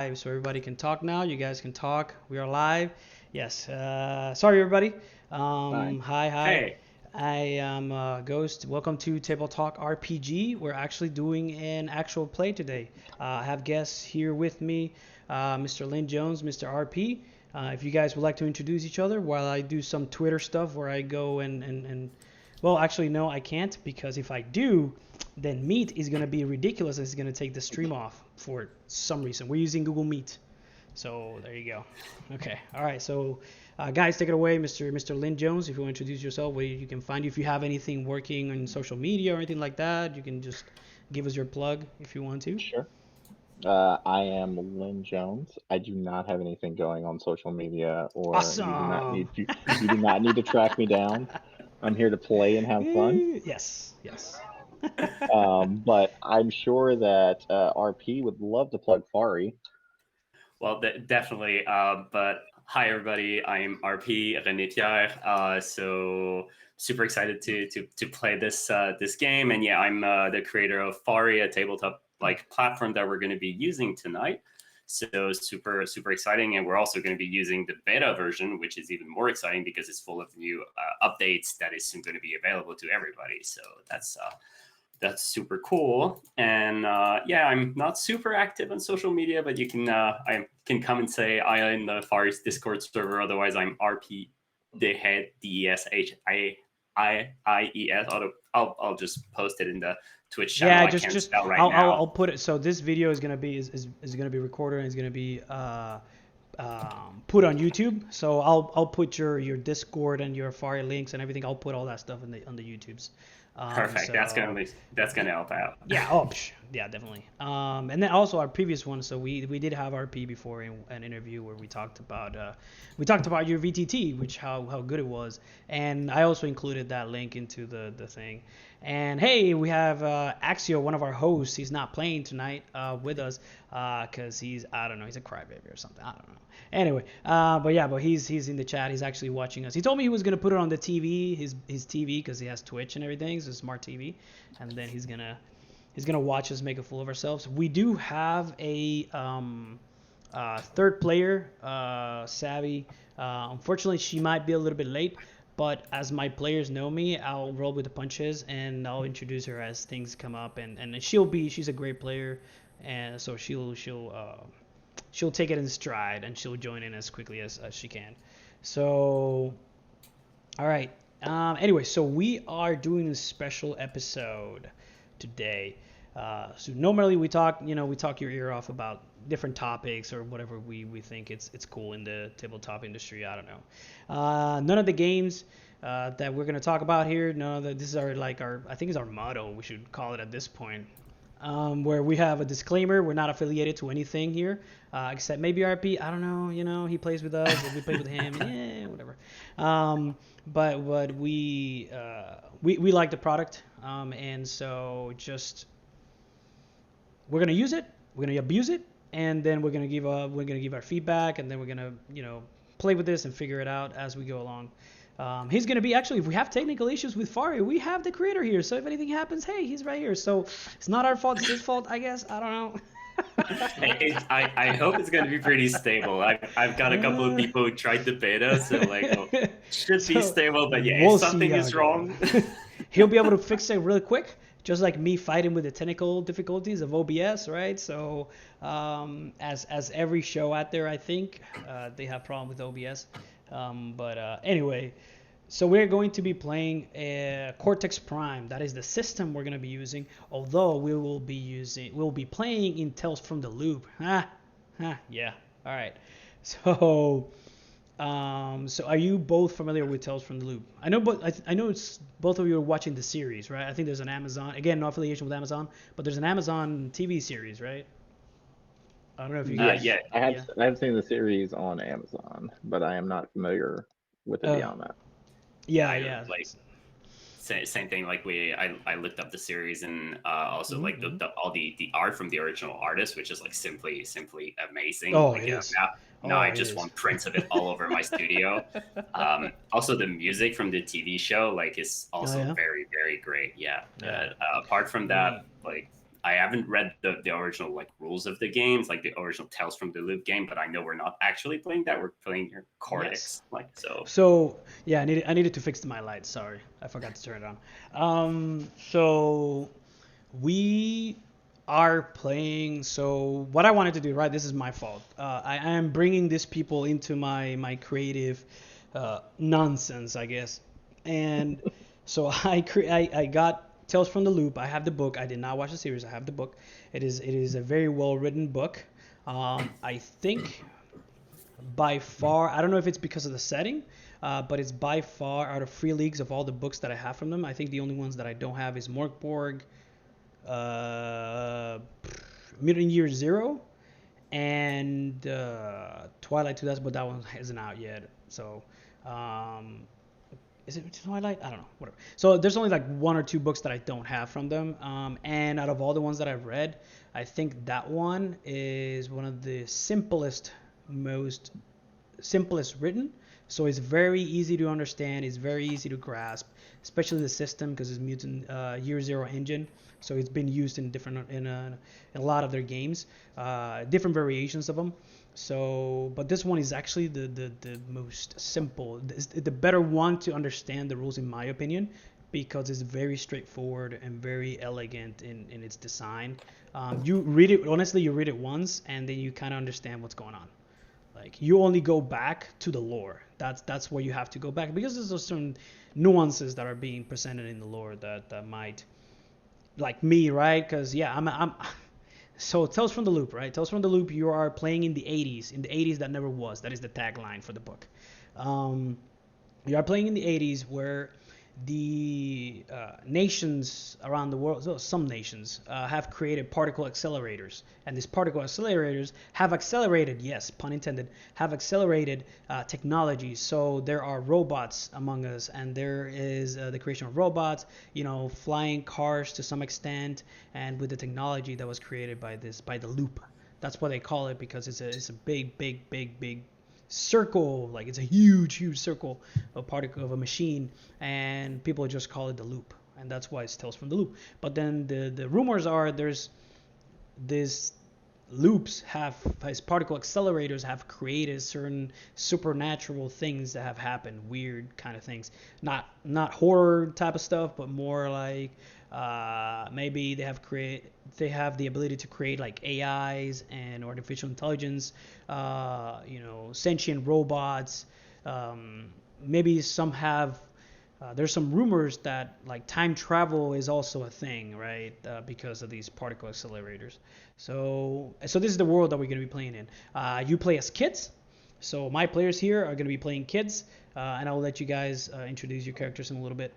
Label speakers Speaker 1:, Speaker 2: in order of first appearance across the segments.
Speaker 1: live, so everybody can talk now. You guys can talk. We are live. Yes. Sorry, everybody.
Speaker 2: Hi.
Speaker 1: Hi.
Speaker 3: Hey,
Speaker 1: I am Ghost. Welcome to Table Talk RPG. We're actually doing an actual play today. I have guests here with me, Mr. Lynn Jones, Mr. RP. If you guys would like to introduce each other while I do some Twitter stuff where I go and well, actually, no, I can't because if I do, then Meet is going to be ridiculous. It's going to take the stream off for some reason. We're using Google Meet. So there you go. Okay. All right. So, guys, take it away, Mr. Lynn Jones. If you want to introduce yourself, where you can find you. If you have anything working on social media or anything like that, you can just give us your plug if you want to.
Speaker 2: Sure. I am Lynn Jones. I do not have anything going on social media, or
Speaker 1: Awesome.
Speaker 2: you do not need to track me down. I'm here to play and have fun.
Speaker 1: Yes. Yes.
Speaker 2: But I'm sure that RP would love to plug Fari.
Speaker 3: well, definitely. But hi, everybody. I'm RP René Pierre. So super excited to play this game, and yeah, I'm the creator of Fari, a tabletop platform that we're going to be using tonight. So super exciting, and we're also going to be using the beta version, which is even more exciting because it's full of new updates that is soon going to be available to everybody. So that's super cool. And yeah, I'm not super active on social media, but you can I can come and say I am in the Far East Discord server. Otherwise, I'm RP Dehead DESHIIIES. I'll just post it in the Twitch channel.
Speaker 1: Yeah,
Speaker 3: I
Speaker 1: just
Speaker 3: can't
Speaker 1: just
Speaker 3: spell right
Speaker 1: I'll
Speaker 3: now.
Speaker 1: put it. So this video is gonna be is gonna be recorded and it's gonna be put on YouTube. So I'll put your Discord and your Fire links and everything. I'll put all that stuff in the on the YouTubes.
Speaker 3: Perfect.
Speaker 1: So
Speaker 3: That's
Speaker 1: yeah,
Speaker 3: gonna help out.
Speaker 1: yeah. Oh, yeah, definitely. And then also our previous one. So we did have RP before in an interview where we talked about your VTT, which how good it was, and I also included that link into the thing. And hey, we have Axio, one of our hosts. He's not playing tonight with us because he's I don't know, he's a crybaby or something. I don't know. Anyway, but yeah, but he's in the chat. He's actually watching us. He told me he was gonna put it on the TV, his TV, because he has Twitch and everything. It's a smart TV, and then he's gonna watch us make a fool of ourselves. We do have a third player, Savvy. Unfortunately, she might be a little bit late, but as my players know me, I'll roll with the punches and I'll introduce her as things come up, and she's a great player, and so she'll take it in stride and she'll join in as quickly as she can. So, all right. Anyway, so we are doing a special episode today. So normally we talk your ear off about different topics or whatever we think it's cool in the tabletop industry. I don't know. None of the games that we're gonna talk about here. None of the this is our I think it's our motto. We should call it at this point. Where we have a disclaimer. We're not affiliated to anything here, except maybe RP. I don't know. He plays with us. If we play with him, yeah, whatever. But we like the product, and so just we're gonna use it. We're gonna abuse it, and then we're gonna give our feedback, and then we're gonna play with this and figure it out as we go along. He's going to be actually, if we have technical issues with Fari, we have the creator here. So if anything happens, hey, he's right here. So it's not our fault, it's his fault, I guess. I don't
Speaker 3: I hope it's going to be pretty stable. I've got a couple of
Speaker 1: know.
Speaker 3: people who tried the beta, so should be
Speaker 1: So
Speaker 3: stable. But yeah, if
Speaker 1: we'll see
Speaker 3: something
Speaker 1: how
Speaker 3: is
Speaker 1: it goes.
Speaker 3: wrong,
Speaker 1: He'll be able to fix it really quick, just like me fighting with the technical difficulties of OBS, right? So as every show out there, I think they have problem with OBS. But anyway, so we're going to be playing Cortex Prime. That is the system we're going to be using. Although we'll be playing in Tales from the Loop. Yeah. All right. So, so are you both familiar with Tales from the Loop? I know, but I know it's both of you are watching the series, right? I think there's an Amazon. Again, no affiliation with Amazon, but there's an Amazon TV series, right? I don't know if you
Speaker 2: Yes,
Speaker 1: guys.
Speaker 3: yeah,
Speaker 1: Yeah.
Speaker 2: I have seen the series on Amazon, but I am not familiar with it
Speaker 1: Uh.
Speaker 2: beyond that.
Speaker 3: yeah,
Speaker 1: Yeah. Yeah.
Speaker 3: same thing. I looked up the series and also
Speaker 1: Mm-hmm.
Speaker 3: all the art from the original artist, which is simply amazing.
Speaker 1: Oh, it is.
Speaker 3: Now
Speaker 1: Oh,
Speaker 3: I
Speaker 1: it
Speaker 3: just
Speaker 1: is.
Speaker 3: want prints of it all over my studio. Also, the music from the TV show is
Speaker 1: Oh
Speaker 3: also
Speaker 1: yeah.
Speaker 3: very great. Yeah.
Speaker 1: Yeah.
Speaker 3: Apart from that,
Speaker 1: We.
Speaker 3: I haven't read the original like rules of the games, like the original Tales from the Loop game, but I know we're not actually playing that. We're playing your Cortex, like so.
Speaker 1: So yeah, I needed to fix my lights. Sorry, I forgot to turn it on. So we are playing. So what I wanted to do, right? This is my fault. I am bringing these people into my creative nonsense, I guess. And so I got Tales from the Loop. I have the book. I did not watch the series. I have the book. It is a very well written book. I think by far, I don't know if it's because of the setting, but it's by far out of Free Leagues of all the books that I have from them. I think the only ones that I don't have is Morkborg, uh, Mutant Year Zero, and Twilight 2000, but that one isn't out yet. So, um, is it Twilight? I don't know. Whatever. So there's only like one or two books that I don't have from them. And out of all the ones that I've read, I think that one is one of the most simplest written. So it's very easy to understand. It's very easy to grasp, especially the system because it's Mutant Year Zero engine. So it's been used in in a lot of their games, different variations of them. So, but this one is actually the most simple, the better one to understand the rules in my opinion, because it's very straightforward and very elegant in its design. You read it honestly, you read it once and then you kind of understand what's going on. Like you only go back to the lore. That's where you have to go back because there's certain nuances that are being presented in the lore that might, like me, right? Because yeah, I'm so Tales from the Loop, right? Tales from the Loop. You are playing in the 80s, in the 80s that never was. That is the tagline for the book. Um, you are playing in the 80s where the nations around the world, so some nations, have created particle accelerators. And these particle accelerators have accelerated, yes, pun intended, have accelerated technology. So there are robots among us, and there is the creation of robots, flying cars to some extent, and with the technology that was created by the loop. That's what they call it because it's a big, big, big, big circle, like it's a huge circle of particle of a machine, and people just call it the loop, and that's why it's Tales from the Loop. But then the rumors are there's this loops have as particle accelerators have created certain supernatural things that have happened, weird kind of things, not horror type of stuff, but more like maybe they have the ability to create like AIs and artificial intelligence, sentient robots. Maybe some have. There's some rumors that like time travel is also a thing, right? Because of these particle accelerators. So this is the world that we're going to be playing in. You play as kids. So my players here are going to be playing kids, and I'll let you guys introduce your characters in a little bit.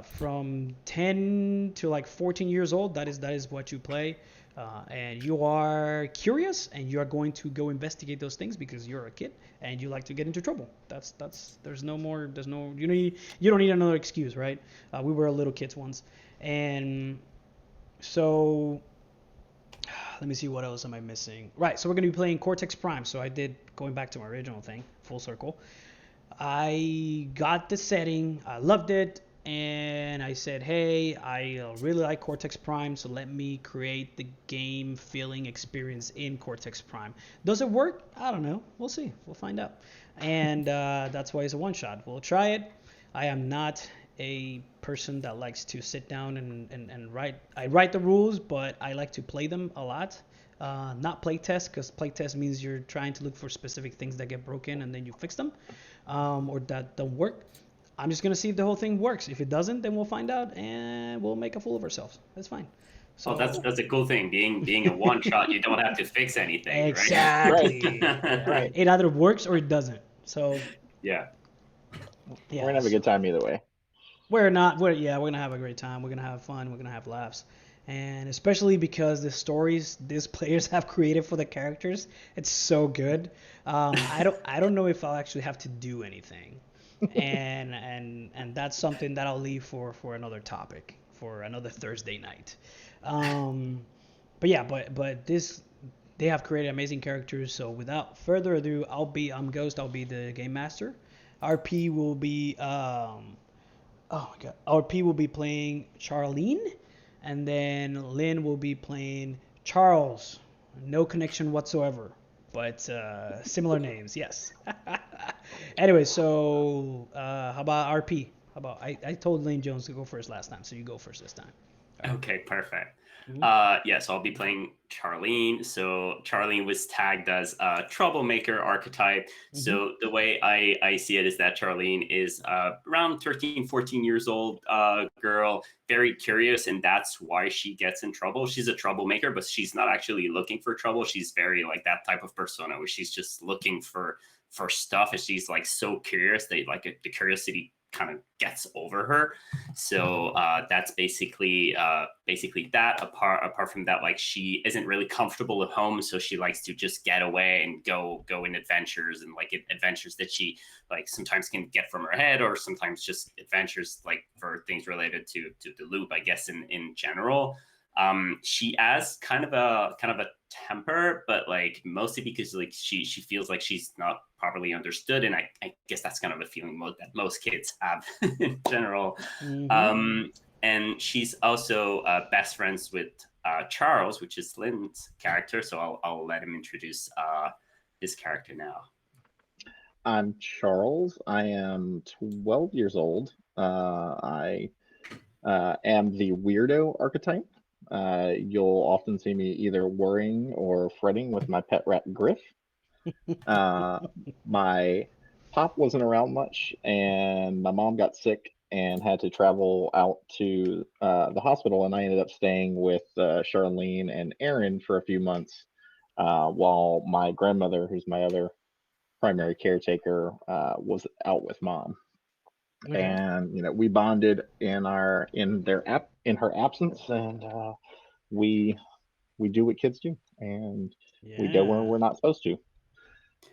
Speaker 1: From 10 to like 14 years old, that is what you play. And you are curious and you are going to go investigate those things because you're a kid and you like to get into trouble. There's no more, you don't need another excuse, right? We were little kids once. And so let me see, what else am I missing? Right, so we're going to be playing Cortex Prime. So going back to my original thing, full circle. I got the setting, I loved it, and I said, hey, I really like Cortex Prime, so let me create the game feeling experience in Cortex Prime. Does it work? I don't know. We'll see. We'll find out. And that's why it's a one-shot. We'll try it. I am not a person that likes to sit down and write. I write the rules, but I like to play them a lot. Not play test, because play test means you're trying to look for specific things that get broken and then you fix them, or that don't work. I'm just gonna see if the whole thing works. If it doesn't, then we'll find out and we'll make a fool of ourselves. That's fine. So
Speaker 3: that's a cool thing. Being a one shot, you don't have to fix anything.
Speaker 1: Exactly.
Speaker 3: Right?
Speaker 2: Right.
Speaker 1: It either works or it doesn't. So
Speaker 3: Yeah.
Speaker 2: We're gonna have a good time either way.
Speaker 1: We're gonna have a great time. We're gonna have fun. We're gonna have laughs, and especially because the stories these players have created for the characters, it's so good. I don't know if I'll actually have to do anything, and that's something that I'll leave for another topic, for another Thursday night. But yeah, but this, they have created amazing characters. So without further ado, I'm Ghost. I'll be the game master. RP will be oh my god, RP will be playing Charlene. and then Lynn will be playing Charles. No connection whatsoever, but similar names, yes. Anyway, so how about RP? How about I told Lane Jones to go first last time, so you go first this time. All right.
Speaker 3: Okay, perfect.
Speaker 1: Mhm.
Speaker 3: Yeah, so I'll be playing Charlene. So Charlene was tagged as a troublemaker archetype.
Speaker 1: Mhm.
Speaker 3: So the way I see it is that Charlene is around 13, 14 years old girl, very curious, and that's why she gets in trouble. She's a troublemaker, but she's not actually looking for trouble. She's very like that type of persona where she's just looking for stuff, and she's like so curious that like the curiosity kind of gets over her. So that's basically that. Apart from that, like she isn't really comfortable at home, so she likes to just get away and go in adventures, and like adventures that she like sometimes can get from her head, or sometimes just adventures like for things related to the loop, I guess, in general. She has kind of a temper, but like mostly because like she feels like she's not properly understood, and I guess that's kind of a feeling that most kids have in general.
Speaker 1: Mhm.
Speaker 3: And she's also best friends with Charles, which is Lynn's character. So I'll let him introduce his character now.
Speaker 2: I'm Charles. I am 12 years old. I am the weirdo archetype. You'll often see me either worrying or fretting with my pet rat Griff. Uh, my pop wasn't around much, and my mom got sick and had to travel out to the hospital, and I ended up staying with Charlene and Aaron for a few months while my grandmother, who's my other primary caretaker, was out with mom.
Speaker 1: Okay.
Speaker 2: And we bonded in her absence, and we we do what kids do, and we go where
Speaker 1: Yeah.
Speaker 2: we're not supposed to.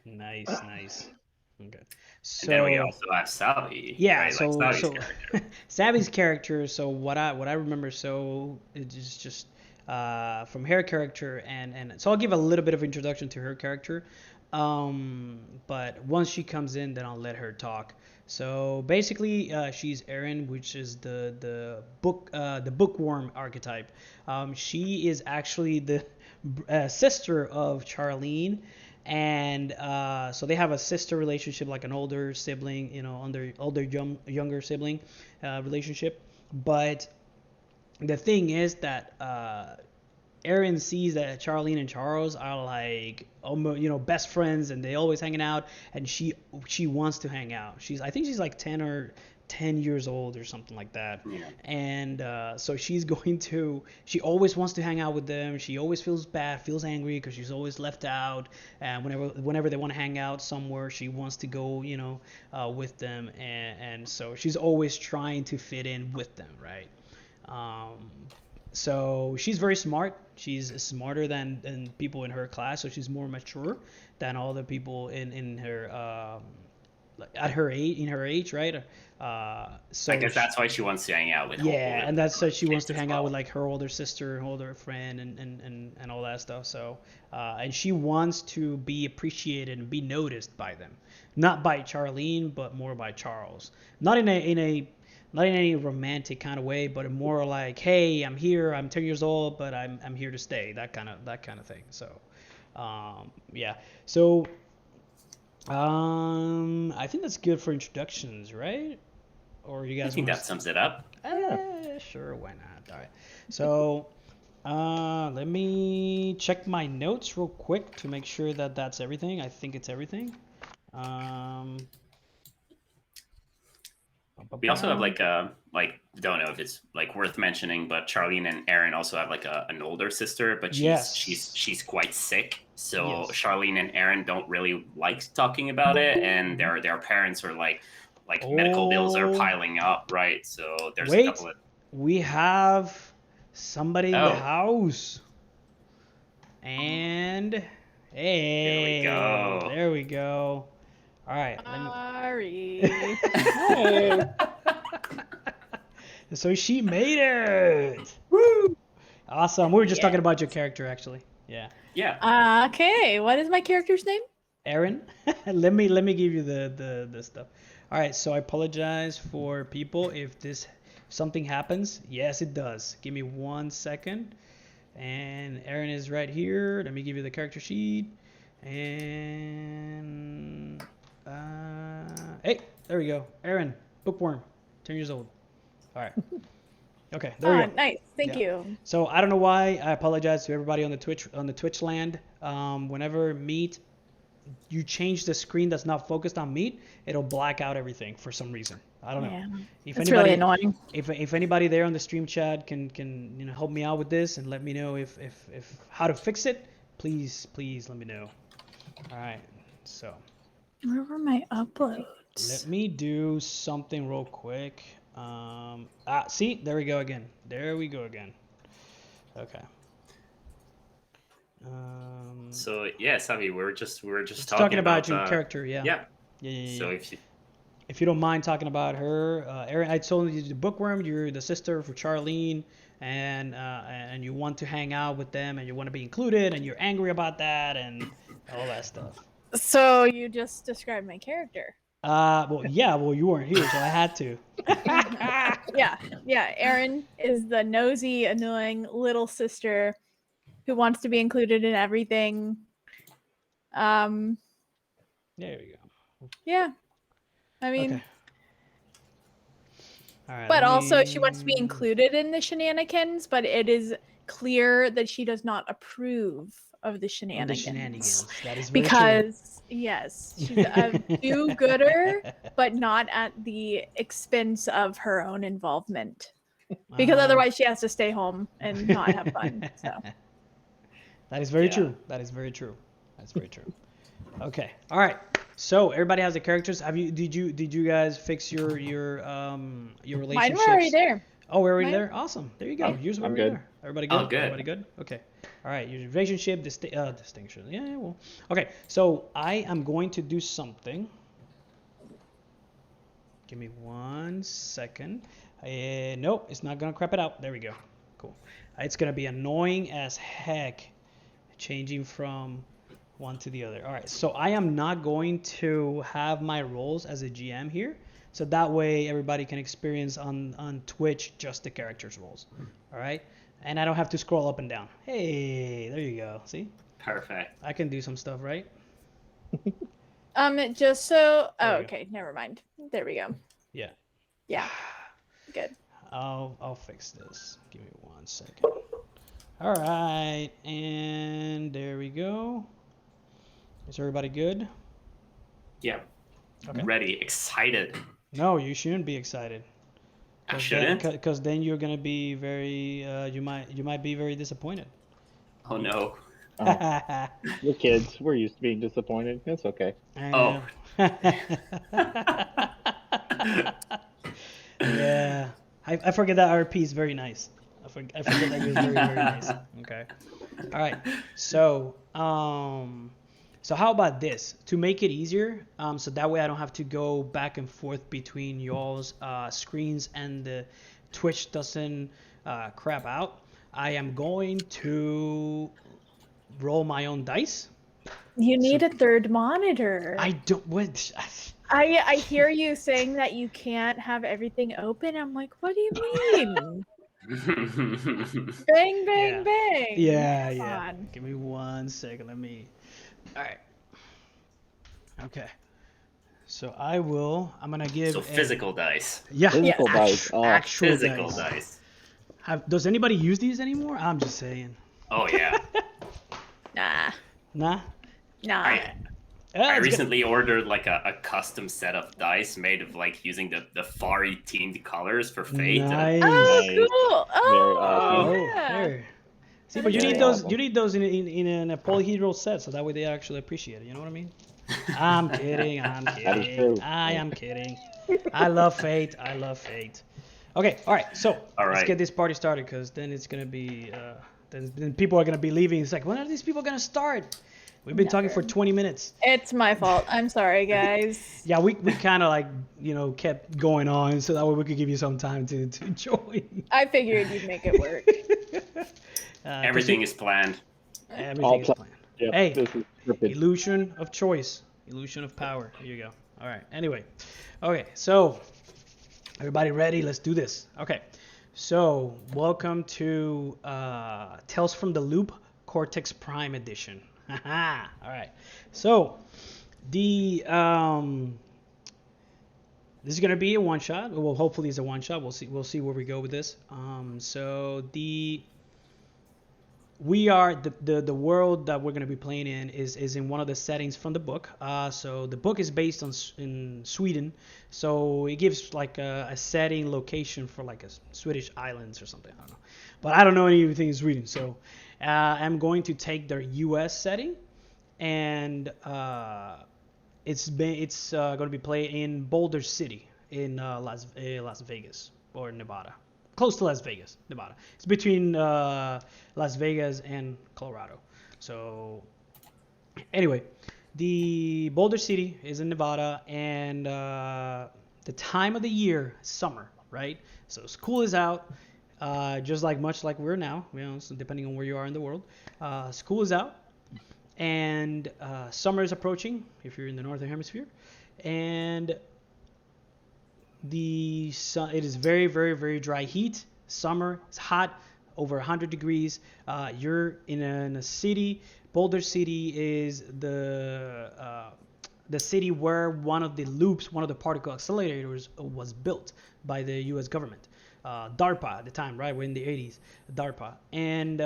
Speaker 1: Nice, nice. Okay.
Speaker 3: And then we
Speaker 1: So
Speaker 3: also have Sally,
Speaker 1: yeah,
Speaker 3: right? Like
Speaker 1: so
Speaker 3: Sally's
Speaker 1: so
Speaker 3: character.
Speaker 1: Savvy's character. So what I remember, so it is just from her character, and so I'll give a little bit of introduction to her character. But once she comes in, then I'll let her talk. So basically, she's Erin, which is the bookworm archetype. She is actually the sister of Charlene, and so they have a sister relationship, like an older sibling, younger sibling relationship. But the thing is that Aaron sees that Charlene and Charles are like almost, best friends, and they always hanging out, and she wants to hang out. I think she's like 10 years old or something like that,
Speaker 3: Yeah.
Speaker 1: and so she always wants to hang out with them. She always feels bad, feels angry because she's always left out, and whenever they want to hang out somewhere, she wants to go, with them, and so she's always trying to fit in with them, right? Um, so she's very smart. She's smarter than people in her class, so she's more mature than all the people in her at her age, right?
Speaker 3: I
Speaker 1: So
Speaker 3: guess that's why she wants to hang out with
Speaker 1: yeah, and that's so
Speaker 3: like
Speaker 1: she wants
Speaker 3: kids
Speaker 1: to
Speaker 3: as
Speaker 1: hang out with
Speaker 3: well.
Speaker 1: like her older sister, older friend, and all that stuff. So and she wants to be appreciated and be noticed by them, not by Charlene, but more by Charles. Not not in any romantic kind of way, but more like, hey, I'm here. I'm 10 years old, but I'm here to stay. That kind of thing. So yeah. So I think that's good for introductions, right? Or you
Speaker 3: I
Speaker 1: guys
Speaker 3: think
Speaker 1: want
Speaker 3: that
Speaker 1: to?
Speaker 3: sums it up.
Speaker 2: Yeah.
Speaker 1: Sure, why not? All right. So, let me check my notes real quick to make sure that that's everything. I think it's everything. Um,
Speaker 3: We also have
Speaker 1: ba-ba-ba.
Speaker 3: like don't know if it's like worth mentioning, but Charlene and Aaron also have like an older sister, but
Speaker 1: Yes.
Speaker 3: she's quite sick. So
Speaker 1: Yes.
Speaker 3: Charlene and Aaron don't really like talking about it, and
Speaker 1: Mhm.
Speaker 3: their parents are like medical bills are
Speaker 1: Oh,
Speaker 3: piling up, right? So there's a couple
Speaker 1: wait.
Speaker 3: of
Speaker 1: We have somebody in the
Speaker 3: oh,
Speaker 1: house. And
Speaker 3: here we
Speaker 1: hey,
Speaker 3: go.
Speaker 1: there we go. All right, let me.
Speaker 4: Sorry.
Speaker 2: Hey.
Speaker 1: So she made it.
Speaker 3: Woo!
Speaker 1: Awesome. We were just
Speaker 4: Yeah.
Speaker 1: talking about your character, actually. Yeah.
Speaker 3: Yeah.
Speaker 4: Okay, what is my character's name?
Speaker 1: Aaron, let me give you the stuff. All right. So I apologize for people if this something happens. Yes, it does. Give me 1 second. And Aaron is right here. Let me give you the character sheet. And hey, there we go. Aaron, bookworm, 10 years old. All right. Okay, there we go.
Speaker 4: Nice. Thank
Speaker 1: Yeah.
Speaker 4: you.
Speaker 1: So I don't know why. I apologize to everybody on the Twitch land. Whenever Meet, you change the screen that's not focused on Meet, it'll black out everything for some reason. I don't know.
Speaker 4: Yeah.
Speaker 1: If
Speaker 4: It's
Speaker 1: anybody,
Speaker 4: really annoying.
Speaker 1: if anybody there on the stream chat can help me out with this and let me know if how to fix it, please let me know. All right. So
Speaker 4: Where were my uploads?
Speaker 1: let me do something real quick. See, there we go again. Okay.
Speaker 3: So yeah, Savi, we were just
Speaker 1: talking about your character, yeah.
Speaker 3: Yeah.
Speaker 1: Yeah.
Speaker 3: So
Speaker 1: if you don't mind talking about her, Erin, I told you the bookworm. You're the sister for Charlene, and you want to hang out with them, and you want to be included, and you're angry about that, and all that stuff.
Speaker 4: So you just described my character.
Speaker 1: Well, you weren't here, so I had to.
Speaker 4: Yeah. Erin is the nosy, annoying little sister who wants to be included in everything.
Speaker 1: There we go.
Speaker 4: Yeah. I mean,
Speaker 1: Okay. All right,
Speaker 4: but also she wants to be included in the shenanigans, but it is clear that she does not approve of the shenanigans.
Speaker 1: That is very
Speaker 4: Because yes, she's a do-gooder, but not at the expense of her own involvement.
Speaker 1: true.
Speaker 4: Because otherwise she has to stay home and not have fun. So
Speaker 1: that is very true. That's very true. Okay. All right. So everybody has the characters. Did you guys fix your relationships?
Speaker 4: mine were already there.
Speaker 1: Oh, we're already there. Awesome. There you go. Yours were
Speaker 2: I'm
Speaker 1: already
Speaker 2: good.
Speaker 1: there. Everybody good?
Speaker 3: Oh, good.
Speaker 1: Everybody good? Okay. All right. Your relationship distinction. Yeah. Well. Okay. So I am going to do something. Give me 1 second. Nope. It's not gonna crap it out. There we go. Cool. It's gonna be annoying as heck, changing from one to the other. All right, so I am not going to have my roles as a GM here, so that way everybody can experience on Twitch just the characters' roles. All right, and I don't have to scroll up and down. Hey, there you go. See,
Speaker 3: perfect.
Speaker 1: I can do some stuff, right?
Speaker 4: Just so
Speaker 1: There we go.
Speaker 4: okay, never mind. There we go.
Speaker 1: Yeah.
Speaker 4: Yeah. Good.
Speaker 1: I'll fix this. Give me 1 second. All right, and there we go. Is everybody good?
Speaker 3: Yeah.
Speaker 1: Okay.
Speaker 3: Ready, excited.
Speaker 1: No, you shouldn't be excited.
Speaker 3: I shouldn't.
Speaker 1: Because then you're gonna be very. You might be very disappointed.
Speaker 3: Oh no.
Speaker 2: We're kids. We're used to being disappointed. It's okay.
Speaker 1: I
Speaker 3: Oh.
Speaker 1: know. Yeah. I forget that RP is very nice. I forget that you're very nice. Okay. All right. So so how about this? To make it easier, so that way I don't have to go back and forth between y'all's screens and the Twitch doesn't crap out. I am going to roll my own dice.
Speaker 4: You need a third monitor.
Speaker 1: I don't. What?
Speaker 4: I hear you saying that you can't have everything open. I'm like, what do you mean? Bang, bang, bang.
Speaker 1: Yeah.
Speaker 4: Come on.
Speaker 1: Give me 1 second. Let me. All right. Okay. So I'm gonna give.
Speaker 3: So physical dice.
Speaker 1: Yeah.
Speaker 2: Physical dice.
Speaker 1: Actual
Speaker 3: Physical
Speaker 1: dice.
Speaker 3: dice.
Speaker 1: Does anybody use these anymore? I'm just saying.
Speaker 3: Oh yeah.
Speaker 1: Nah.
Speaker 3: I recently ordered like a custom set of dice made of like using the fiery teamed colors for Fate.
Speaker 1: Nice.
Speaker 4: Oh,
Speaker 2: Nice.
Speaker 4: cool.
Speaker 2: Very
Speaker 4: Oh,
Speaker 2: awesome.
Speaker 4: yeah.
Speaker 1: There. See,
Speaker 4: That
Speaker 1: but
Speaker 4: is
Speaker 1: you need
Speaker 4: very
Speaker 1: those.
Speaker 2: awesome.
Speaker 1: You need those in a polyhedral set, so that way they actually appreciate it. You know what I mean? I'm kidding.
Speaker 2: That is true.
Speaker 1: I am kidding. I love Fate. Okay. All right. So
Speaker 3: All
Speaker 1: let's
Speaker 3: right.
Speaker 1: get this party started, because then it's gonna be then people are gonna be leaving. It's like, when are these people gonna start? We've been talking for 20 minutes.
Speaker 4: It's my fault. I'm sorry, guys.
Speaker 1: Yeah, we kind of like kept going on, so that way we could give you some time to join.
Speaker 4: I figured you'd make it work.
Speaker 3: Everything is planned.
Speaker 1: Everything is planned.
Speaker 2: Yep,
Speaker 1: Hey,
Speaker 2: this is scripted.
Speaker 1: illusion of choice, illusion of power. Here you go. All right. Anyway, okay. So Everybody ready? Let's do this. Okay. So, welcome to Tales from the Loop Cortex Prime Edition. All right. So, the this is gonna be a one shot. Well, hopefully it's a one shot. We'll see. We'll see where we go with this. So we are the world that we're going to be playing in is in one of the settings from the book. So the book is based in Sweden, so it gives like a setting location for like a Swedish islands or something. I don't know, but I don't know anything in Sweden. So I'm going to take their U.S. setting, and it's going to be played in Boulder City in Las Vegas or Nevada, close to Las Vegas, Nevada. It's between Las Vegas and Colorado. So anyway, the Boulder City is in Nevada, and the time of the year, summer, right? So school is out, just like much like we're now, so depending on where you are in the world. School is out, and summer is approaching if you're in the northern hemisphere, and the sun, it is very, very, very dry heat. Summer, it's hot, over 100 degrees. You're in a city. Boulder City is the city where one of the loops, one of the particle accelerators was built by the U.S. government. DARPA at the time, right? We're in the 80s, DARPA. And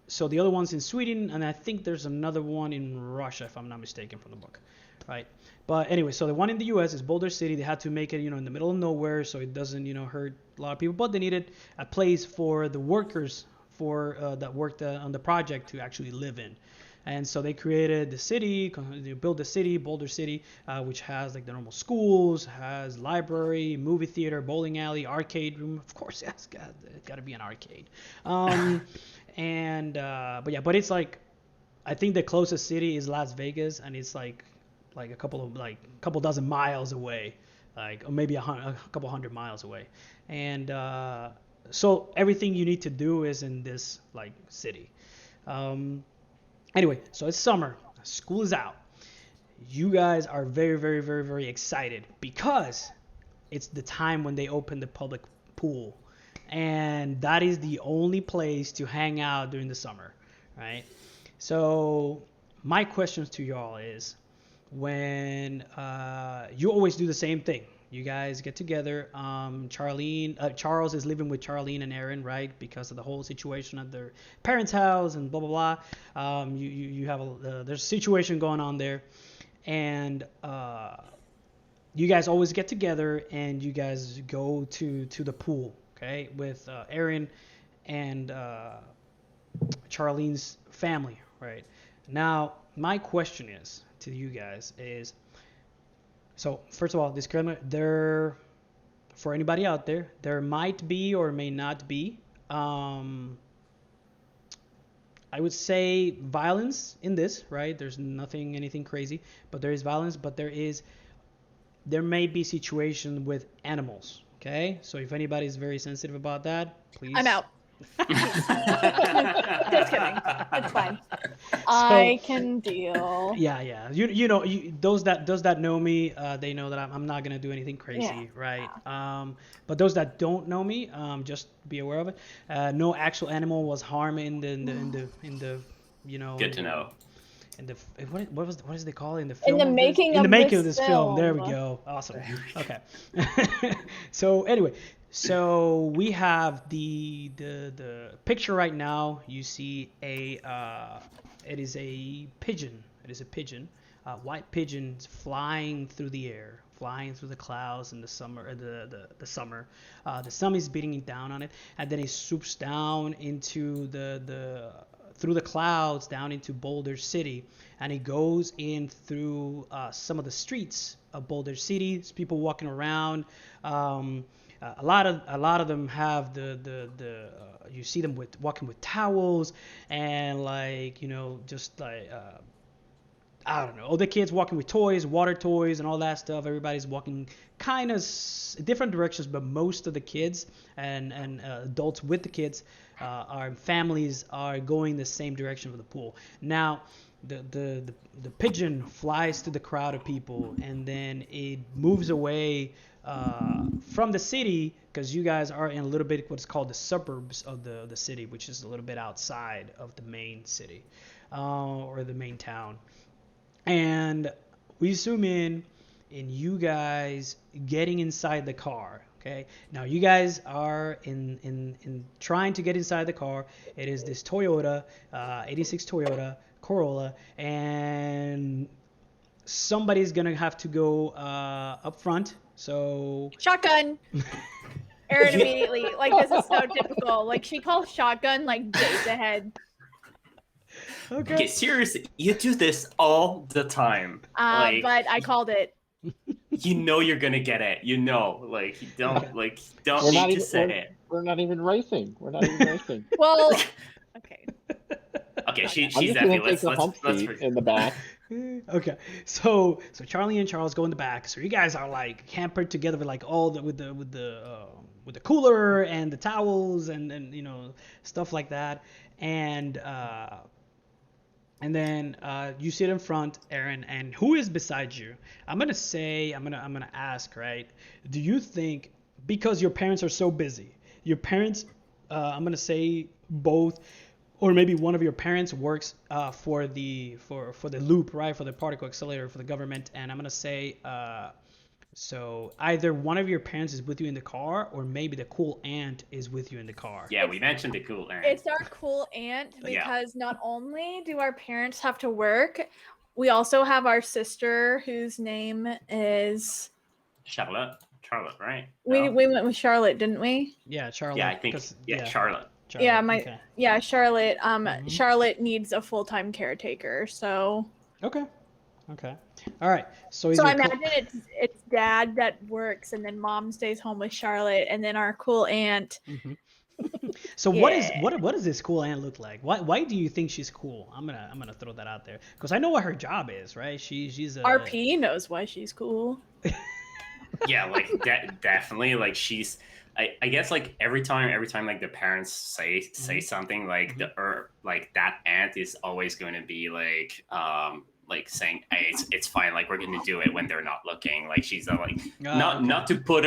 Speaker 1: so the other one's in Sweden, and I think there's another one in Russia, if I'm not mistaken, from the book, right? But anyway, so the one in the U.S. is Boulder City. They had to make it, in the middle of nowhere, so it doesn't, hurt a lot of people. But they needed a place for the workers that worked on the project to actually live in. And so they created the city, they built the city, Boulder City, which has like the normal schools, has library, movie theater, bowling alley, arcade room. Of course, it's got to be an arcade. But it's like, I think the closest city is Las Vegas, and it's like a couple dozen miles away, or maybe a couple hundred miles away. And so everything you need to do is in this like city. Anyway, so it's summer, school is out. You guys are very, very, very, very excited because it's the time when they open the public pool, and that is the only place to hang out during the summer, right? So my questions to y'all is, when you always do the same thing. You guys get together. Charles is living with Charlene and Aaron, right? Because of the whole situation at their parents' house and blah blah blah. You have there's a situation going on there, and you guys always get together and you guys go to the pool, okay, with Aaron and Charlene's family, right? Now, my question is to you guys is, so first of all, disclaimer, for anybody out there, there might be or may not be, I would say, violence in this, right? There's anything crazy, but there is violence, but there may be situation with animals, okay? So if anybody's very sensitive about that, please.
Speaker 4: I'm out. Just kidding. It's fine. I can deal.
Speaker 1: Yeah. Those that know me, they know that I'm not gonna do anything crazy, right?
Speaker 4: Yeah.
Speaker 1: But those that don't know me, just be aware of it. No actual animal was harmed in the
Speaker 3: Good to know.
Speaker 1: In the what is they call it in the film?
Speaker 4: In the making
Speaker 1: of this film. There we go. Awesome. Okay. So anyway. So we have the picture right now. You see it is a pigeon. It is a pigeon, white pigeon flying through the air, flying through the clouds in the summer. The summer, the sun is beating down on it, and then it swoops down into through the clouds down into Boulder City, and it goes in through some of the streets of Boulder City. There's people walking around. A lot of them have you see them walking with towels and just like I don't know, all the kids walking with toys, water toys and all that stuff. Everybody's walking kind of different directions, but most of the kids and adults with the kids, our families are going the same direction for the pool. Now, the pigeon flies to the crowd of people, and then it moves away from the city, because you guys are in a little bit what's called the suburbs of the city, which is a little bit outside of the main city, or the main town. And we zoom in you guys getting inside the car. Okay, now you guys are in trying to get inside the car. It is this Toyota 86 Toyota Corolla, and somebody's gonna have to go up front. So
Speaker 4: Shotgun. Aaron immediately, like, this is so typical. Like, she calls shotgun like days ahead.
Speaker 3: Okay, seriously, you do this all the time.
Speaker 4: But I called it.
Speaker 3: You know you're gonna get it. You know, like you don't
Speaker 2: We're
Speaker 3: need
Speaker 2: not
Speaker 3: to
Speaker 2: even
Speaker 3: say it.
Speaker 2: we're not even racing. We're not even racing.
Speaker 4: Well, okay.
Speaker 3: Okay,
Speaker 2: I'm
Speaker 3: she's
Speaker 2: just
Speaker 3: definitely.
Speaker 2: gonna take the hump seat in the back.
Speaker 1: Okay, so Charlie and Charles go in the back. So you guys are like hampered together with like all the with the cooler and the towels and stuff like that. And then you sit in front, Aaron, and who is beside you? I'm gonna ask, right? Do you think, because your parents are so busy, your parents, I'm gonna say both, or maybe one of your parents works for the loop, right? For the particle accelerator for the government, and I'm gonna say so either one of your parents is with you in the car, or maybe the cool aunt is with you in the car.
Speaker 3: Yeah, we mentioned the cool aunt.
Speaker 4: It's our cool aunt,
Speaker 3: Yeah.
Speaker 4: because not only do our parents have to work, we also have our sister whose name is
Speaker 3: Charlotte, right?
Speaker 4: we
Speaker 3: No?
Speaker 4: went with Charlotte, didn't we?
Speaker 1: Yeah, Charlotte.
Speaker 3: Yeah, I think.
Speaker 1: 'cause-
Speaker 3: Yeah, Charlotte.
Speaker 4: Yeah,
Speaker 1: okay.
Speaker 4: Charlotte.
Speaker 1: Mhm.
Speaker 4: Charlotte needs a full-time caretaker, so
Speaker 1: Okay. All right. So is
Speaker 4: I
Speaker 1: your
Speaker 4: imagine it's dad that works, and then mom stays home with Charlotte, and then our cool aunt.
Speaker 1: Mhm. So
Speaker 4: Yeah.
Speaker 1: what does this cool aunt look like? Why do you think she's cool? I'm gonna throw that out there because I know what her job is, right? She's a
Speaker 4: RP knows why she's cool.
Speaker 3: Yeah, like definitely. Like she's. I guess like every time like the parents say something, like like that aunt is always going to be like saying, hey, it's fine, like we're gonna do it when they're not looking. Like she's like not to put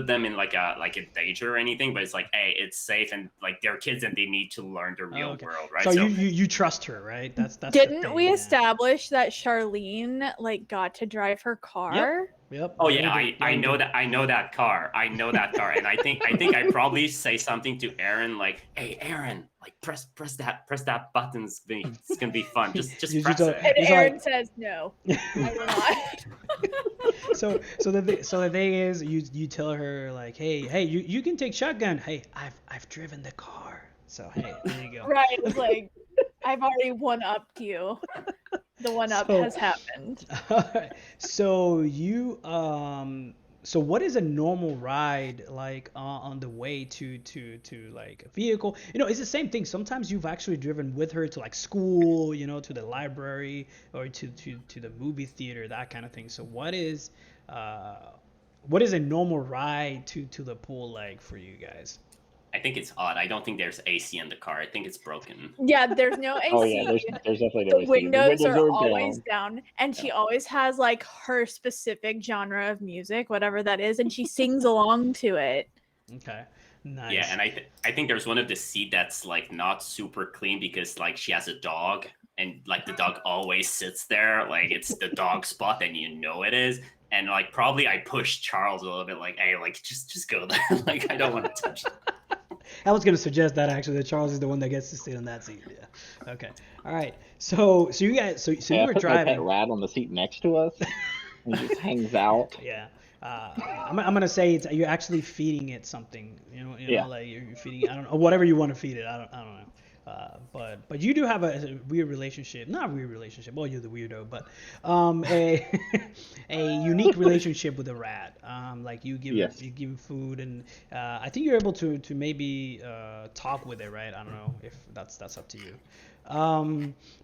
Speaker 3: them in like a danger or anything, but it's like, hey, it's safe, and like they're kids and they need to learn the real world, right?
Speaker 1: So you trust her, right? That's
Speaker 4: Didn't we establish that Charlene like got to drive her car?
Speaker 1: Yep.
Speaker 3: Oh yeah, I know that car, and I think I probably say something to Aaron like, hey Aaron, like press that button, it's gonna be fun, just press it.
Speaker 4: And Aaron says no, I will not.
Speaker 1: So the thing is, you tell her like, hey, you can take shotgun. Hey, I've driven the car, so hey, there you go.
Speaker 4: Right, it's like I've already one upped you. The one up has happened.
Speaker 1: So you so what is a normal ride like on the way to like a vehicle? It's the same thing. Sometimes you've actually driven with her to like school, to the library, or to the movie theater, that kind of thing. So what is a normal ride to the pool like for you guys?
Speaker 3: I think it's odd. I don't think there's AC in the car. I think it's broken.
Speaker 4: Yeah, there's no AC.
Speaker 2: Oh yeah, there's definitely no AC.
Speaker 4: The windows are always
Speaker 2: down.
Speaker 4: down, and she always has like her specific genre of music, whatever that is, and she sings along to it.
Speaker 1: Okay, nice.
Speaker 3: Yeah, and I think there's one of the seat that's like not super clean because like she has a dog, and like the dog always sits there, like it's the dog spot, and it is. And like probably I pushed Charles a little bit, like, hey, like just go there, like I don't want to touch it.
Speaker 1: I was gonna suggest that actually, that Charles is the one that gets to sit on that seat. Yeah. Okay. All right. So you guys, so you were
Speaker 2: I put
Speaker 1: driving.
Speaker 2: my pet rat on the seat next to us. And he just hangs out.
Speaker 1: Yeah. I'm gonna say you're actually feeding it something.
Speaker 2: Yeah.
Speaker 1: Like you're feeding. I don't know, whatever you want to feed it. I don't know. But you do have a weird relationship. Not a weird relationship. Well, you're the weirdo, but a unique relationship with a rat. Like you give food, and I think you're able to maybe talk with it, right? I don't know if that's up to you.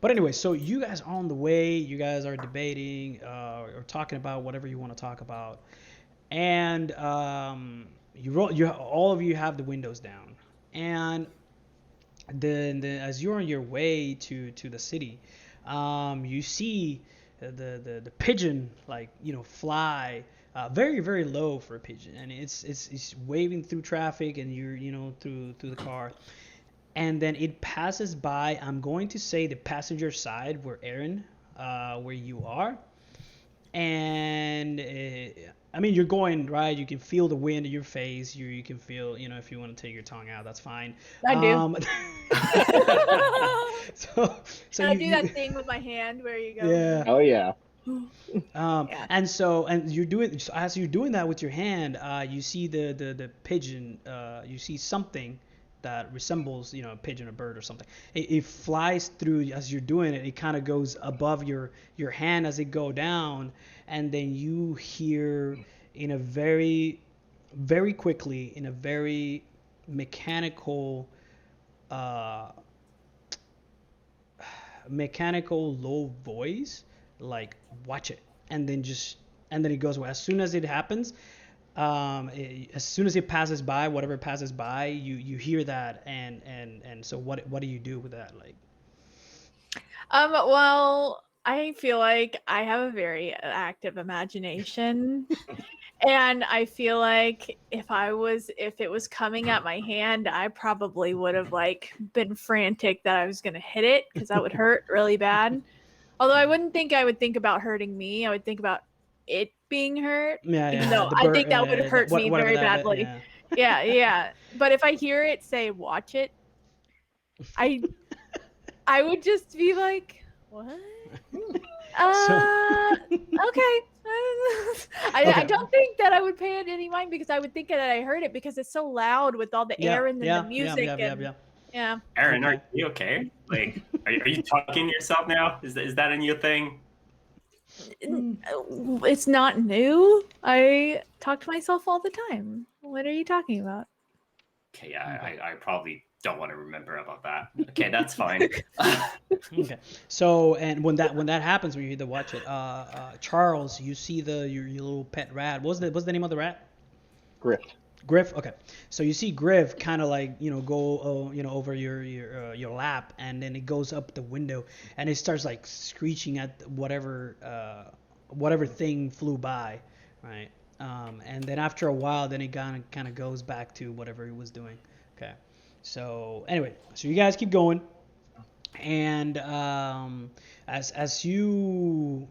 Speaker 1: But anyway, so you guys are on the way. You guys are debating or talking about whatever you want to talk about, and all of you have the windows down, and then as you're on your way to the city, you see the pigeon like fly very very low for a pigeon, and it's waving through traffic, and you're through the car, and then it passes by. I'm going to say the passenger side where Aaron, where you are, and I mean you're going right. You can feel the wind in your face. You can feel if you want to take your tongue out, that's fine.
Speaker 4: I do.
Speaker 1: So
Speaker 4: And I do
Speaker 1: you
Speaker 4: that thing with my hand where you go.
Speaker 1: yeah.
Speaker 2: Oh yeah.
Speaker 4: Yeah.
Speaker 1: And you're doing as you're doing that with your hand, you see the pigeon. You see something that resembles a pigeon or bird or something. It flies through as you're doing it. It kind of goes above your hand as it go down, and then you hear in a very very quickly in a very mechanical mechanical low voice, like watch it, and then it goes away as soon as it happens. As soon as it passes by, whatever passes by, you hear that, and so what do you do with that, like?
Speaker 4: Well, I feel like I have a very active imagination. And I feel like if it was coming at my hand, I probably would have like been frantic that I was gonna hit it because that would hurt really bad. Although I wouldn't think I would think about hurting me. I would think about it being hurt. Even though
Speaker 1: The
Speaker 4: I
Speaker 1: bird,
Speaker 4: think that would have hurt me
Speaker 1: whatever
Speaker 4: very
Speaker 1: that
Speaker 4: badly.
Speaker 1: yeah.
Speaker 4: Yeah. But if I hear it say "watch it," I I would just be like, "What? Okay." I
Speaker 1: Okay.
Speaker 4: don't think that I would pay it any mind because I would think that I heard it because it's so loud with all the air and then the music yeah.
Speaker 3: Aaron,
Speaker 1: Okay.
Speaker 3: are you okay? Like, are you talking to yourself now? Is that a new thing?
Speaker 4: It's not new. I talk to myself all the time. What are you talking about?
Speaker 3: Okay, yeah, I probably don't want to remember about that. Okay, that's fine.
Speaker 1: Okay. So, and when that happens, when you hear the watch it, Charles, you see your little pet rat. What's the name of the rat?
Speaker 2: Griff.
Speaker 1: Griff. Okay. So you see Griff kind of like go over your lap, and then it goes up the window, and it starts like screeching at whatever thing flew by, right? And then after a while, then it kind of goes back to whatever it was doing. Okay. So anyway, so you guys keep going, and as you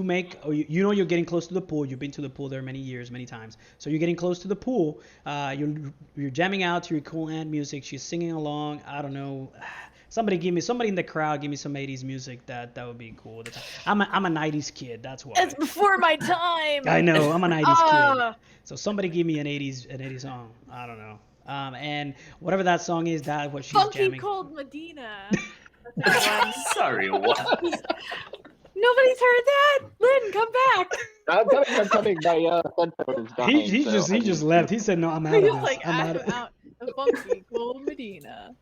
Speaker 1: make, you're getting close to the pool. You've been to the pool there many years, many times. So you're getting close to the pool. You're jamming out to your cool aunt music. She's singing along. I don't know. Somebody in the crowd give me some 80s music. That would be cool. I'm a 90s kid. That's why.
Speaker 4: It's before my time.
Speaker 1: I know. I'm a 90s kid. So somebody give me an 80s song. I don't know. And whatever that song is, that's what she's
Speaker 4: Funky
Speaker 1: jamming.
Speaker 4: Cold Medina.
Speaker 3: Sorry, what?
Speaker 4: Nobody's heard that. Lynn, come back.
Speaker 2: I'm coming. My headphone is dying.
Speaker 1: He just left. He said, "No, I'm out of
Speaker 4: He's
Speaker 1: this.
Speaker 4: like,
Speaker 1: I'm
Speaker 4: out. The Funky Cold Medina.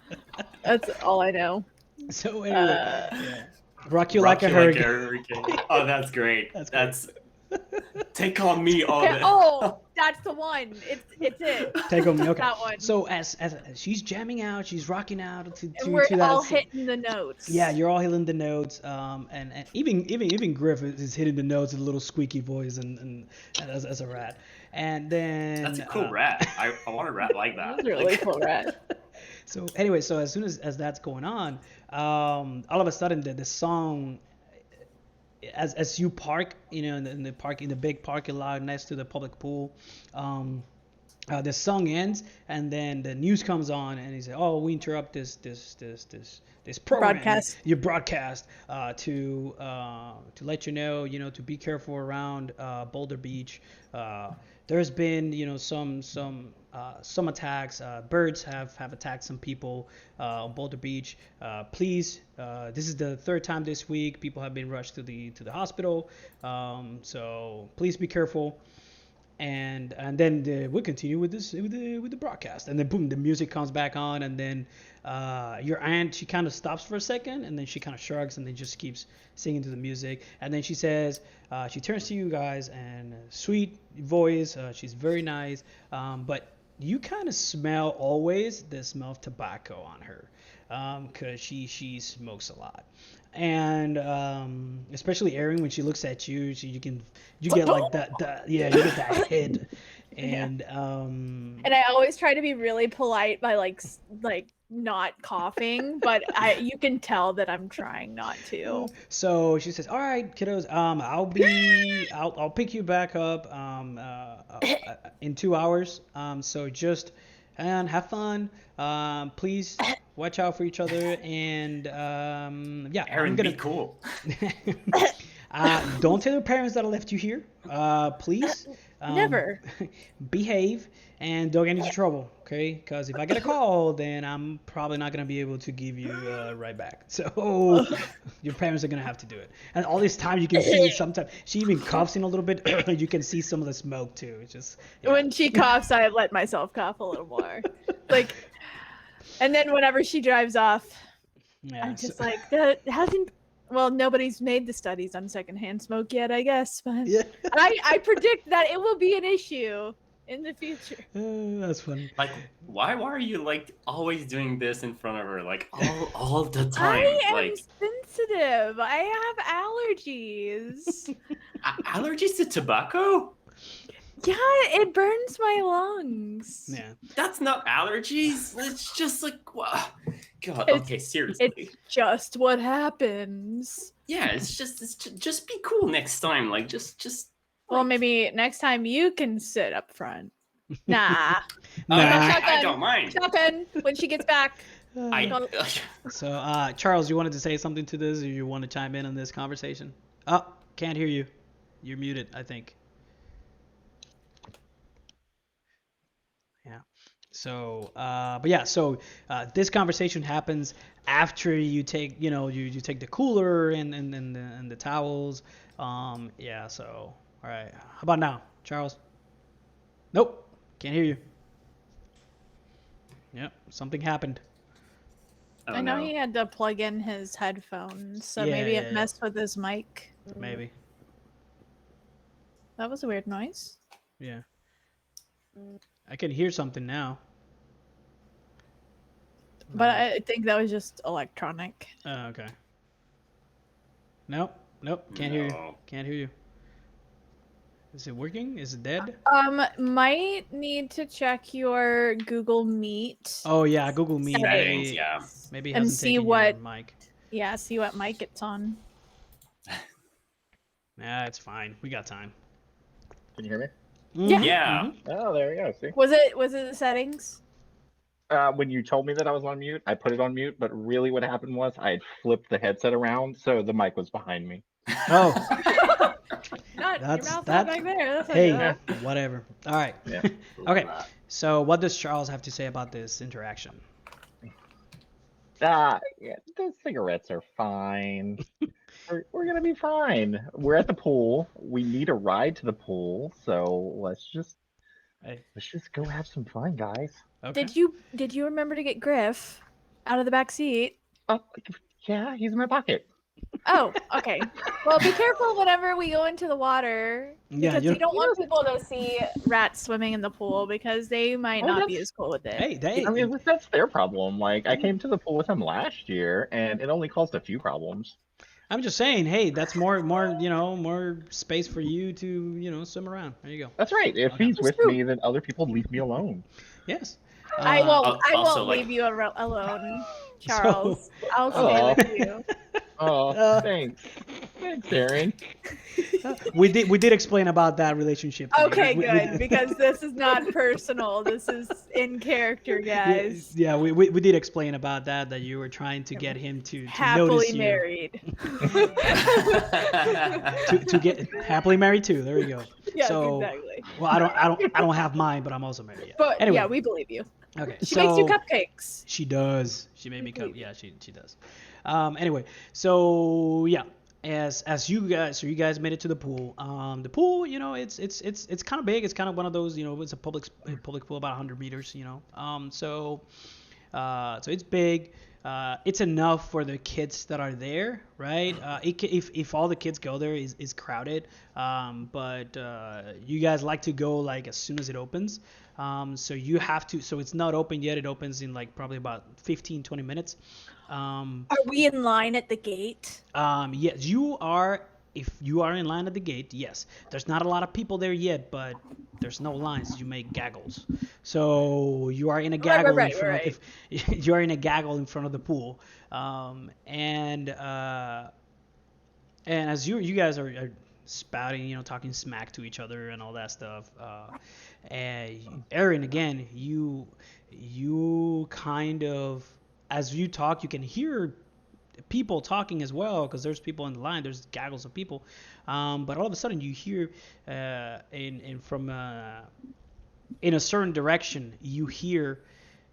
Speaker 4: That's all I know.
Speaker 1: So anyway, yeah. Rock you like a hurricane.
Speaker 3: Oh, that's great. That's Take On Me.
Speaker 4: Oh, that's the one. It's it.
Speaker 1: Take on me. Okay.
Speaker 4: That one.
Speaker 1: So as she's jamming out, she's rocking out to
Speaker 4: And we're
Speaker 1: that.
Speaker 4: all hitting the notes.
Speaker 1: Yeah, you're all hitting the notes. And even Griff is hitting the notes with a little squeaky voice and as a rat. And then
Speaker 3: That's a cool rat. I want a rat like that.
Speaker 4: That's a really cool rat.
Speaker 1: So anyway, so as soon as that's going on, all of a sudden the song, as you park, in the big parking lot next to the public pool, the song ends, and then the news comes on, and he said, "Oh, we interrupt this program, your broadcast, to let you know, to be careful around Boulder Beach. There's been, some attacks. Birds have attacked some people on Boulder Beach. Please, this is the third time this week. People have been rushed to the hospital. So please be careful." And then we continue with the broadcast, and then boom, the music comes back on, and then your aunt, she kind of stops for a second, and then she kind of shrugs, and then just keeps singing to the music, and then she says, she turns to you guys, and sweet voice, she's very nice, but you kind of smell always the smell of tobacco on her. because she smokes a lot. And especially Erin, when she looks at you, you get like you get that hit. And
Speaker 4: And I always try to be really polite by like not coughing, but you can tell that I'm trying not to.
Speaker 1: so she says, "All right, kiddos, I'll pick you back up in 2 hours. So just and have fun. Please watch out for each other, and yeah,
Speaker 3: Aaron,
Speaker 1: I'm gonna
Speaker 3: be cool.
Speaker 1: don't tell your parents that I left you here. Please.
Speaker 4: Never.
Speaker 1: Behave and don't get into trouble, okay? Because if I get a call, then I'm probably not gonna be able to give you right back. So your parents are gonna have to do it. And all this time, you can see sometimes she even coughs in a little bit. You can see some of the smoke too. It's just
Speaker 4: When she coughs, I let myself cough a little more. Like, and then whenever she drives off,
Speaker 1: yeah.
Speaker 4: I'm just like, that hasn't. Well, nobody's made the studies on secondhand smoke yet, I guess, but
Speaker 1: Yeah.
Speaker 4: I predict that it will be an issue in the future.
Speaker 1: That's funny.
Speaker 3: Like, why are you like always doing this in front of her, like all the time?
Speaker 4: I am
Speaker 3: Like
Speaker 4: sensitive. I have allergies.
Speaker 3: allergies to tobacco?
Speaker 4: Yeah, it burns my lungs.
Speaker 1: Yeah.
Speaker 3: That's not allergies. It's just like, wow. God.
Speaker 4: It's-
Speaker 3: Okay, seriously.
Speaker 4: It's just what happens.
Speaker 3: Yeah, it's just be cool next time. Like, just.
Speaker 4: Well, maybe next time you can sit up front. Nah.
Speaker 1: Nah.
Speaker 3: I don't mind.
Speaker 4: Shotgun when she gets back.
Speaker 3: I.
Speaker 1: So, Charles, you wanted to say something to this, or you want to chime in on this conversation? Oh, can't hear you. You're muted, I think. Yeah. So, but yeah, so this conversation happens after you take, you take the cooler and the towels. Yeah. So, all right. How about now, Charles? Nope. Can't hear you. Yep. Something happened.
Speaker 3: Oh,
Speaker 4: I know
Speaker 3: no.
Speaker 4: he had to plug in his headphones, so
Speaker 1: Yeah,
Speaker 4: maybe
Speaker 1: yeah,
Speaker 4: it messed with his mic.
Speaker 1: Maybe.
Speaker 4: That was a weird noise.
Speaker 1: Yeah. I can hear something now.
Speaker 4: But I think that was just electronic.
Speaker 1: Oh, okay. Nope. Can't hear you.
Speaker 3: No.
Speaker 1: Can't hear you. Is it working? Is it dead?
Speaker 4: Might need to check your Google Meet.
Speaker 1: Oh yeah, Google Meet.
Speaker 3: Settings, yeah.
Speaker 1: Maybe it
Speaker 4: And
Speaker 1: hasn't
Speaker 4: see
Speaker 1: taken
Speaker 4: what-
Speaker 1: your mic.
Speaker 4: Yeah, see what mic it's on.
Speaker 1: Nah, it's fine. We got time.
Speaker 2: Can you hear me?
Speaker 4: Yeah.
Speaker 3: Yeah.
Speaker 1: Mhm.
Speaker 2: Oh, there you go. See?
Speaker 4: Was it the settings?
Speaker 2: When you told me that I was on mute, I put it on mute, but really what happened was I had flipped the headset around, so the mic was behind me.
Speaker 1: Oh,
Speaker 4: Not your
Speaker 1: That's-
Speaker 4: mouth
Speaker 1: that-
Speaker 4: back there. That's
Speaker 1: hey,
Speaker 4: okay.
Speaker 1: whatever. All right.
Speaker 2: Yeah.
Speaker 1: Okay. So, what does Charles have to say about this interaction?
Speaker 2: Yeah, the cigarettes are fine. We're gonna be fine. We're at the pool. We need a ride to the pool, so let's just
Speaker 1: Hey.
Speaker 2: go have some fun, guys.
Speaker 1: Okay.
Speaker 4: Did you remember to get Griff out of the back seat?
Speaker 2: Oh, yeah, he's in my pocket.
Speaker 4: Oh, okay. Well, be careful whenever we go into the water.
Speaker 1: Yeah,
Speaker 4: Because
Speaker 1: you-
Speaker 4: you don't want people to see rats swimming in the pool because they might
Speaker 2: Oh,
Speaker 4: not be
Speaker 2: that's-
Speaker 4: as cool with it.
Speaker 1: Hey,
Speaker 2: I mean, that's their problem. Like, I came to the pool with him last year, and it only caused a few problems.
Speaker 1: I'm just saying. Hey, that's more, more space for you to, swim around. There you go.
Speaker 2: That's right. If
Speaker 1: Okay.
Speaker 2: he's
Speaker 4: That's
Speaker 2: with
Speaker 4: true.
Speaker 2: me, then other people leave me alone.
Speaker 1: Yes.
Speaker 4: I won't. I
Speaker 3: also,
Speaker 4: won't
Speaker 3: like-
Speaker 4: leave you alone, Charles. I'll stay
Speaker 2: Aw.
Speaker 4: with you.
Speaker 2: Oh, thanks. Thanks, Aaron.
Speaker 1: We did explain about that relationship. thing.
Speaker 4: Okay,
Speaker 1: We-
Speaker 4: good. Because this is not personal. This is in character, guys.
Speaker 1: Yeah, we did explain about that you were trying to get him to notice
Speaker 4: Happily
Speaker 1: you.
Speaker 4: married.
Speaker 1: To get happily married too. There we go.
Speaker 4: Yes,
Speaker 1: So,
Speaker 4: exactly.
Speaker 1: Well, I don't have mine, but I'm also married. Yeah.
Speaker 4: But
Speaker 1: Anyway.
Speaker 4: yeah, we believe you.
Speaker 1: Okay.
Speaker 4: She
Speaker 1: so
Speaker 4: makes you cupcakes.
Speaker 1: She does. She made me
Speaker 4: We
Speaker 1: come.
Speaker 4: believe
Speaker 1: Yeah, she does. Anyway, so yeah, as you guys made it to the pool. The pool, it's kind of big. It's kind of one of those, it's a public pool, about 100 meters. So it's big. it's enough for the kids that are there, right? If all the kids go there, is crowded. But you guys like to go like as soon as it opens. So you have to. So it's not open yet. It opens in like probably about 15-20 minutes.
Speaker 4: Are we in line at the gate?
Speaker 1: Yes, you are. If you are in line at the gate, yes. There's not a lot of people there yet, but there's no lines. You make gaggles. So you are in a gaggle in front of. If you are in a gaggle in front of the pool, and as you guys are spouting, talking smack to each other and all that stuff. And Aaron, again, you kind of, as you talk, you can hear people talking as well, because there's people in the line. There's gaggles of people, but all of a sudden you hear in a certain direction, you hear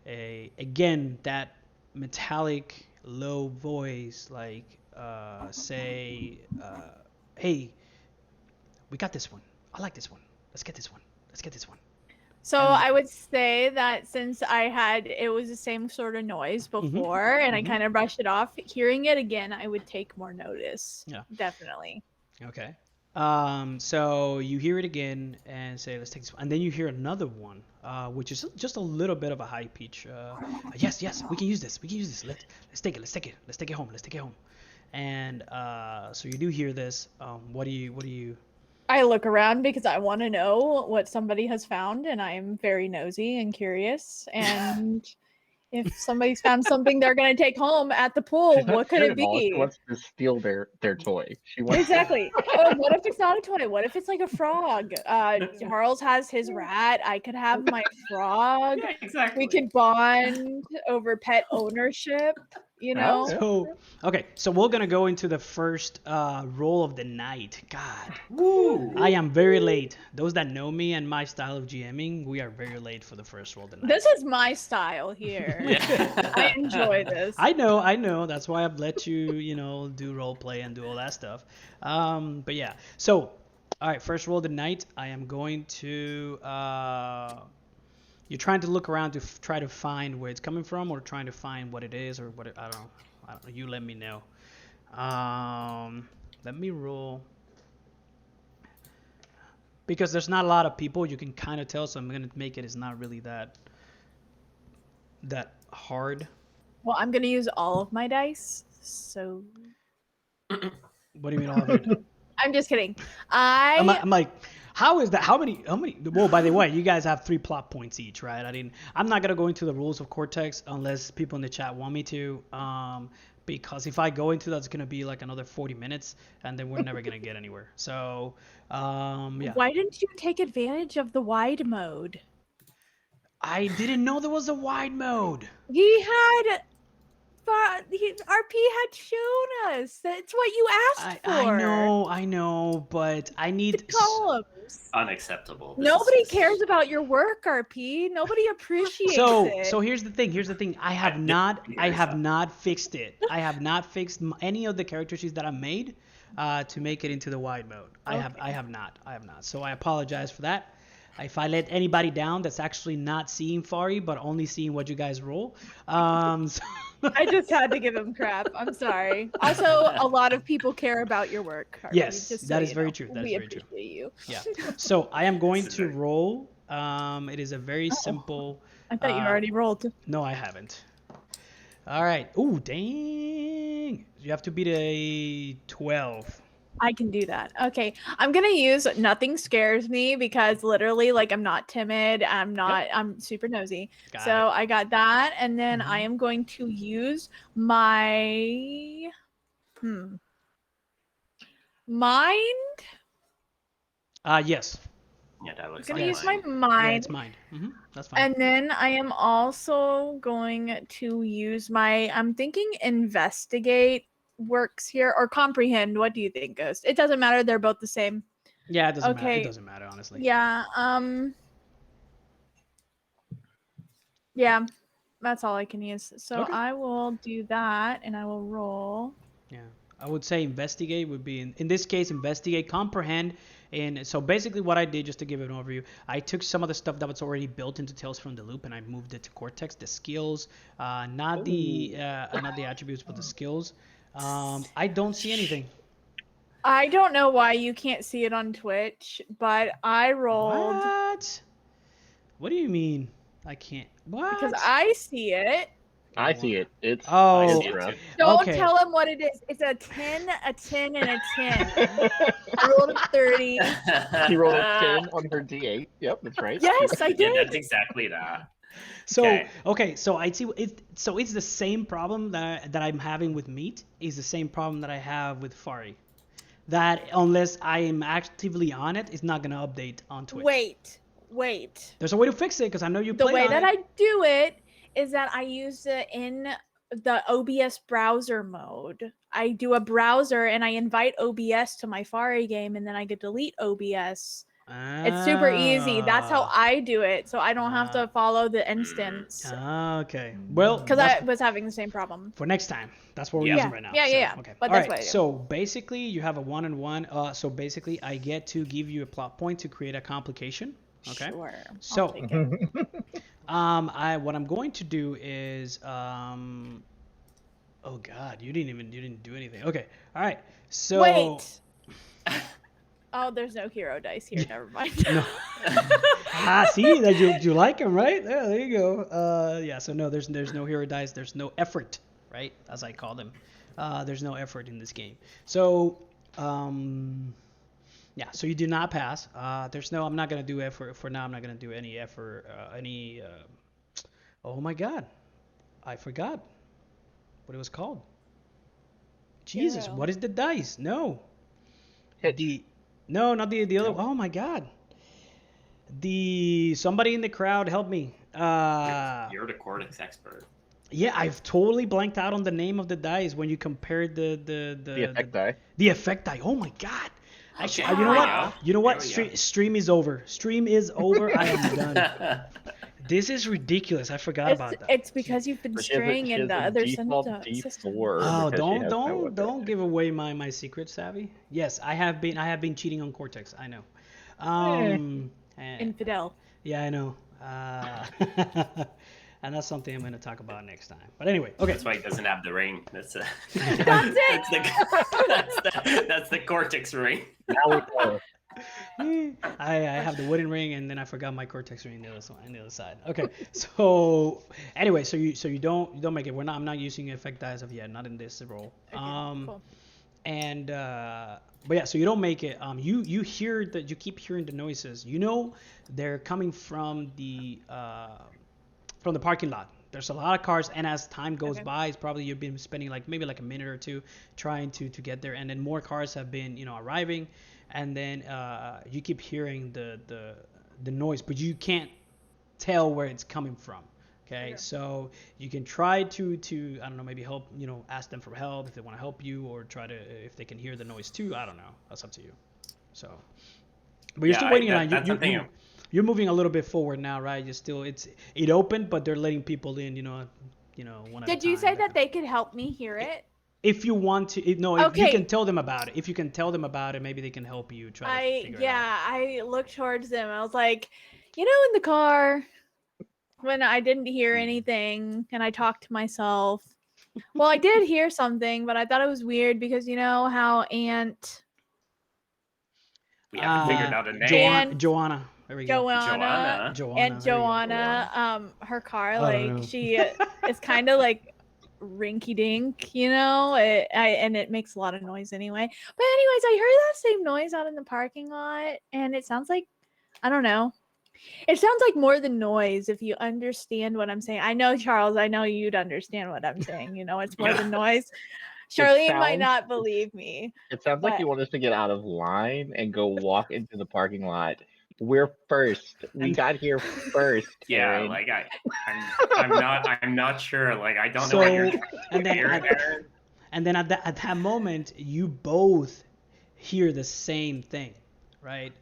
Speaker 1: again that metallic low voice, like say, hey, we got this one. I like this one. Let's get this one. Let's get this one.
Speaker 4: So
Speaker 1: And-
Speaker 4: I would say that since it was the same sort of noise before, and I kind of brushed it off, hearing it again, I would take more notice.
Speaker 1: Yeah.
Speaker 4: Definitely.
Speaker 1: Okay. So you hear it again and say, let's take this one. And then you hear another one, which is just a little bit of a high pitch. Yes, we can use this. We can use this. Let's take it. Let's take it. Let's take it home. Let's take it home. And so you do hear this. What do you?
Speaker 4: I look around because I want to know what somebody has found, and I'm very nosy and curious. And if somebody's found something they're going to take home at the pool,
Speaker 2: She's not
Speaker 4: what could
Speaker 2: scared
Speaker 4: it
Speaker 2: at all. She
Speaker 4: be?
Speaker 2: wants to steal their toy. She wants
Speaker 4: Exactly. Oh, what if it's not a toy? What if it's like a frog? Charles has his rat. I could have my frog.
Speaker 3: Yeah, exactly.
Speaker 4: We could bond over pet ownership, you know?
Speaker 2: Yeah.
Speaker 1: So okay, so we're gonna go into the first roll of the night. God,
Speaker 3: Woo.
Speaker 1: I am very late. Those that know me and my style of GMing, we are very late for the first roll of the night.
Speaker 4: This is my style here. I enjoy this.
Speaker 1: I know. That's why I've let you, do role play and do all that stuff. But yeah. So, all right, first roll of the night. I am going to. You're trying to look around to try to find where it's coming from, or trying to find what it is, or what I don't know. You let me know. Let me roll. Because there's not a lot of people, you can kind of tell. So I'm gonna make it. It's not really that hard.
Speaker 4: Well, I'm going to use all of my dice. So
Speaker 1: What do you mean all of it?
Speaker 4: I'm just kidding.
Speaker 1: I'm like, how is that? How many? Well, by the way, you guys have 3 plot points each, right? I'm not gonna go into the rules of Cortex unless people in the chat want me to. Because if I go into that, it's gonna be like another 40 minutes, and then we're never gonna get anywhere. So, yeah.
Speaker 4: Why didn't you take advantage of the wide mode?
Speaker 1: I didn't know there was a wide mode.
Speaker 4: He had, RP had shown us. That's what you asked for.
Speaker 1: I know, but I need.
Speaker 4: Columns.
Speaker 3: Unacceptable.
Speaker 4: Nobody cares about your work, RP. Nobody appreciates it.
Speaker 1: So here's the thing. I have not fixed it. I have not fixed any of the character sheets that I made to make it into the wide mode.
Speaker 4: Okay.
Speaker 1: I have not. So I apologize for that. If I let anybody down, that's actually not seeing Fari, but only seeing what you guys roll. So
Speaker 4: I just had to give him crap. I'm sorry. Also, a lot of people care about your work, RP,
Speaker 1: Yes,
Speaker 4: just so
Speaker 1: that is
Speaker 4: you
Speaker 1: very
Speaker 4: know.
Speaker 1: true. That is
Speaker 4: We
Speaker 1: very true.
Speaker 4: appreciate you.
Speaker 1: Yeah. So I am going to roll. It is a very simple.
Speaker 4: I thought you already rolled.
Speaker 1: No, I haven't. All right. Ooh, dang! You have to beat a 12.
Speaker 4: I can do that. Okay. I'm going to use Nothing Scares Me because literally, like, I'm not timid. I'm super nosy.
Speaker 1: Got
Speaker 4: So
Speaker 1: it.
Speaker 4: I got that. And then I am going to use my mind.
Speaker 1: Yes.
Speaker 3: Yeah, that looks
Speaker 4: I'm
Speaker 3: like
Speaker 4: going to use
Speaker 3: mine.
Speaker 4: my mind.
Speaker 1: Yeah, it's mine. That's fine.
Speaker 4: And then I am also going to use I'm thinking investigate works here, or comprehend. What do you think, Ghost? It doesn't matter. They're both the same.
Speaker 1: Yeah, it doesn't matter.
Speaker 4: Okay.
Speaker 1: It doesn't matter, honestly.
Speaker 4: Yeah. Yeah, that's all I can use. So
Speaker 1: Okay.
Speaker 4: I will do that, and I will roll.
Speaker 1: Yeah. I would say investigate would be in this case investigate, comprehend. And so basically what I did, just to give an overview, I took some of the stuff that was already built into Tales from the Loop and I moved it to Cortex, the skills, not the attributes, but the skills. I don't see anything.
Speaker 4: I don't know why you can't see it on Twitch, but I rolled
Speaker 1: What do you mean? I can't. What?
Speaker 4: because I see it.
Speaker 2: I see it. It's
Speaker 1: Oh,
Speaker 3: see it
Speaker 2: rough.
Speaker 3: too.
Speaker 4: Don't
Speaker 1: okay.
Speaker 4: tell him what it is. It's a 10, a 10, and a 10. I rolled a 30.
Speaker 2: She rolled a 10 on her D8. Yep, that's right.
Speaker 4: Yes, I
Speaker 3: Yeah,
Speaker 4: did.
Speaker 3: that's exactly that.
Speaker 1: So okay, so I see it's the same problem that I'm having with meat is the same problem that I have with Fari. That unless I am actively on it, it's not gonna update on Twitch.
Speaker 4: Wait.
Speaker 1: There's a way to fix it because I know you
Speaker 4: The
Speaker 1: played
Speaker 4: way
Speaker 1: on
Speaker 4: that
Speaker 1: it.
Speaker 4: I do it is that I use it in the OBS browser mode. I do a browser and I invite OBS to my Fari game and then I could delete OBS. It's super easy. That's how I do it. So I don't have to follow the instance.
Speaker 1: Okay. Well,
Speaker 4: Because I was having the same problem.
Speaker 1: for next time. That's what we're
Speaker 3: Yeah.
Speaker 1: using right now.
Speaker 4: Yeah.
Speaker 1: Okay.
Speaker 4: But
Speaker 1: All
Speaker 4: that's
Speaker 1: right.
Speaker 4: what I do.
Speaker 1: So basically, you have a 1-on-1. So basically, I get to give you a plot point to create a complication. Okay.
Speaker 4: Sure.
Speaker 1: So-
Speaker 4: I'll take it.
Speaker 1: What I'm going to do is oh God, you didn't do anything. Okay. All right. So
Speaker 4: Wait. Oh, there's no hero dice here. Never mind.
Speaker 1: No. See that you like him, right? Yeah, there you go. Yeah. So no, there's no hero dice. There's no effort, right? As I call them. There's no effort in this game. So yeah. So you do not pass. I'm not gonna do effort for now. I'm not gonna do any effort. Oh my God, I forgot what it was called. Jesus,
Speaker 4: Hero.
Speaker 1: what is the dice? No.
Speaker 2: Hitch.
Speaker 1: No, not the other.
Speaker 2: No?
Speaker 1: Oh my God. Somebody in the crowd help me.
Speaker 3: You're the Cortex expert.
Speaker 1: Yeah, I've totally blanked out on the name of the dice when you compared the
Speaker 2: effect die.
Speaker 1: The effect die. Oh my God. Actually,
Speaker 3: Okay,
Speaker 1: you know
Speaker 3: there
Speaker 1: what?
Speaker 3: we go.
Speaker 1: You know what?
Speaker 3: There we go.
Speaker 1: Stream is over. Stream is over. I am done. This is ridiculous. I forgot about that.
Speaker 4: It's because you've been
Speaker 2: But she has a-
Speaker 4: straying
Speaker 2: she
Speaker 4: in
Speaker 2: has
Speaker 4: the
Speaker 2: a
Speaker 4: other
Speaker 2: default
Speaker 4: system.
Speaker 2: D4
Speaker 1: Oh,
Speaker 2: because she has no weapon.
Speaker 1: don't give away my secret, Savvy. Yes, I have been cheating on Cortex. I know. And-
Speaker 4: Infidel.
Speaker 1: Yeah, I know. And that's something I'm going to talk about next time. But anyway, okay.
Speaker 3: That's why he doesn't have the ring. That's
Speaker 4: That's
Speaker 3: it. That's the Cortex ring.
Speaker 2: Now we know.
Speaker 1: I have the wooden ring, and then I forgot my Cortex ring on the other side. Okay, so anyway, so you don't make it. I'm not using effect die as of yet, not in this roll.
Speaker 4: Okay, cool.
Speaker 1: And but yeah, so you don't make it. You hear that you keep hearing the noises. You know they're coming from the parking lot. There's a lot of cars, and as time goes
Speaker 4: Okay.
Speaker 1: by, it's probably you've been spending maybe a minute or two trying to get there, and then more cars have been arriving, and then you keep hearing the noise, but you can't tell where it's coming from. Okay, so you can try to I don't know, maybe help, ask them for help if they want to help you, or try to if they can hear the noise too. I don't know. That's up to you. So, but you're still waiting on
Speaker 3: that's something.
Speaker 1: you're moving a little bit forward now, right? It opened, but they're letting people in, one at a
Speaker 4: Did you
Speaker 1: time,
Speaker 4: say that
Speaker 1: kind of-
Speaker 4: they could help me hear it?
Speaker 1: If you want to, if you
Speaker 4: Okay.
Speaker 1: can tell them about it. If you can tell them about it, maybe they can help you try to figure it out.
Speaker 4: I looked towards them. I was like, in the car when I didn't hear anything and I talked to myself. Well, I did hear something, but I thought it was weird because you know how Aunt
Speaker 3: We haven't figured out a name.
Speaker 4: Jan-
Speaker 1: Joanna. There we go.
Speaker 4: Joanna
Speaker 1: Joanna.
Speaker 4: and
Speaker 1: there you go.
Speaker 4: Joanna, her car,
Speaker 1: I don't know.
Speaker 4: like she is kind of like rinky dink, and it makes a lot of noise anyway. But anyways, I heard that same noise out in the parking lot, and it sounds like, I don't know. It sounds like more than noise if you understand what I'm saying. I know, Charles, I know you'd understand what I'm saying. It's more than noise. Charlene might
Speaker 2: sounds-
Speaker 4: not believe me.
Speaker 2: It sounds like
Speaker 4: But-
Speaker 2: you want us to get out of line and go walk into the parking lot. We're first. We got here first.
Speaker 3: Yeah,
Speaker 2: Aaron.
Speaker 3: like I'm not sure. Like I don't know
Speaker 1: So,
Speaker 3: what you're trying
Speaker 1: and
Speaker 3: to
Speaker 1: then
Speaker 3: hear
Speaker 1: at-
Speaker 3: there.
Speaker 1: And then at that moment, you both hear the same thing, right?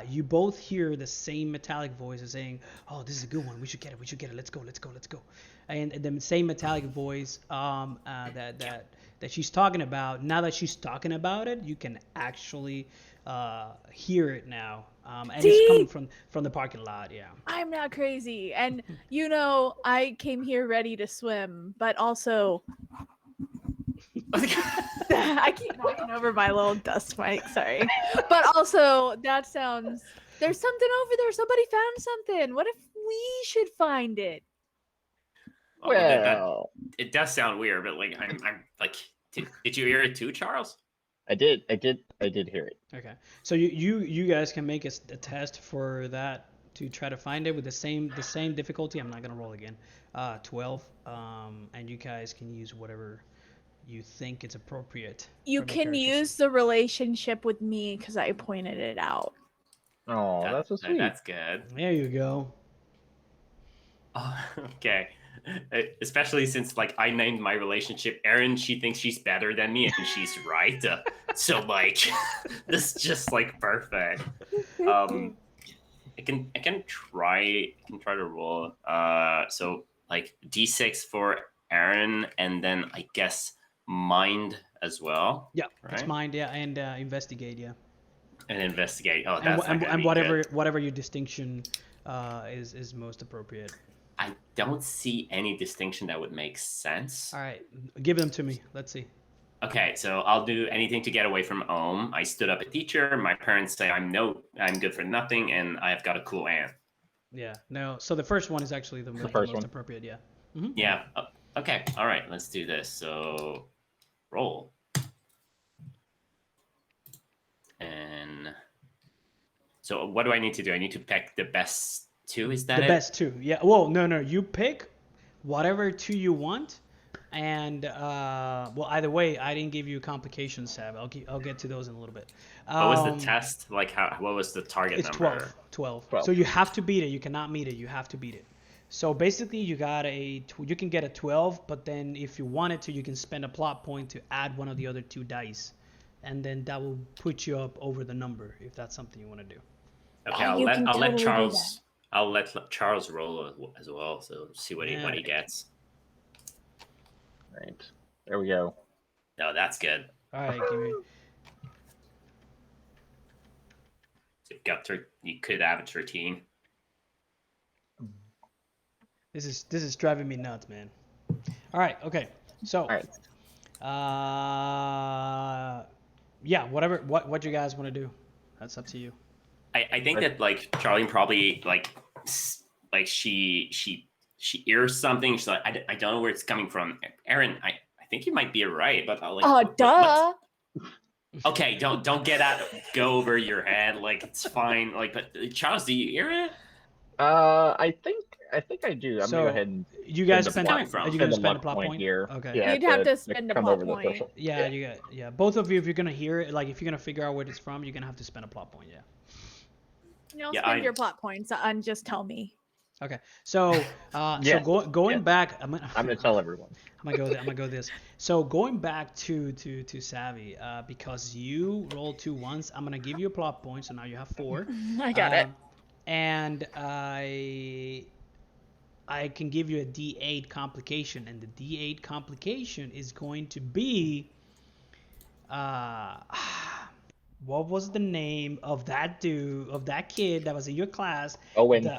Speaker 1: you both hear the same metallic voice saying, "Oh, this is a good one. We should get it. We should get it. Let's go. Let's go. Let's go." And the same metallic voice that she's talking about. Now that she's talking about it, you can actually hear it now, and it's coming from the parking lot. Yeah.
Speaker 4: I'm not crazy. And I came here ready to swim, but also I keep knocking over my little dust mic, sorry. But also there's something over there. Somebody found something. What if we should find it?
Speaker 2: Well,
Speaker 3: it does sound weird, but like I'm like, did you hear it too, Charles?
Speaker 2: I did hear it.
Speaker 1: Okay. So you guys can make a test for that to try to find it with the same difficulty. I'm not gonna roll again. 12. And you guys can use whatever you think it's appropriate.
Speaker 4: You can use the relationship with me because I pointed it out.
Speaker 2: Oh, that's so sweet.
Speaker 3: That's good.
Speaker 1: There you go.
Speaker 3: Oh, okay. Especially since like I named my relationship Erin, she thinks she's better than me, and she's right. So like, this is just like perfect. I can try to roll. So like D6 for Erin, and then I guess mind as well.
Speaker 1: Yeah,
Speaker 3: right?
Speaker 1: it's mind. Yeah, and investigate. Yeah.
Speaker 3: And investigate. Oh, that's
Speaker 1: and whatever your distinction is most appropriate.
Speaker 3: I don't see any distinction that would make sense.
Speaker 1: All right, give them to me. Let's see.
Speaker 3: Okay, so I'll do anything to get away from home. I stood up a teacher. My parents say I'm good for nothing, and I've got a cool aunt.
Speaker 1: Yeah. No. So the first one is actually the most appropriate. Yeah. Mm-hmm.
Speaker 3: Yeah. Okay. All right. Let's do this. So, roll. And so, what do I need to do? I need to pick the best two. Is that
Speaker 1: the best two? Yeah. Well, no. You pick whatever two you want, and either way, I didn't give you complications, Sav. I'll get to those in a little bit.
Speaker 3: What was the test? Like, what was the target number?
Speaker 1: It's 12. So you have to beat it. You cannot meet it. You have to beat it. So basically, you can get a 12, but then if you wanted to, you can spend a plot point to add one of the other two dice, and then that will put you up over the number if that's something you want to do.
Speaker 3: Okay, I'll let Charles. I'll let Charles roll as well, so see what he gets.
Speaker 2: Right, there we go.
Speaker 3: No, that's good.
Speaker 1: All right, give me.
Speaker 3: So you could have a 13.
Speaker 1: This is driving me nuts, man. All right, okay. So,
Speaker 2: all right.
Speaker 1: Yeah, whatever. What you guys want to do? That's up to you.
Speaker 3: I think that like Charlie probably like she hears something. She's like, I don't know where it's coming from. Erin, I think you might be right, but
Speaker 4: duh.
Speaker 3: Okay, don't go over your head. Like it's fine. Like, but Charles, do you hear it?
Speaker 2: I think I do. I'm gonna go ahead and
Speaker 1: you guys
Speaker 3: spend a
Speaker 1: plot point
Speaker 2: here.
Speaker 1: Okay.
Speaker 2: Yeah,
Speaker 4: you'd have to spend a plot point.
Speaker 1: Yeah, you both of you, if you're gonna hear it, like if you're gonna figure out where it's from, you're gonna have to spend a plot point. Yeah.
Speaker 4: Spend your plot points and just tell me.
Speaker 1: Okay. So going back, I'm
Speaker 2: gonna tell everyone.
Speaker 1: I'm gonna go this. So going back to Savvy, because you rolled 2 once, I'm gonna give you a plot point. So now you have 4.
Speaker 4: I got it.
Speaker 1: And I can give you a D8 complication, and the D8 complication is going to be what was the name of that kid that was in your class?
Speaker 2: Owen.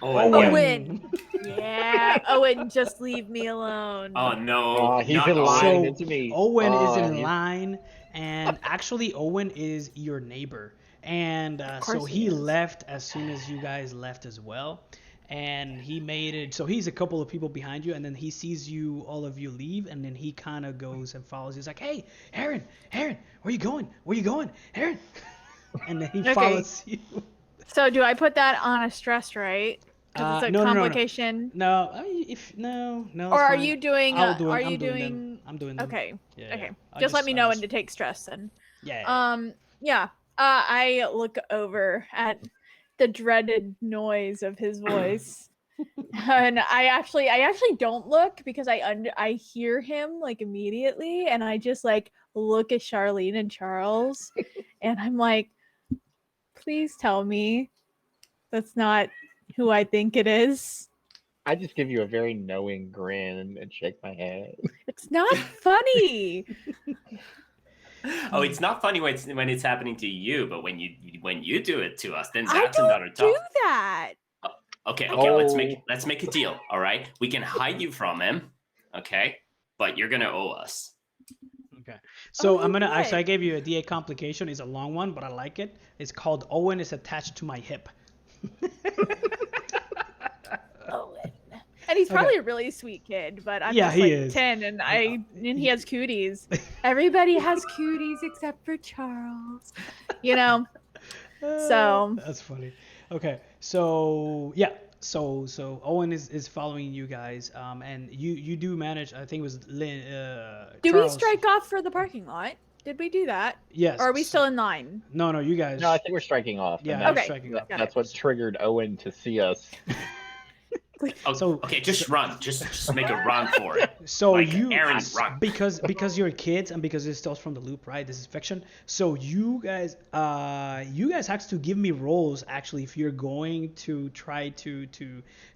Speaker 4: Owen. Yeah, Owen, just leave me alone.
Speaker 3: Oh no,
Speaker 2: he's in line. It's me.
Speaker 1: Owen is in line, and actually Owen is your neighbor, and so he left as soon as you guys left as well. And he made it so he's a couple of people behind you, and then he sees all of you leave, and then he kind of goes and follows. He's like, "Hey, Aaron, where you going, Aaron?" And then he follows you.
Speaker 4: So do I put that on a stress, right? Because it's a complication.
Speaker 1: No, I mean, no.
Speaker 4: Or are you doing?
Speaker 1: I'm doing them.
Speaker 4: Okay.
Speaker 1: Yeah,
Speaker 4: okay.
Speaker 1: Yeah.
Speaker 4: Just let me know when to take stress then.
Speaker 1: Yeah.
Speaker 4: Yeah. I look over at the dreaded noise of his voice, and I actually don't look because I hear him like immediately, and I just like look at Charlene and Charles, and I'm like, Please tell me that's not who I think it is.
Speaker 2: I just give you a very knowing grin and shake my head.
Speaker 4: It's not funny.
Speaker 3: Oh, it's not funny when it's happening to you, but when you do it to us, then
Speaker 4: I
Speaker 3: that's
Speaker 4: don't
Speaker 3: another
Speaker 4: do
Speaker 3: topic.
Speaker 4: that.
Speaker 3: Okay,
Speaker 2: Oh.
Speaker 3: let's make a deal. All right, we can hide you from him. Okay, but you're gonna owe us.
Speaker 1: Okay. So
Speaker 4: Oh,
Speaker 1: I'm gonna
Speaker 4: what?
Speaker 1: actually I gave you a DA complication. It's a long one, but I like it. It's called Owen is attached to my hip.
Speaker 4: Owen. And he's probably a really sweet kid, but I'm
Speaker 1: Yeah,
Speaker 4: just
Speaker 1: he
Speaker 4: like
Speaker 1: is.
Speaker 4: 10 and he has cooties. Everybody has cooties except for Charles. You know? So
Speaker 1: That's funny. Okay. So yeah. So Owen is following you guys. And you do manage. I think it was Lynn.
Speaker 4: do we
Speaker 1: Charles.
Speaker 4: strike off for the parking lot? Did we do that?
Speaker 1: Yes.
Speaker 4: Or are we still in line?
Speaker 1: No, you guys.
Speaker 2: No, I think we're striking off.
Speaker 1: Yeah,
Speaker 2: and
Speaker 1: you're
Speaker 2: that's,
Speaker 4: Okay.
Speaker 1: striking off.
Speaker 4: Got
Speaker 2: that's what triggered Owen to see us.
Speaker 3: Oh,
Speaker 1: So-
Speaker 3: okay, just run. Just make a run for it.
Speaker 1: So
Speaker 3: Like
Speaker 1: you
Speaker 3: Aaron, run.
Speaker 1: because you're kids and because it's still from the loop, right? This is fiction. So you guys have to give me roles actually if you're going to try to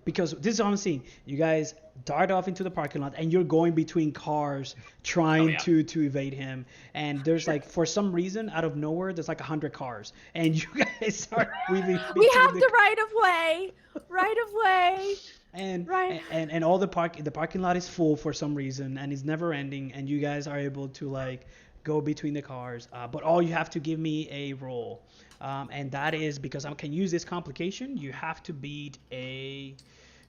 Speaker 1: because this is what I'm seeing. You guys dart off into the parking lot and you're going between cars trying to evade him. And there's like for some reason out of nowhere there's like 100 cars and you guys are weaving.
Speaker 4: We have the right of way. Right of way.
Speaker 1: And
Speaker 4: Right.
Speaker 1: and all the parking lot is full for some reason and it's never ending and you guys are able to like go between the cars but all you have to give me a roll and that is because I can use this complication you have to beat a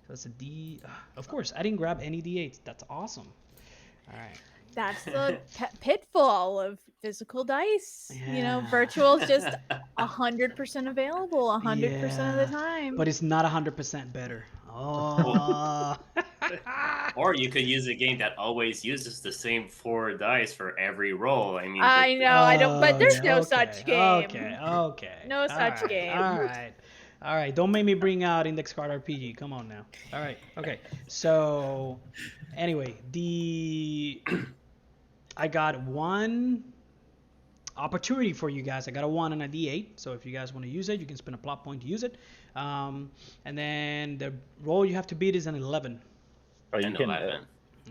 Speaker 1: that's a D of course I didn't grab any D8s that's awesome. All right.
Speaker 4: That's the pitfall of physical dice. You know,
Speaker 1: Yeah.
Speaker 4: virtual is just 100% available 100% of
Speaker 1: Yeah,
Speaker 4: the time.
Speaker 1: but it's not 100% better. Oh.
Speaker 3: Or you could use a game that always uses the same 4 dice for every roll. I mean,
Speaker 4: I know, I don't, but there's
Speaker 1: yeah,
Speaker 4: no
Speaker 1: okay,
Speaker 4: such game.
Speaker 1: Okay.
Speaker 4: No such game.
Speaker 1: All right. Don't make me bring out Index Card RPG. Come on now. All right. Okay. So, anyway, I got one opportunity for you guys. I got a 1 and a D8. So if you guys want to use it, you can spend a plot point to use it. And then the roll you have to beat is an 11.
Speaker 2: Oh, you
Speaker 3: and
Speaker 2: can,
Speaker 3: 11.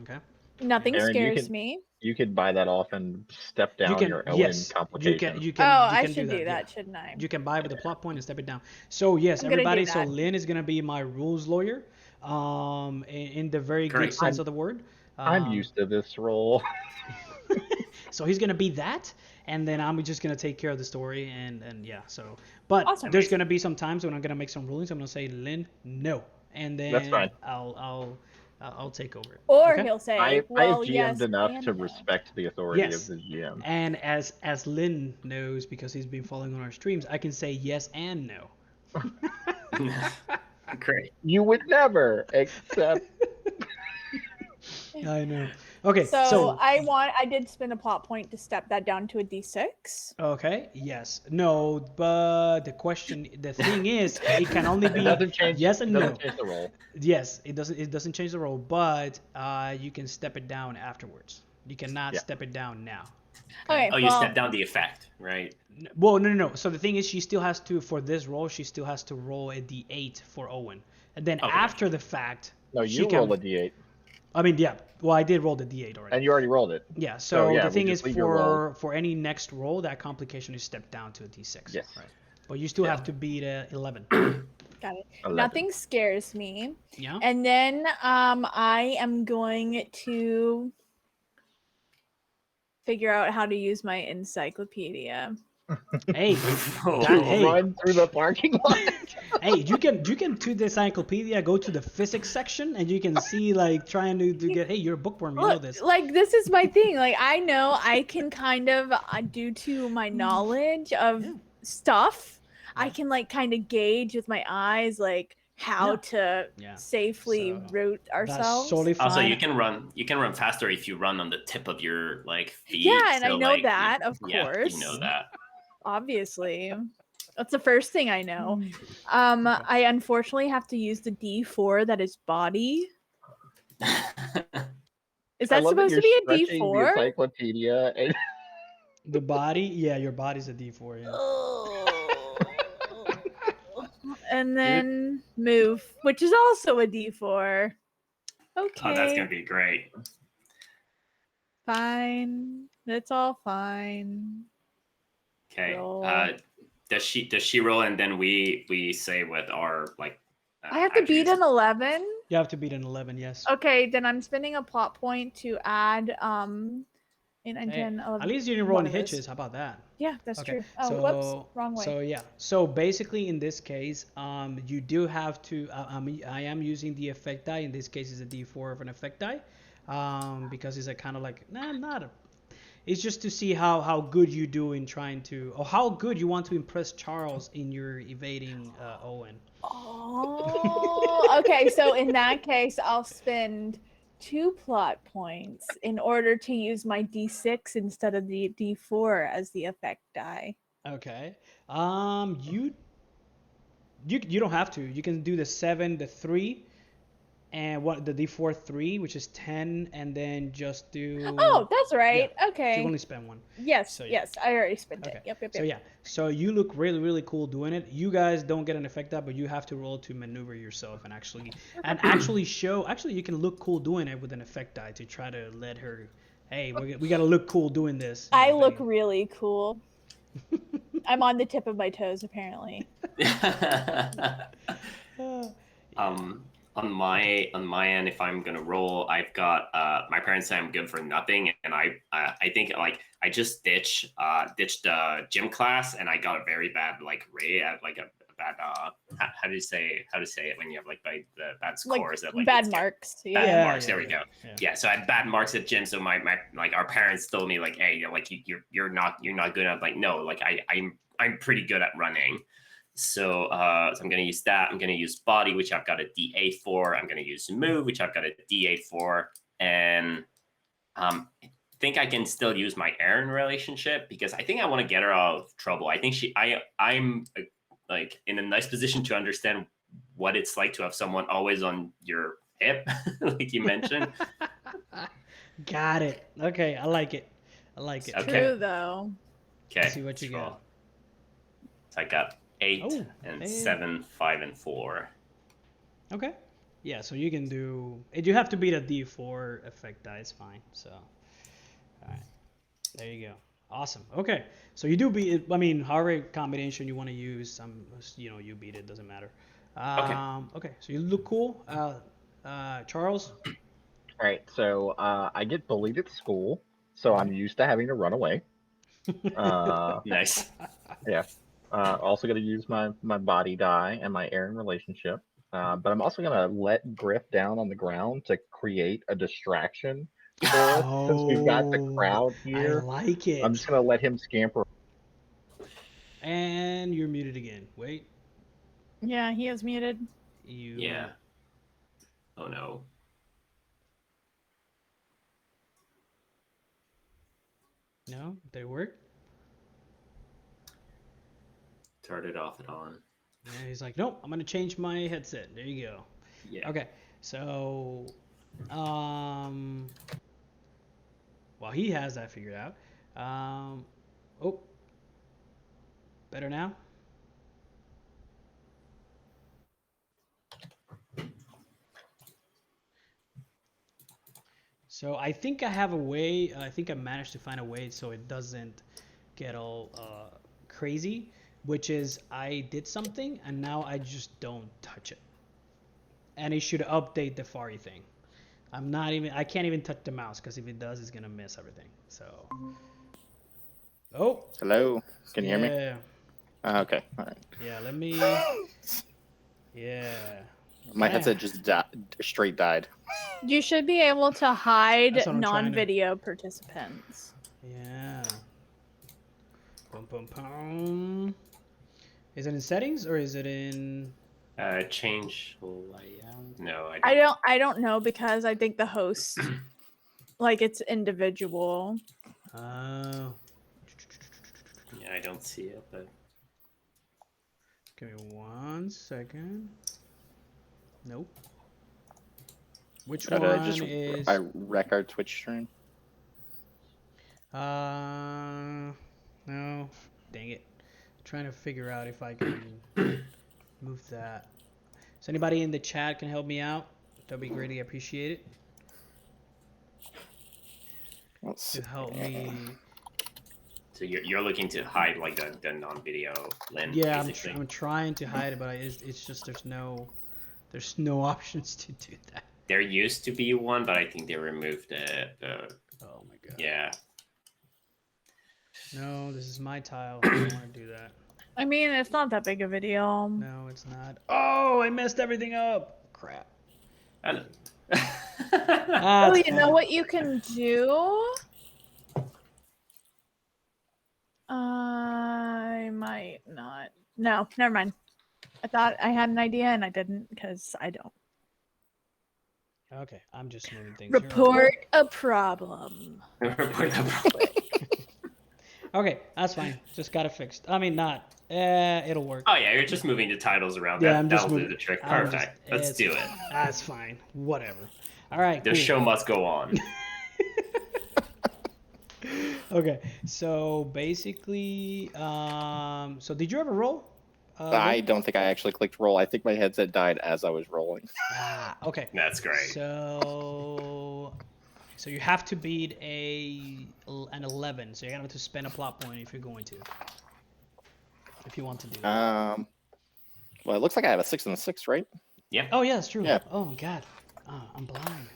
Speaker 1: Okay.
Speaker 4: Nothing
Speaker 2: Aaron, you
Speaker 4: scares
Speaker 2: can-
Speaker 4: me.
Speaker 2: you could buy that off and step down your Owen
Speaker 1: yes,
Speaker 2: complication.
Speaker 1: you can.
Speaker 4: Oh,
Speaker 1: you
Speaker 4: I
Speaker 1: can
Speaker 4: should do that,
Speaker 1: yeah.
Speaker 4: shouldn't I?
Speaker 1: You can buy with the plot point and step it down. So yes,
Speaker 4: I'm gonna do
Speaker 1: everybody. So
Speaker 4: that.
Speaker 1: Lynn is gonna be my rules lawyer, in the very good
Speaker 3: Great.
Speaker 1: sense of the word.
Speaker 2: I'm used to this role.
Speaker 1: So he's gonna be that, and then I'm just gonna take care of the story, and yeah. So, but
Speaker 4: Awesome.
Speaker 1: there's gonna be some times when I'm gonna make some rulings. I'm gonna say Lynn, no, and then
Speaker 2: That's fine.
Speaker 1: I'll take over.
Speaker 4: Or
Speaker 1: Okay?
Speaker 4: he'll say,
Speaker 2: I
Speaker 4: well,
Speaker 2: have GM'd
Speaker 4: yes,
Speaker 2: enough
Speaker 4: and
Speaker 2: to
Speaker 4: no.
Speaker 2: respect the authority
Speaker 1: Yes.
Speaker 2: of the GM.
Speaker 1: And as Lynn knows because he's been following on our streams, I can say yes and no.
Speaker 3: Great.
Speaker 2: You would never accept.
Speaker 1: I know. Okay,
Speaker 4: So I did spend a plot point to step that down to a D6.
Speaker 1: okay, yes, no, but the thing is, it can only be
Speaker 2: It doesn't change.
Speaker 1: yes and
Speaker 2: it
Speaker 1: no.
Speaker 2: doesn't change the role.
Speaker 1: Yes, it doesn't change the role, but you can step it down afterwards. You cannot
Speaker 2: Yeah.
Speaker 1: step it down now.
Speaker 4: Okay,
Speaker 3: Oh, you
Speaker 4: well,
Speaker 3: step down the effect, right?
Speaker 1: Well, no. So the thing is, she still has to for this role. She still has to roll a D8 for Owen, and then
Speaker 3: Okay.
Speaker 1: after the fact,
Speaker 2: No,
Speaker 1: she
Speaker 2: you
Speaker 1: can.
Speaker 2: roll a D8,
Speaker 1: I mean, yeah. Well, I did roll the D8 already.
Speaker 2: and you already rolled it.
Speaker 1: Yeah.
Speaker 2: So,
Speaker 1: So
Speaker 2: yeah,
Speaker 1: the
Speaker 2: we
Speaker 1: thing
Speaker 2: just
Speaker 1: is,
Speaker 2: leave your roll.
Speaker 1: for any next roll, that complication is stepped down to a D6.
Speaker 2: Yes.
Speaker 1: Right. But you still
Speaker 2: Yeah.
Speaker 1: have to beat 11.
Speaker 4: got it.
Speaker 2: 11.
Speaker 4: Nothing scares me.
Speaker 1: Yeah.
Speaker 4: And then I am going to figure out how to use my encyclopedia.
Speaker 1: Hey.
Speaker 3: Oh.
Speaker 1: Hey.
Speaker 2: Run through the parking lot.
Speaker 1: Hey, you can to the encyclopedia, go to the physics section, and you can see like trying to get. Hey, you're a bookworm. You know
Speaker 4: Look,
Speaker 1: this.
Speaker 4: like this is my thing. Like I know I can kind of, due to my knowledge of
Speaker 1: Yeah.
Speaker 4: stuff, I
Speaker 1: Yeah.
Speaker 4: can like kind of gauge with my eyes like how
Speaker 1: Yeah.
Speaker 4: to
Speaker 1: Yeah.
Speaker 4: safely
Speaker 1: So,
Speaker 4: route
Speaker 1: That's
Speaker 4: ourselves.
Speaker 1: totally fine.
Speaker 3: Also, you can run faster if you run on the tip of your like feet.
Speaker 4: Yeah, and I
Speaker 3: so,
Speaker 4: know
Speaker 3: like,
Speaker 4: that, of
Speaker 3: yeah,
Speaker 4: course.
Speaker 3: you know that.
Speaker 4: Obviously, that's the first thing I know.
Speaker 1: Hmm. Okay.
Speaker 4: I unfortunately have to use the D4 that is body. Is
Speaker 2: I
Speaker 4: that
Speaker 2: love
Speaker 4: supposed
Speaker 2: you're
Speaker 4: to be a
Speaker 2: stretching the
Speaker 4: D4?
Speaker 2: encyclopedia. And
Speaker 1: The body, yeah, your body's a D4. Yeah.
Speaker 4: Oh. and then move, which is also a D4. Okay.
Speaker 3: Oh, that's gonna be great.
Speaker 4: Fine. It's all fine.
Speaker 3: Okay.
Speaker 4: Roll.
Speaker 3: Does she roll and then we say what our like?
Speaker 4: I have to beat
Speaker 3: attributes-
Speaker 4: an 11.
Speaker 1: You have to beat an 11, yes.
Speaker 4: Okay, then I'm spending a plot point to add in
Speaker 1: Hey,
Speaker 4: 10, 11.
Speaker 1: at least you didn't roll
Speaker 4: one
Speaker 1: any
Speaker 4: of those.
Speaker 1: hitches. How about that?
Speaker 4: Yeah, that's
Speaker 1: Okay,
Speaker 4: true. Oh,
Speaker 1: so,
Speaker 4: whoops, wrong way.
Speaker 1: So yeah, so basically in this case, you do have to. I am using the effect die. In this case, it's a D4 of an effect die, because it's a kind of like not a. It's just to see how good you do in trying to, or how good you want to impress Charles in your evading Owen.
Speaker 4: Oh, okay. So in that case, I'll spend 2 plot points in order to use my D6 instead of the D4 as the effect die.
Speaker 1: Okay. You don't have to. You can do the 7, the 3, and what the D4 3, which is 10, and then just do.
Speaker 4: Oh, that's right.
Speaker 1: Yeah,
Speaker 4: Okay.
Speaker 1: you only spend one.
Speaker 4: Yes,
Speaker 1: So, yeah.
Speaker 4: yes, I already spent
Speaker 1: Okay.
Speaker 4: it. Yep.
Speaker 1: So yeah, so you look really really cool doing it. You guys don't get an effect up, but you have to roll to maneuver yourself and actually show. Actually, you can look cool doing it with an effect die to try to let her. Hey, we gotta look cool doing this. you know,
Speaker 4: I look
Speaker 1: thing.
Speaker 4: really cool. I'm on the tip of my toes, apparently.
Speaker 3: On my end, if I'm gonna roll, I've got my parents say I'm good for nothing, and I think like I just ditched gym class, and I got a very bad like rate at like a bad how do you say it when you have like the bad scores at like
Speaker 4: bad marks.
Speaker 3: bad
Speaker 4: Yeah.
Speaker 3: marks. There we go. Yeah, so I had bad marks at gym, so my like our parents told me like, hey, like you're not good. I'm like, no, like I'm pretty good at running. So, so I'm going to use that. I'm going to use body, which I've got a D8 for. I'm going to use move, which I've got a D8 for. And I think I can still use my Erin relationship because I think I want to get her out of trouble. I think I'm like in a nice position to understand what it's like to have someone always on your hip, like you mentioned.
Speaker 1: Got it. Okay, I like it.
Speaker 3: Okay.
Speaker 4: True though.
Speaker 3: Okay.
Speaker 1: See what you got.
Speaker 3: So I got 8
Speaker 1: Oh,
Speaker 3: and
Speaker 1: hey.
Speaker 3: 7, 5, and 4.
Speaker 1: Okay. Yeah, so you can do. You have to beat a D4 effect die. It's fine. So, all right. There you go. Awesome. Okay. So you do beat it. I mean, however combination you want to use, you beat it. Doesn't matter. Okay. So you look cool. Charles.
Speaker 2: All right, so I get bullied at school, so I'm used to having to run away.
Speaker 3: Nice.
Speaker 2: Yeah. Also going to use my body die and my Aaron relationship. But I'm also going to let Griff down on the ground to create a distraction for us. Since we've got the crowd here,
Speaker 1: I like it.
Speaker 2: I'm just going to let him scamper.
Speaker 1: And you're muted again. Wait.
Speaker 4: Yeah, he is muted.
Speaker 3: Yeah. Oh no.
Speaker 1: No, they work.
Speaker 3: Turn it off and on.
Speaker 1: Yeah, he's like, nope, I'm gonna change my headset. There you go.
Speaker 3: Yeah.
Speaker 1: Okay, so, well, he has that figured out. Oh, better now. So I think I have a way. I think I managed to find a way so it doesn't get all crazy. Which is I did something and now I just don't touch it. And it should update the Fari thing. I can't even touch the mouse because if it does, it's gonna miss everything. So. Oh.
Speaker 5: Hello. Can you hear me?
Speaker 1: Yeah.
Speaker 5: Okay. All right.
Speaker 1: Yeah. Let me. Yeah.
Speaker 5: My headset just straight died.
Speaker 4: You should be able to hide
Speaker 1: That's what I'm trying to-
Speaker 4: non-video participants.
Speaker 1: Yeah. Boom, boom, boom. Is it in settings or is it in?
Speaker 3: Change layout. No,
Speaker 4: I don't know because I think the host, like it's individual.
Speaker 1: Oh.
Speaker 3: Yeah, I don't see it, but
Speaker 1: Give me 1 second. Nope. Which
Speaker 5: Did
Speaker 1: one
Speaker 5: I just
Speaker 1: is?
Speaker 5: I wreck our Twitch stream?
Speaker 1: No. Dang it. Trying to figure out if I can. move that. So anybody in the chat can help me out? That'd be greatly appreciated.
Speaker 5: Let's see.
Speaker 1: To help me.
Speaker 3: So you're looking to hide like the non-video lens.
Speaker 1: Yeah,
Speaker 3: basically.
Speaker 1: I'm trying to hide it, but it's just there's no options to do that.
Speaker 3: There used to be one, but I think they removed the
Speaker 1: Oh my god.
Speaker 3: yeah.
Speaker 1: No, this is my tile. I don't want to do that.
Speaker 4: I mean, it's not that big a video.
Speaker 1: No, it's not. Oh, I messed everything up. Crap.
Speaker 3: I don't-
Speaker 4: Oh, you know what you can do? I might not. No, never mind. I thought I had an idea and I didn't because I don't.
Speaker 1: Okay, I'm just moving things. here.
Speaker 4: Report a problem.
Speaker 1: Okay, that's fine. Just got it fixed. I mean, not. It'll work.
Speaker 3: Oh yeah, you're just moving the titles around.
Speaker 1: Yeah,
Speaker 3: That,
Speaker 1: I'm just
Speaker 3: that'll do
Speaker 1: moving-
Speaker 3: the trick.
Speaker 1: I'm just-
Speaker 3: Perfect. Let's
Speaker 1: it's
Speaker 3: do it.
Speaker 1: That's fine. Whatever. All right.
Speaker 3: The
Speaker 1: cool.
Speaker 3: show must go on.
Speaker 1: Okay, so basically, so did you ever roll?
Speaker 5: I don't think I actually clicked roll. I think my headset died as I was rolling.
Speaker 1: Okay.
Speaker 3: That's great.
Speaker 1: So you have to beat an 11. So you're gonna have to spend a plot point if you're going to. If you want to do it.
Speaker 5: Well, it looks like I have a 6 and a 6, right?
Speaker 1: Oh yeah, that's true.
Speaker 5: Yeah.
Speaker 1: Oh my god. I'm blind.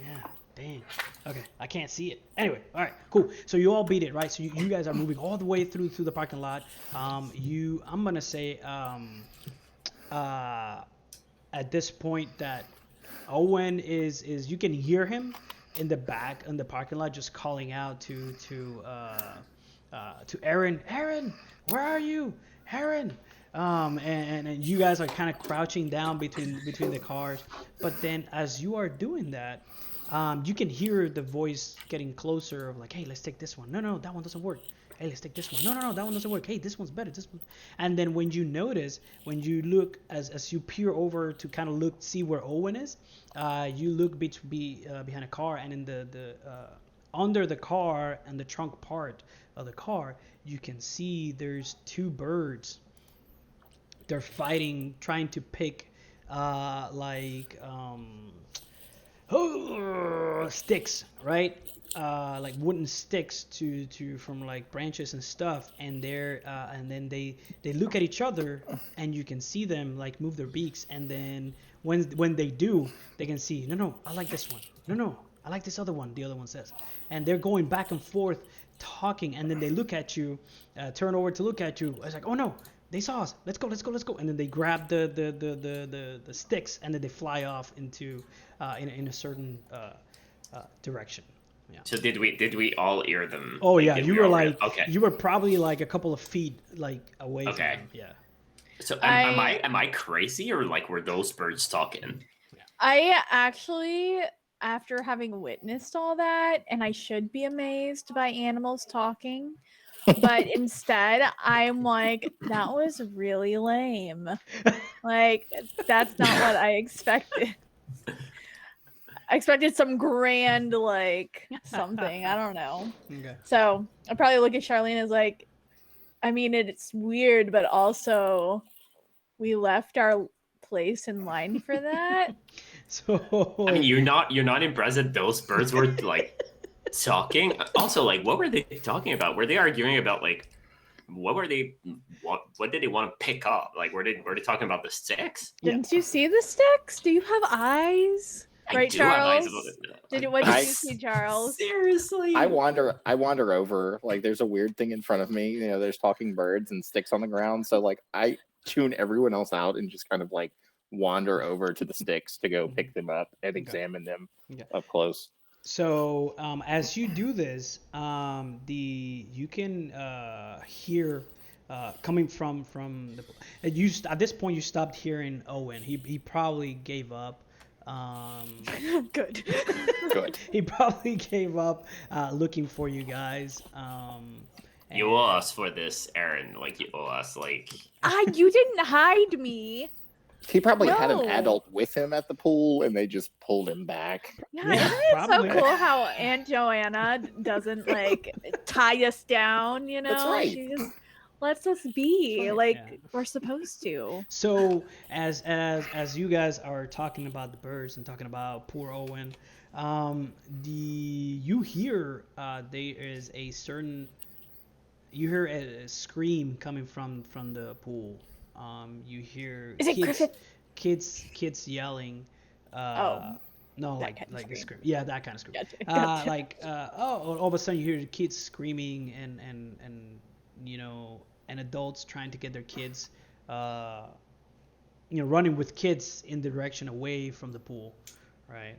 Speaker 1: Yeah. Dang. Okay, I can't see it. Anyway, all right, cool. So you all beat it, right? So you guys are moving all the way through the parking lot. I'm gonna say at this point that Owen is you can hear him in the back in the parking lot just calling out to Aaron. Aaron, where are you? Aaron. And you guys are kind of crouching down between the cars. But then as you are doing that, you can hear the voice getting closer of like, hey, let's take this one. No, that one doesn't work. Hey, let's take this one. No, that one doesn't work. Hey, this one's better. This one. And then when you look as you peer over to kind of see where Owen is, you look behind a car, and in the under the car and the trunk part of the car, you can see there's two birds. They're fighting, trying to pick sticks, right? Like wooden sticks from like branches and stuff, and and then they look at each other, and you can see them like move their beaks, and then when they do, they can see, no, I like this one. No, I like this other one. The other one says, and they're going back and forth talking, and then they look at you, turn over to look at you. It's like, oh no. They saw us. Let's go. And then they grab the sticks, and then they fly off into in a certain direction. Yeah.
Speaker 3: So did we all hear them?
Speaker 1: Oh yeah,
Speaker 3: did
Speaker 1: you
Speaker 3: we
Speaker 1: were
Speaker 3: all
Speaker 1: like
Speaker 3: okay.
Speaker 1: you were probably like a couple of feet like away from
Speaker 3: Okay.
Speaker 1: them. Yeah.
Speaker 3: So am I crazy, or like were those birds talking?
Speaker 4: I actually, after having witnessed all that, and I should be amazed by animals talking, but instead I'm like, that was really lame. Like, that's not what I expected. I expected some grand, like, something. I don't know.
Speaker 1: Okay.
Speaker 4: So I probably look at Charlene as like, I mean, it's weird, but also we left our place in line for that.
Speaker 1: So
Speaker 3: I mean, you're not impressed that those birds were like talking. Also, like, what were they talking about? Were they arguing about like what did they want to pick up? Like, were they talking about the sticks?
Speaker 4: Didn't you see the sticks? Do you have eyes? Right,
Speaker 3: do have eyes.
Speaker 4: Charles? What did you see, Charles?
Speaker 3: Seriously?
Speaker 5: I wander over. Like, there's a weird thing in front of me. You know, there's talking birds and sticks on the ground. So like, I tune everyone else out and just kind of like wander over to the sticks to go pick them up and examine them up close.
Speaker 1: So as you do this, you can hear coming from the. At this point, you stopped hearing Owen. He probably gave up.
Speaker 4: Good.
Speaker 5: Good.
Speaker 1: He probably gave up looking for you guys.
Speaker 3: You owe us for this, Aaron. Like, you owe us, like...
Speaker 4: You didn't hide me.
Speaker 5: He probably had an
Speaker 4: No.
Speaker 5: adult with him at the pool, and they just pulled him back.
Speaker 4: Yeah,
Speaker 1: Yeah,
Speaker 4: isn't it
Speaker 1: probably.
Speaker 4: so cool how Aunt Joanna doesn't like tie us down, you know?
Speaker 5: That's right.
Speaker 4: She just lets us be
Speaker 1: Fine,
Speaker 4: like
Speaker 1: yeah.
Speaker 4: we're supposed to.
Speaker 1: So as you guys are talking about the birds and talking about poor Owen, you hear there is a certain you hear a scream coming from the pool. You hear
Speaker 4: Is it Griffith?
Speaker 1: kids yelling.
Speaker 4: Oh,
Speaker 1: No,
Speaker 4: that
Speaker 1: like
Speaker 4: kind of
Speaker 1: like the
Speaker 4: scream.
Speaker 1: scream. Yeah, that kind of scream.
Speaker 4: Gotcha, gotcha.
Speaker 1: Like all of a sudden you hear kids screaming and you know and adults trying to get their kids running with kids in the direction away from the pool, right?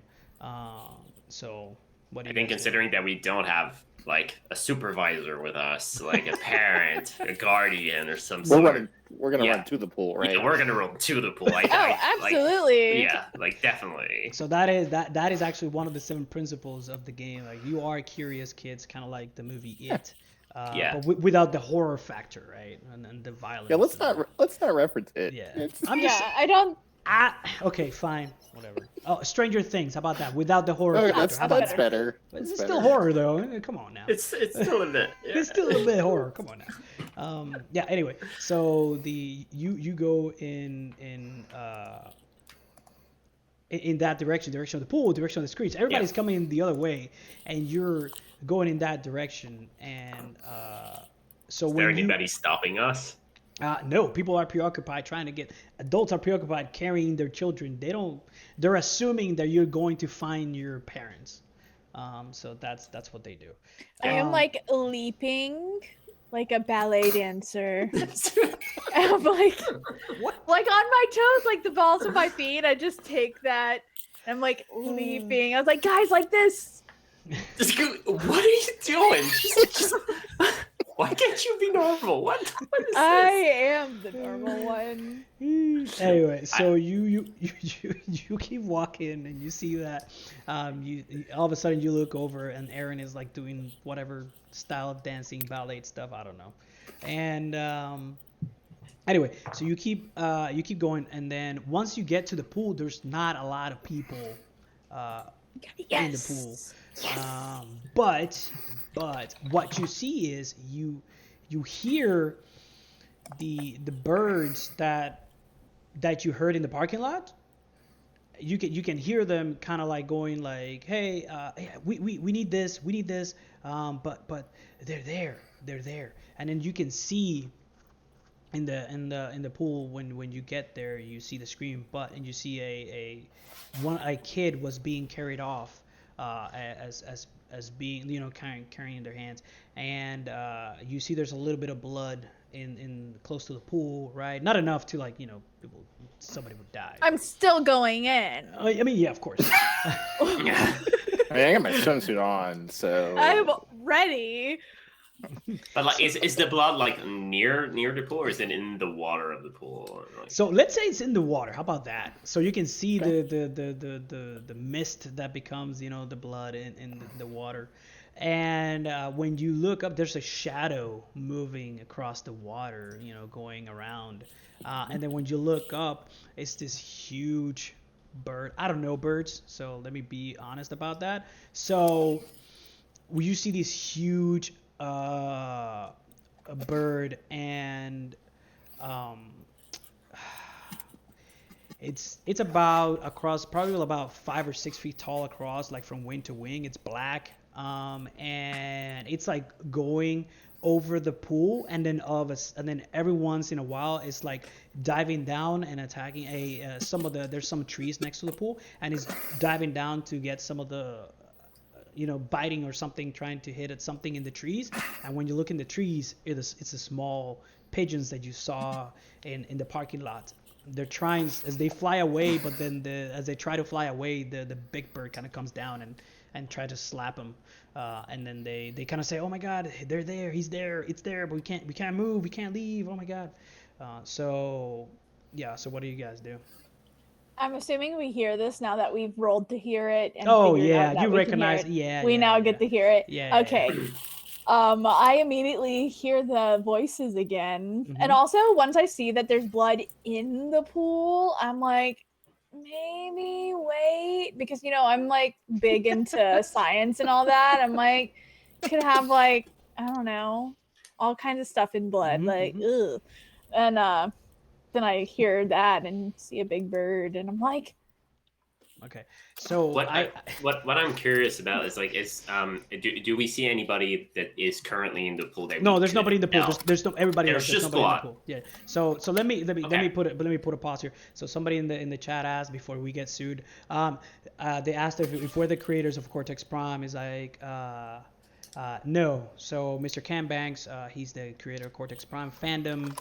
Speaker 1: So what do
Speaker 3: I
Speaker 1: you
Speaker 3: think
Speaker 1: guys do?
Speaker 3: considering that we don't have like a supervisor with us, like a parent, a guardian, or some sort.
Speaker 5: We're gonna
Speaker 3: Yeah.
Speaker 5: run to the pool, right?
Speaker 3: Yeah, we're gonna roll to the pool.
Speaker 4: Absolutely.
Speaker 3: Yeah, like definitely.
Speaker 1: So that is actually one of the 7 principles of the game. Like you are curious kids, kind of like the movie It,
Speaker 3: Yeah.
Speaker 1: but without the horror factor, right? And the violence.
Speaker 5: Yeah, let's
Speaker 1: and-
Speaker 5: not reference it.
Speaker 1: Yeah.
Speaker 5: It's,
Speaker 1: I'm just
Speaker 4: Yeah, I don't.
Speaker 1: okay, fine, whatever. Oh, Stranger Things. How about that? Without the horror
Speaker 5: okay,
Speaker 1: factor. How about
Speaker 5: that's
Speaker 1: that?
Speaker 5: better.
Speaker 1: It's
Speaker 5: That's
Speaker 1: still
Speaker 5: better.
Speaker 1: horror though. Come on now.
Speaker 3: It's still a bit. Yeah.
Speaker 1: It's still a bit horror. Come on now. Yeah. Anyway, so you go in that direction of the pool, direction of the screens. Everybody's coming the other way, and you're going in that direction. And so
Speaker 3: Is
Speaker 1: when
Speaker 3: there
Speaker 1: you
Speaker 3: anybody stopping us?
Speaker 1: no, people are preoccupied trying to get. Adults are preoccupied carrying their children. They're assuming that you're going to find your parents. So that's what they do.
Speaker 4: I am like leaping like a ballet dancer. And I'm like,
Speaker 1: What?
Speaker 4: like on my toes, like the balls of my feet. I just take that. And I'm like leaping. I was like, guys, like this.
Speaker 3: What are you doing? Just, why can't you be normal? What is this?
Speaker 4: I am the normal one.
Speaker 1: Anyway, so you keep walking and you see that you all of a sudden you look over and Aaron is like doing whatever style of dancing, ballet stuff, I don't know. And anyway, so you keep going, and then once you get to the pool, there's not a lot of people in the pool. But what you see is you hear the birds that you heard in the parking lot. You can hear them kind of like going like, hey, we need this, but they're there, and then you can see in the pool when you get there, you see the scream, and you see a kid was being carried off as being carrying in their hands, and you see there's a little bit of blood in close to the pool, right? Not enough to somebody would die.
Speaker 4: I'm still going in.
Speaker 1: I mean, yeah, of course.
Speaker 5: I mean, I got my swimsuit on, so
Speaker 4: I'm ready.
Speaker 3: But like, is the blood like near the pool, or is it in the water of the pool? Like...
Speaker 1: So let's say it's in the water. How about that? So you can see the mist that becomes the blood in the water, and when you look up, there's a shadow moving across the water, going around, and then when you look up, it's this huge bird. I don't know birds, so let me be honest about that. So you see this huge a bird, and it's about across, probably about 5 or 6 feet tall across, like from wing to wing. It's black, and it's like going over the pool, and then and then every once in a while it's like diving down and attacking there's some trees next to the pool, and it's diving down to get some of the biting or something, trying to hit at something in the trees. And when you look in the trees, it's the small pigeons that you saw in the parking lot. They're trying, as they fly away, but then as they try to fly away, the big bird kind of comes down and try to slap them. And then they kind of say, oh my God, they're there, he's there, it's there, but we can't move, we can't leave, oh my God. So what do you guys do?
Speaker 4: I'm assuming we hear this now that we've rolled to hear it. And
Speaker 1: Oh
Speaker 4: figured out
Speaker 1: yeah,
Speaker 4: that
Speaker 1: you
Speaker 4: we can
Speaker 1: recognize,
Speaker 4: hear it.
Speaker 1: yeah.
Speaker 4: We now get to hear it.
Speaker 1: Yeah.
Speaker 4: Okay. I immediately hear the voices again.
Speaker 1: Mhm.
Speaker 4: And also, once I see that there's blood in the pool, I'm like, maybe wait. Because, I'm like big into science and all that. I'm like, could have like, I don't know, all kinds of stuff in blood,
Speaker 1: Mhm,
Speaker 4: like ugh. And then I hear that and see a big bird, and I'm like,
Speaker 1: Okay. So
Speaker 3: What I'm curious about is like do we see anybody that is currently in the pool that
Speaker 1: no,
Speaker 3: we
Speaker 1: there's
Speaker 3: could
Speaker 1: nobody in the pool.
Speaker 3: help?
Speaker 1: There's no everybody
Speaker 3: There's
Speaker 1: else. There's
Speaker 3: just
Speaker 1: nobody in the
Speaker 3: Squad.
Speaker 1: pool. Yeah. So let me
Speaker 3: Okay.
Speaker 1: put a pause here. So somebody in the chat asked before we get sued. They asked if we're the creators of Cortex Prime. Is like no. So Mr. Cam Banks, he's the creator of Cortex Prime. Fandom,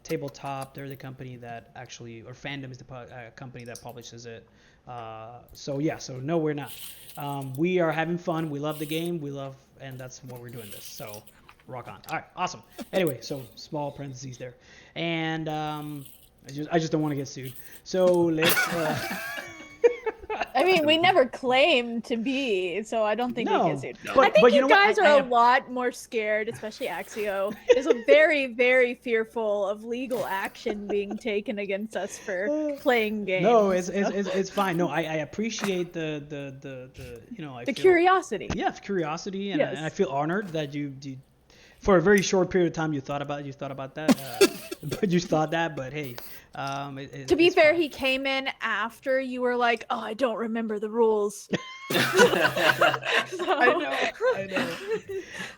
Speaker 1: Tabletop, they're the company that actually, or Fandom is the company that publishes it. So yeah, so no, we're not. We are having fun. We love the game. And that's what we're doing this. So rock on. All right, awesome. Anyway, so small parentheses there, and I just don't want to get sued. So let's.
Speaker 4: I mean, we never claimed to be, so I don't think we
Speaker 1: No,
Speaker 4: get sued.
Speaker 3: No.
Speaker 4: I
Speaker 1: but
Speaker 4: think
Speaker 1: you
Speaker 4: you
Speaker 1: know what?
Speaker 4: guys are a lot more scared, especially Axio, is very, very fearful of legal action being taken against us for playing games.
Speaker 1: No, it's fine. No, I appreciate the you know, I
Speaker 4: the
Speaker 1: feel,
Speaker 4: curiosity.
Speaker 1: Yeah, curiosity, and,
Speaker 4: Yes.
Speaker 1: and I feel honored that you for a very short period of time you thought about that, but you thought that. But hey,
Speaker 4: To be
Speaker 1: it's
Speaker 4: fair,
Speaker 1: fine.
Speaker 4: he came in after you were like, "Oh, I don't remember the rules."
Speaker 1: I know.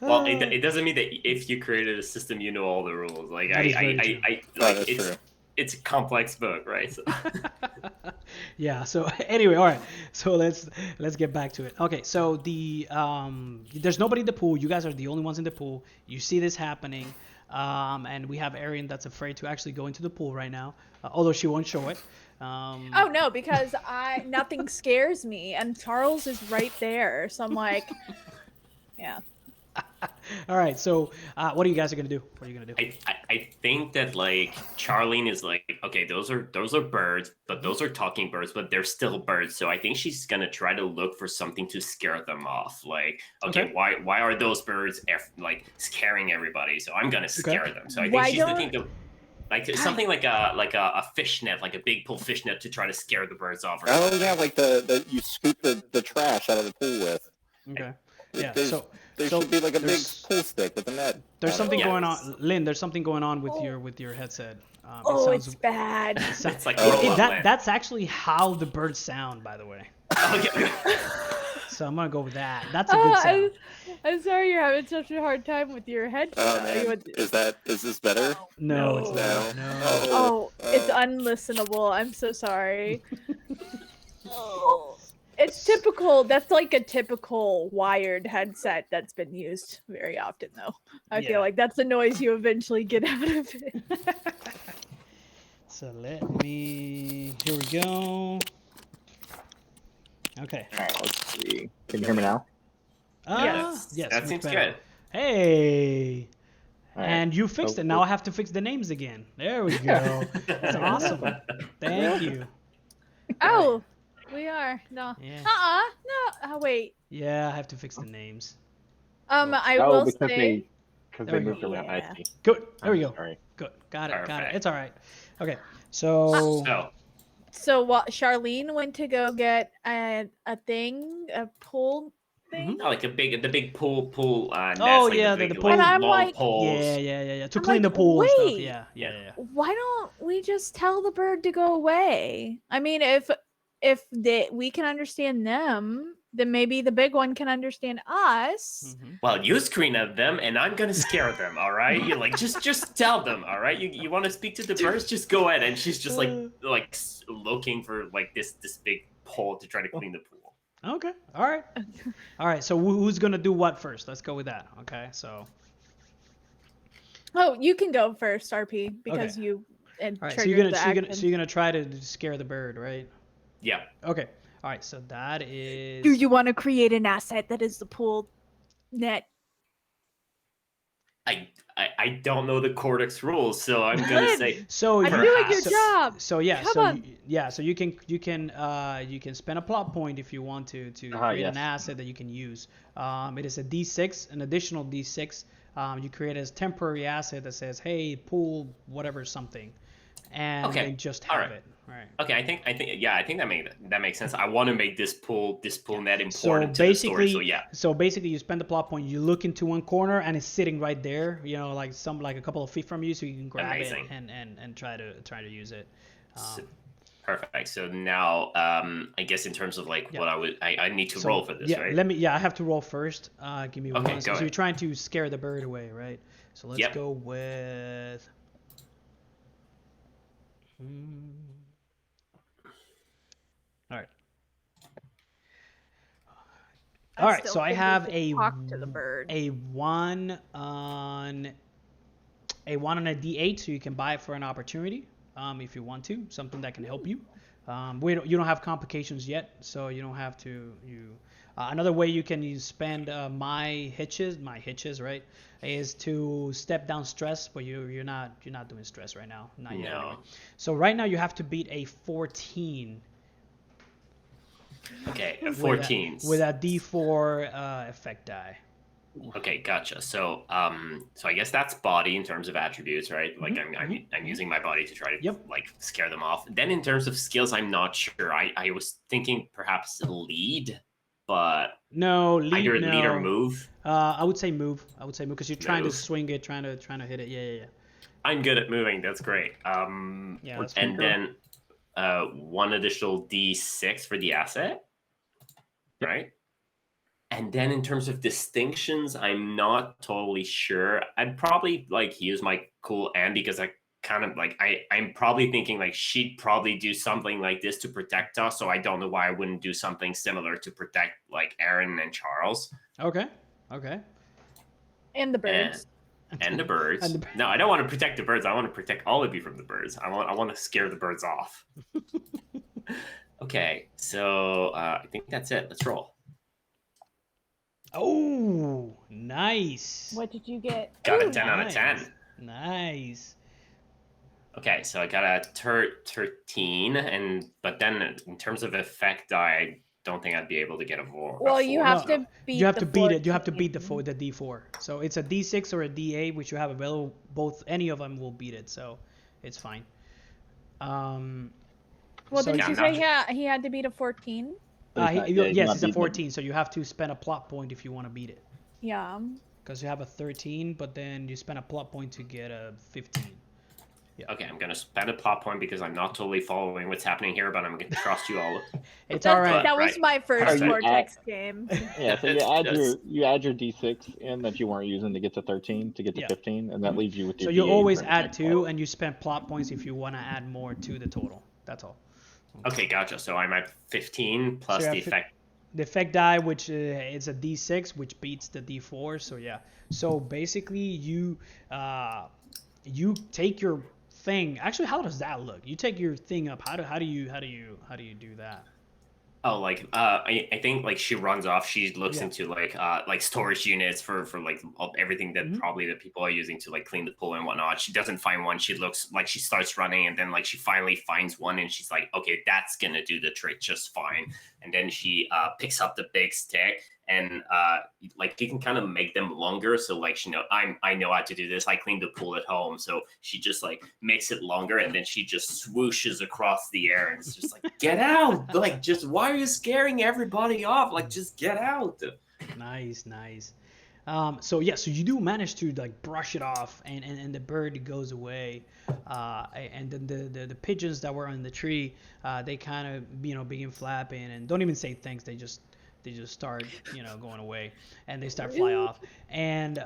Speaker 3: Well, it doesn't mean that if you created a system, you know all the rules. Like
Speaker 1: That is very true.
Speaker 5: That's
Speaker 3: it's
Speaker 5: true.
Speaker 3: it's a complex book, right? So.
Speaker 1: Yeah, so anyway, all right, so let's get back to it. Okay, so there's nobody in the pool. You guys are the only ones in the pool. You see this happening, and we have Arian that's afraid to actually go into the pool right now, although she won't show it.
Speaker 4: Oh no, because nothing scares me, and Charles is right there. So I'm like, yeah.
Speaker 1: All right, so what are you guys gonna do? What are you gonna do?
Speaker 3: I think that like Charlene is like, okay, those are birds, but those are talking birds, but they're still birds. So I think she's gonna try to look for something to scare them off. Like, okay. why are those birds like scaring everybody? So I'm gonna scare them. So I think she's looking to like something like a fishnet, like a big pool fishnet to try to scare the birds off.
Speaker 5: Oh yeah, like the you scoop the trash out of the pool with.
Speaker 1: Okay. Yeah.
Speaker 5: There should be like a big pool stick with a net.
Speaker 1: There's something
Speaker 3: Yeah.
Speaker 1: going on, Lynn. There's something going on with your headset.
Speaker 4: It's bad.
Speaker 3: It's like
Speaker 1: that's actually how the birds sound, by the way.
Speaker 3: Okay.
Speaker 1: So I'm gonna go with that. That's a good sound.
Speaker 4: I'm sorry you're having such a hard time with your headset.
Speaker 5: Oh man, is this better?
Speaker 1: No, it's
Speaker 5: No.
Speaker 1: not. No.
Speaker 4: Oh, it's unlistenable. I'm so sorry. It's typical. That's like a typical wired headset that's been used very often, though. I
Speaker 1: Yeah.
Speaker 4: feel like that's the noise you eventually get out of it.
Speaker 1: So here we go. Okay.
Speaker 2: All right, let's see. Can you hear me now?
Speaker 1: Yes,
Speaker 3: that
Speaker 1: much
Speaker 3: seems
Speaker 1: better.
Speaker 3: good.
Speaker 1: Hey.
Speaker 2: All right.
Speaker 1: And you fixed it. Now I have to fix the names again. There we go. That's awesome. Thank you.
Speaker 4: Oh, we are no.
Speaker 1: Yeah.
Speaker 4: No. Oh wait.
Speaker 1: Yeah, I have to fix the names.
Speaker 4: I
Speaker 2: Oh,
Speaker 4: will
Speaker 2: because
Speaker 4: say.
Speaker 2: they
Speaker 1: There we
Speaker 2: moved
Speaker 4: go.
Speaker 2: around.
Speaker 4: Yeah.
Speaker 2: I see.
Speaker 1: Good. There we go.
Speaker 2: Sorry.
Speaker 1: Good. Got it.
Speaker 3: Perfect.
Speaker 1: It's all right. Okay. So.
Speaker 4: So what? Charlene went to go get a pool thing.
Speaker 3: Oh, like the big pool nets,
Speaker 1: Oh,
Speaker 3: like
Speaker 1: yeah,
Speaker 3: the
Speaker 1: the
Speaker 3: big,
Speaker 1: pool.
Speaker 4: And I'm
Speaker 3: long
Speaker 4: like-
Speaker 3: poles.
Speaker 1: Yeah. To
Speaker 4: I'm
Speaker 1: clean the
Speaker 4: like,
Speaker 1: pool and stuff.
Speaker 4: wait.
Speaker 1: Yeah.
Speaker 4: Why don't we just tell the bird to go away? I mean, if we can understand them, then maybe the big one can understand us.
Speaker 1: Mhm.
Speaker 3: Well, you scream at them, and I'm gonna scare them. All right, you like just tell them. All right, you want to speak to the birds? Just go ahead. And she's just like looking for like this big pole to try to clean the pool.
Speaker 1: Okay. All right. So who's gonna do what first? Let's go with that. Okay. So.
Speaker 4: Oh, you can go first, RP, because
Speaker 1: Okay.
Speaker 4: you
Speaker 1: All right. So
Speaker 4: triggered the action.
Speaker 1: you're gonna try to scare the bird, right?
Speaker 3: Yeah.
Speaker 1: Okay. All right. So that is.
Speaker 4: Do you want to create an asset that is the pool net?
Speaker 3: I don't know the Cortex rules, so I'm gonna say
Speaker 1: So
Speaker 4: I'm
Speaker 1: you-
Speaker 4: doing your
Speaker 1: so-
Speaker 4: job.
Speaker 1: So yeah,
Speaker 4: Come
Speaker 1: so
Speaker 4: on.
Speaker 1: so you can spend a plot point if you want to create
Speaker 2: yes.
Speaker 1: an asset that you can use. It is a D6, an additional D6. You create as temporary asset that says, "Hey, pool whatever something," and
Speaker 3: Okay.
Speaker 1: then just
Speaker 3: All
Speaker 1: have
Speaker 3: right.
Speaker 1: it. Right.
Speaker 3: Okay, I think that makes sense. I want to make this pool net
Speaker 1: So
Speaker 3: important to the story. So yeah.
Speaker 1: basically, you spend the plot point. You look into one corner, and it's sitting right there. You know, like a couple of feet from you, so you can grab
Speaker 3: Amazing.
Speaker 1: it and try to use it.
Speaker 3: Perfect. So now, I guess in terms of like
Speaker 1: Yeah.
Speaker 3: what I need to
Speaker 1: So,
Speaker 3: roll for this,
Speaker 1: yeah,
Speaker 3: right?
Speaker 1: I have to roll first. Give me
Speaker 3: Okay,
Speaker 1: one.
Speaker 3: go
Speaker 1: So you're
Speaker 3: ahead.
Speaker 1: trying to scare the bird away, right? So let's
Speaker 3: Yep.
Speaker 1: go with. All right. All right.
Speaker 4: still
Speaker 1: So I
Speaker 4: think we
Speaker 1: have
Speaker 4: should
Speaker 1: a
Speaker 4: talk to the bird.
Speaker 1: a one on a D8, so you can buy it for an opportunity, if you want to, something that can help you. You don't have complications yet, so you don't have to. Another way you can spend my hitches, right, is to step down stress, but you're not doing stress right now, not yet anyway.
Speaker 3: No.
Speaker 1: So right now you have to beat a 14.
Speaker 3: Okay, a 14.
Speaker 1: With a D4 effect die.
Speaker 3: Okay, gotcha. So so I guess that's body in terms of attributes, right? Like I'm using my body to try to like scare them off. Then in terms of skills, I'm not sure. I was thinking perhaps lead, but
Speaker 1: No,
Speaker 3: either
Speaker 1: no.
Speaker 3: lead or move.
Speaker 1: I would say move. Because you're trying to
Speaker 3: Move.
Speaker 1: swing it, trying to hit it. Yeah.
Speaker 3: I'm good at moving. That's great.
Speaker 1: Yeah, that's
Speaker 3: and then one additional D6 for the asset, right? And then in terms of distinctions, I'm not totally sure. I'd probably like use my cool Anne because I kind of like I'm probably thinking like she'd probably do something like this to protect us. So I don't know why I wouldn't do something similar to protect like Aaron and Charles.
Speaker 1: Okay.
Speaker 4: And the birds.
Speaker 3: And the birds. No, I don't want to protect the birds. I want to protect all of you from the birds. I want to scare the birds off. Okay, so I think that's it. Let's roll.
Speaker 1: Oh, nice.
Speaker 4: What did you get?
Speaker 3: Got a
Speaker 4: Ooh,
Speaker 3: 10 out of 10.
Speaker 1: Nice.
Speaker 3: Okay, so I got a 13, but then in terms of effect die, I don't think I'd be able to get a 4.
Speaker 4: Well, you have to beat.
Speaker 1: You have to beat it. You have to
Speaker 4: 14.
Speaker 1: beat the D4. So it's a D6 or a D8, which you have available. Any of them will beat it, so it's fine.
Speaker 4: Well,
Speaker 1: so
Speaker 4: did you say he had to beat a 14?
Speaker 1: Yes, it's a 14, so you have to spend a plot point if you want to beat it.
Speaker 4: Yeah.
Speaker 1: Because you have a 13, but then you spend a plot point to get a 15.
Speaker 3: Yeah. Okay, I'm gonna spend a plot point because I'm not totally following what's happening here, but I'm gonna trust you all.
Speaker 1: It's all right.
Speaker 4: That was my first
Speaker 2: you
Speaker 4: Cortex game.
Speaker 2: Yeah, so you add your D6 in that you weren't using to get to 13 to get to 15, and that leaves you with your.
Speaker 1: So you
Speaker 2: D8
Speaker 1: always
Speaker 2: for
Speaker 1: add
Speaker 2: next
Speaker 1: 2,
Speaker 2: one.
Speaker 1: and you spend plot points if you want to add more to the total. That's all.
Speaker 3: Okay, gotcha. So I'm at 15 plus the effect.
Speaker 1: The effect die, which is a D6, which beats the D4. So yeah. So basically, you take your thing. Actually, how does that look? You take your thing up. How do you do that?
Speaker 3: Oh, like I think like she runs off. She looks into like storage units for like everything that probably the people are using to like clean the pool and whatnot. She doesn't find one. She looks like she starts running, and then like she finally finds one, and she's like, okay, that's gonna do the trick just fine. And then she picks up the big stick, and like you can kind of make them longer. So like I know how to do this. I cleaned the pool at home, so she just like makes it longer, and then she just swooshes across the air, and it's just like, get out! Like, just why are you scaring everybody off? Like, just get out!
Speaker 1: Nice. So you do manage to like brush it off, and the bird goes away, and then the pigeons that were on the tree, they kind of begin flapping and don't even say thanks. They just start going away, and they start fly off. And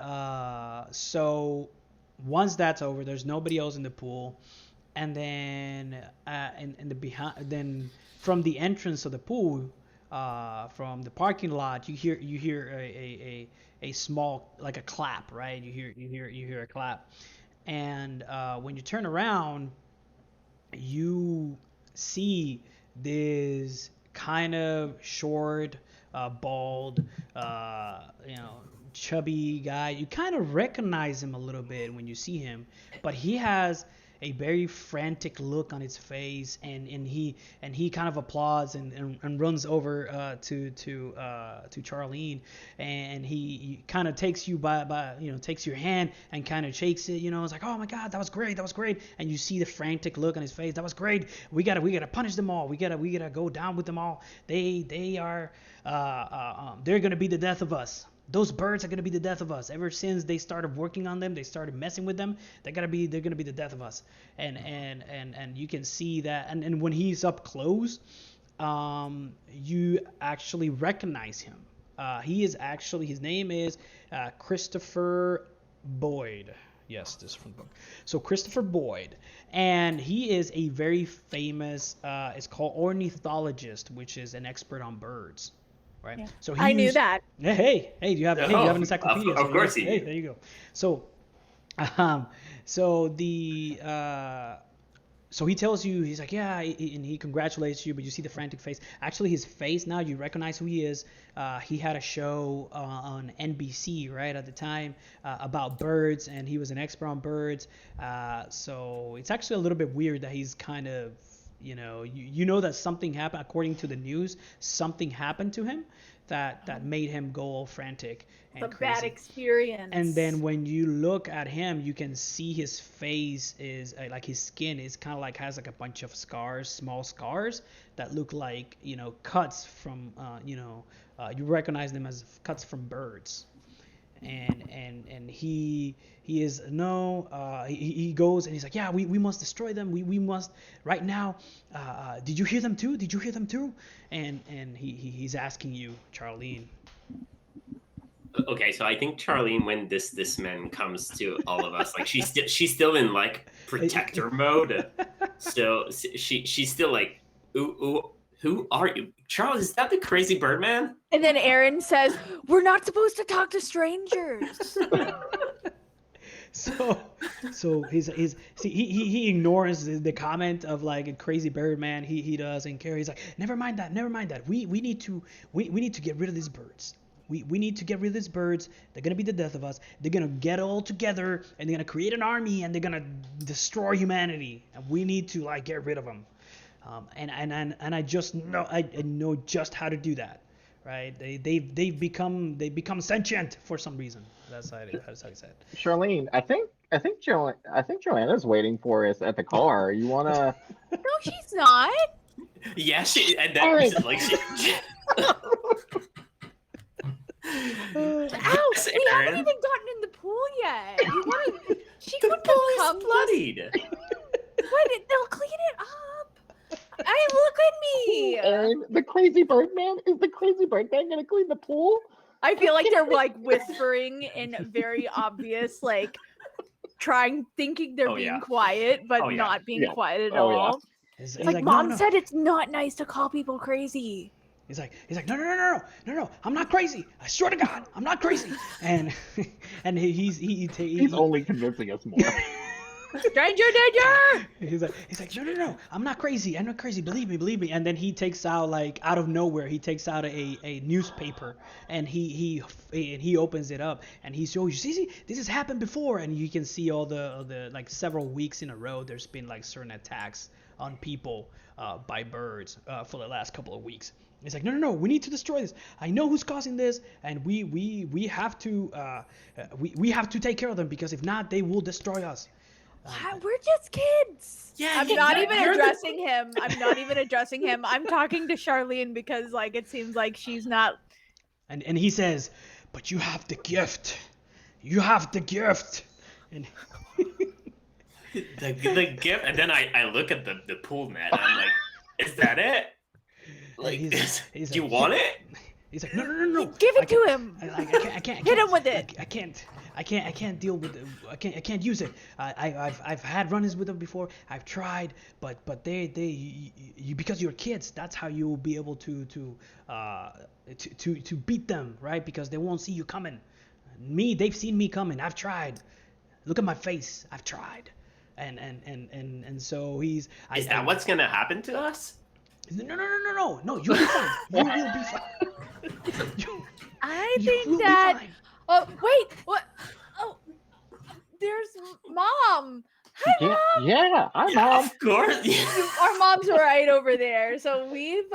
Speaker 1: so once that's over, there's nobody else in the pool, and then then from the entrance of the pool, from the parking lot, you hear a small, like a clap, right? You hear a clap, and when you turn around, you see this kind of short, bald, chubby guy. You kind of recognize him a little bit when you see him, but he has a very frantic look on his face, and he kind of applauds and runs over to Charlene, and he kind of takes you by takes your hand and kind of shakes it. It's like, oh my God, that was great, and you see the frantic look on his face. That was great. We gotta punish them all. We gotta go down with them all. They are they're gonna be the death of us. Those birds are gonna be the death of us. Ever since they started working on them, they started messing with them. They're gonna be the death of us. And you can see that. And when he's up close, you actually recognize him. His name is Christopher Boyd. Yes, this is from the book. So Christopher Boyd, and he is a very famous. It's called ornithologist, which is an expert on birds. Right.
Speaker 4: Yeah.
Speaker 1: So
Speaker 4: I knew that.
Speaker 1: Hey, you have an encyclopedia.
Speaker 3: Of course he
Speaker 1: Hey,
Speaker 3: did.
Speaker 1: there you go. So, so he tells you, he's like, yeah, and he congratulates you, but you see the frantic face. Actually, his face now, you recognize who he is. He had a show on NBC, right, at the time about birds, and he was an expert on birds. So it's actually a little bit weird that he's kind of, you know that something happened, according to the news, something happened to him that made him go all frantic and
Speaker 4: It's a
Speaker 1: crazy.
Speaker 4: bad experience.
Speaker 1: And then when you look at him, you can see his face is like his skin is kind of like has like a bunch of scars, small scars that look like cuts from you recognize them as cuts from birds. And he is he goes and he's like, yeah, we must destroy them. We must right now. Did you hear them too? And he's asking you, Charlene.
Speaker 3: Okay, so I think Charlene, when this man comes to all of us, like she's still in like protector mode. So she's still like, ooh, who are you, Charles? Is that the crazy bird man?
Speaker 4: And then Aaron says, "We're not supposed to talk to strangers."
Speaker 1: So he ignores the comment of like a crazy bird man. He doesn't care. He's like, never mind that. We need to get rid of these birds. We need to get rid of these birds. They're gonna be the death of us. They're gonna get all together and they're gonna create an army and they're gonna destroy humanity. And we need to like get rid of them. And I just know I know just how to do that, right? They've become sentient for some reason. That's how he said.
Speaker 2: Charlene, I think Joanna's waiting for us at the car. You wanna?
Speaker 4: No, she's not.
Speaker 3: Yeah, and then
Speaker 2: Alright.
Speaker 3: like she.
Speaker 4: Ow!
Speaker 3: Yes,
Speaker 4: We haven't
Speaker 3: Aaron.
Speaker 4: even gotten in the pool yet. You want? She
Speaker 3: The
Speaker 4: couldn't
Speaker 3: pool
Speaker 4: have come.
Speaker 3: is bloodied.
Speaker 4: What? They'll clean it up. Look at me.
Speaker 2: Aaron, the crazy bird man? Is the crazy bird man gonna clean the pool?
Speaker 4: I feel like they're like whispering in very obvious, like thinking they're
Speaker 3: Oh,
Speaker 4: being
Speaker 3: yeah.
Speaker 4: quiet, but
Speaker 3: Oh, yeah.
Speaker 4: not being
Speaker 2: Yeah.
Speaker 4: quiet at
Speaker 2: Oh, yeah.
Speaker 4: all.
Speaker 1: He's
Speaker 4: It's like,
Speaker 1: no,
Speaker 4: Mom
Speaker 1: no.
Speaker 4: said it's not nice to call people crazy.
Speaker 1: He's like, no, I'm not crazy. I swear to God, I'm not crazy. And
Speaker 2: He's only convincing us more.
Speaker 4: Stranger danger!
Speaker 1: he's like, no, I'm not crazy. Believe me. And then he takes out like out of nowhere, he takes out a newspaper and he opens it up and he shows you, see, this has happened before, and you can see all the like several weeks in a row. There's been like certain attacks on people by birds for the last couple of weeks. It's like, no, we need to destroy this. I know who's causing this, and we have to take care of them, because if not, they will destroy us.
Speaker 4: We're just kids.
Speaker 3: Yeah,
Speaker 4: I'm not even addressing him. I'm talking to Charlene because like it seems like she's not.
Speaker 1: And he says, but you have the gift. And
Speaker 3: the gift, and then I look at the pool net and I'm like, is that it? Like,
Speaker 1: he's
Speaker 3: do you want it?
Speaker 1: He's like, no.
Speaker 4: Give it to him.
Speaker 1: I can't.
Speaker 4: Hit him with it.
Speaker 1: I can't deal with it. I can't use it. I've had run-ins with them before. I've tried, but you because you're kids. That's how you will be able to beat them, right? Because they won't see you coming. They've seen me coming. I've tried. Look at my face. I've tried. And so he's.
Speaker 3: Is that what's gonna happen to us?
Speaker 1: No. You'll be fine. You will be fine.
Speaker 4: I
Speaker 1: You will
Speaker 4: think
Speaker 1: be
Speaker 4: that.
Speaker 1: fine.
Speaker 4: Oh wait, what? Oh, there's Mom. Hi,
Speaker 2: Yeah, hi, Mom.
Speaker 3: Of course.
Speaker 4: Our mom's right over there, so we've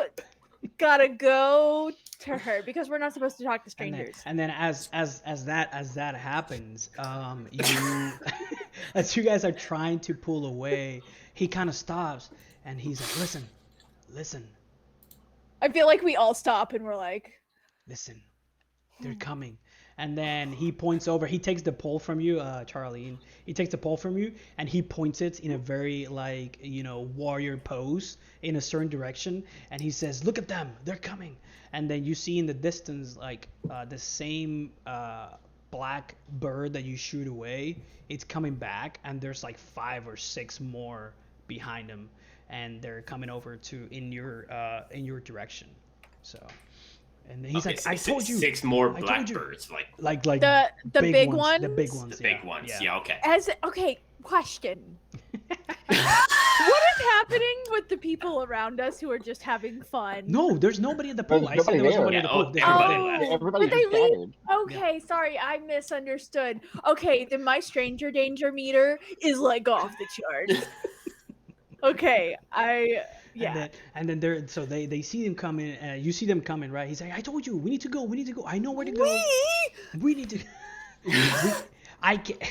Speaker 4: gotta go to her because we're not supposed to talk to strangers.
Speaker 1: And then as that happens, you as you guys are trying to pull away, he kind of stops and he's like, listen,
Speaker 4: I feel like we all stop and we're like,
Speaker 1: listen, they're coming. And then he points over. He takes the pole from you, Charlie. He takes the pole from you, and he points it in a very warrior pose in a certain direction. And he says, "Look at them, they're coming." And then you see in the distance, like the same black bird that you shoot away. It's coming back, and there's like 5 or 6 more behind him, and they're coming over in your direction. So. And he's like, "I told you."
Speaker 3: 6 more
Speaker 1: I told you.
Speaker 3: blackbirds, like
Speaker 1: Like
Speaker 4: the big
Speaker 1: ones, the
Speaker 4: ones?
Speaker 1: big ones,
Speaker 3: the big ones. Yeah, okay.
Speaker 4: Okay, question. What is happening with the people around us who are just having fun?
Speaker 1: No, there's nobody at the pool.
Speaker 2: There's
Speaker 1: I said there was
Speaker 2: nobody
Speaker 1: nobody
Speaker 3: there.
Speaker 1: at the pool.
Speaker 3: Oh,
Speaker 1: Everybody left.
Speaker 2: Everybody
Speaker 4: but they
Speaker 2: just
Speaker 4: leave.
Speaker 2: scattered.
Speaker 4: Okay, sorry, I misunderstood. Okay, then my stranger danger meter is like off the charts. Okay,
Speaker 1: And then they see them coming. You see them coming, right? He's like, "I told you, we need to go. I know where to go. We need to." I can't.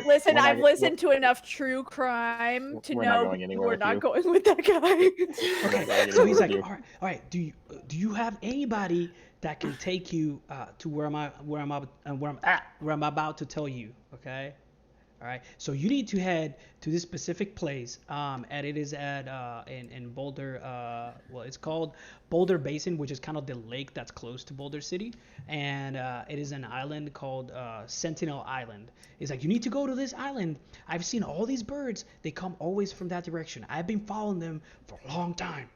Speaker 4: Listen,
Speaker 2: We're not
Speaker 4: I've
Speaker 2: go-
Speaker 4: listened to enough true crime to
Speaker 2: We're not
Speaker 4: know
Speaker 2: going anywhere
Speaker 4: we're
Speaker 2: with
Speaker 4: not
Speaker 2: you.
Speaker 4: going with that guy.
Speaker 2: We're not going
Speaker 1: So
Speaker 2: anywhere
Speaker 1: he's
Speaker 2: with
Speaker 1: like,
Speaker 2: you.
Speaker 1: all right. Do you have anybody that can take you to where I'm about to tell you? Okay. All right. So you need to head to this specific place, and it is at in Boulder. It's called Boulder Basin, which is kind of the lake that's close to Boulder City, and it is an island called Sentinel Island. It's like you need to go to this island. I've seen all these birds. They come always from that direction. I've been following them for a long time,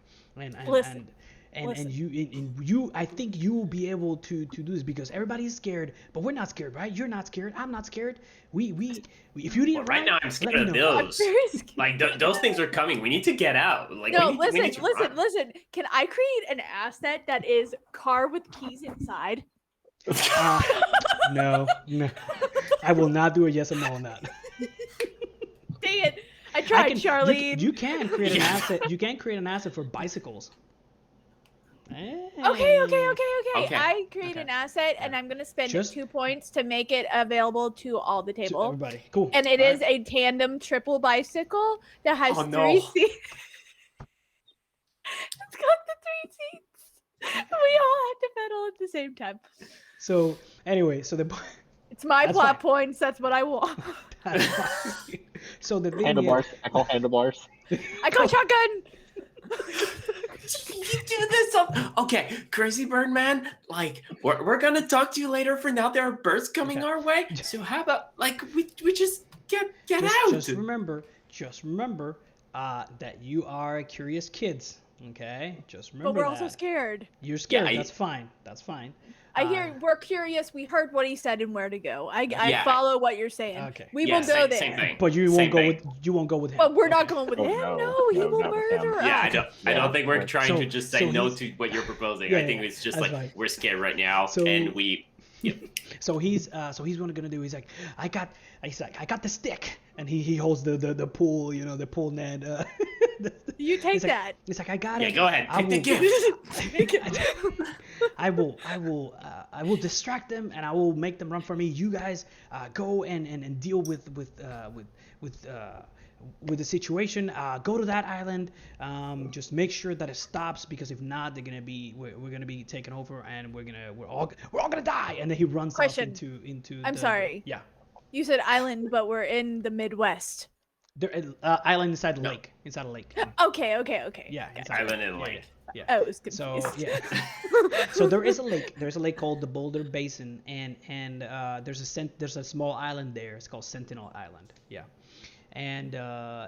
Speaker 4: Listen.
Speaker 1: and you I think you will be able to do this because everybody's scared, but we're not scared, right? You're not scared. I'm not scared. We if you need a
Speaker 3: Well, right
Speaker 1: ride,
Speaker 3: now I'm
Speaker 1: let
Speaker 3: scared
Speaker 1: me
Speaker 3: of
Speaker 1: know.
Speaker 4: I'm
Speaker 3: those.
Speaker 4: very scared.
Speaker 3: Like those things are coming. We need to get out. Like
Speaker 4: No,
Speaker 3: we need to run.
Speaker 4: listen. Can I create an asset that is car with keys inside?
Speaker 1: No. I will not do a yes or no on that.
Speaker 4: Dang it! I tried, Charlie.
Speaker 1: You can create an asset. You can create an asset for bicycles.
Speaker 4: Okay.
Speaker 3: Okay.
Speaker 4: I create
Speaker 1: Okay.
Speaker 4: an asset, and I'm gonna spend
Speaker 1: Just-
Speaker 4: 2 points to make it available to all the
Speaker 1: To
Speaker 4: table.
Speaker 1: everybody. Cool.
Speaker 4: And it
Speaker 1: All
Speaker 4: is
Speaker 1: right.
Speaker 4: a tandem triple bicycle that has
Speaker 3: Oh,
Speaker 4: 3
Speaker 3: no.
Speaker 4: seats. It's got the 3 seats. We all have to pedal at the same time.
Speaker 1: So anyway, so the
Speaker 4: It's my
Speaker 1: That's
Speaker 4: plot
Speaker 1: fine.
Speaker 4: points. That's what I want.
Speaker 1: so the thing
Speaker 2: Handlebars. I call handlebars.
Speaker 4: I call shotgun.
Speaker 3: You do this up. Okay, Crazy Bird Man. Like we're gonna talk to you later. For now, there are birds coming
Speaker 1: Okay.
Speaker 3: our way. So how about like we just get out?
Speaker 1: Just remember that you are curious kids. Okay, just remember
Speaker 4: But we're
Speaker 1: that.
Speaker 4: also scared.
Speaker 1: You're scared.
Speaker 3: I-
Speaker 1: That's fine. That's fine.
Speaker 4: I hear we're curious. We heard what he said and where to go. I
Speaker 3: Yeah.
Speaker 4: follow what you're saying.
Speaker 1: Okay.
Speaker 4: We
Speaker 3: Yeah,
Speaker 4: will go there.
Speaker 3: same thing.
Speaker 1: But you
Speaker 3: Same
Speaker 1: won't go
Speaker 3: thing.
Speaker 1: with him.
Speaker 4: But we're not
Speaker 1: Okay.
Speaker 4: going with
Speaker 2: Oh,
Speaker 4: him.
Speaker 2: no.
Speaker 4: No, he
Speaker 2: No,
Speaker 4: will
Speaker 2: not with him.
Speaker 4: murder
Speaker 3: Yeah,
Speaker 4: us.
Speaker 3: I don't think we're
Speaker 2: Yeah.
Speaker 3: trying to just say
Speaker 1: So
Speaker 3: no
Speaker 1: he's-
Speaker 3: to what you're proposing.
Speaker 1: Yeah,
Speaker 3: I think it's just
Speaker 1: that's
Speaker 3: like
Speaker 1: right.
Speaker 3: we're scared right now,
Speaker 1: So-
Speaker 3: and we.
Speaker 1: So he's what gonna do. He's like, I got the stick, and he holds the pool, the pool net.
Speaker 4: You take
Speaker 1: He's like-
Speaker 4: that.
Speaker 1: It's like I got
Speaker 3: Yeah,
Speaker 1: it.
Speaker 3: go ahead.
Speaker 1: I
Speaker 3: Take the
Speaker 1: will-
Speaker 3: gift.
Speaker 1: I will distract them and I will make them run for me. You guys go and deal with the situation. Go to that island. Just make sure that it stops because if not, we're gonna be taken over and we're all gonna die. And then he runs
Speaker 4: Question.
Speaker 1: off into.
Speaker 4: I'm sorry.
Speaker 1: Yeah.
Speaker 4: You said island, but we're in the Midwest.
Speaker 1: There, island inside the
Speaker 3: No.
Speaker 1: lake. Inside a lake.
Speaker 4: Okay.
Speaker 1: Yeah.
Speaker 4: Okay.
Speaker 1: Inside
Speaker 3: Island
Speaker 1: a
Speaker 3: and
Speaker 1: lake.
Speaker 3: lake.
Speaker 1: Yeah.
Speaker 4: I was
Speaker 1: So
Speaker 4: confused.
Speaker 1: yeah. So there is a lake. There's a lake called the Boulder Basin, and there's a small island there. It's called Sentinel Island. Yeah. And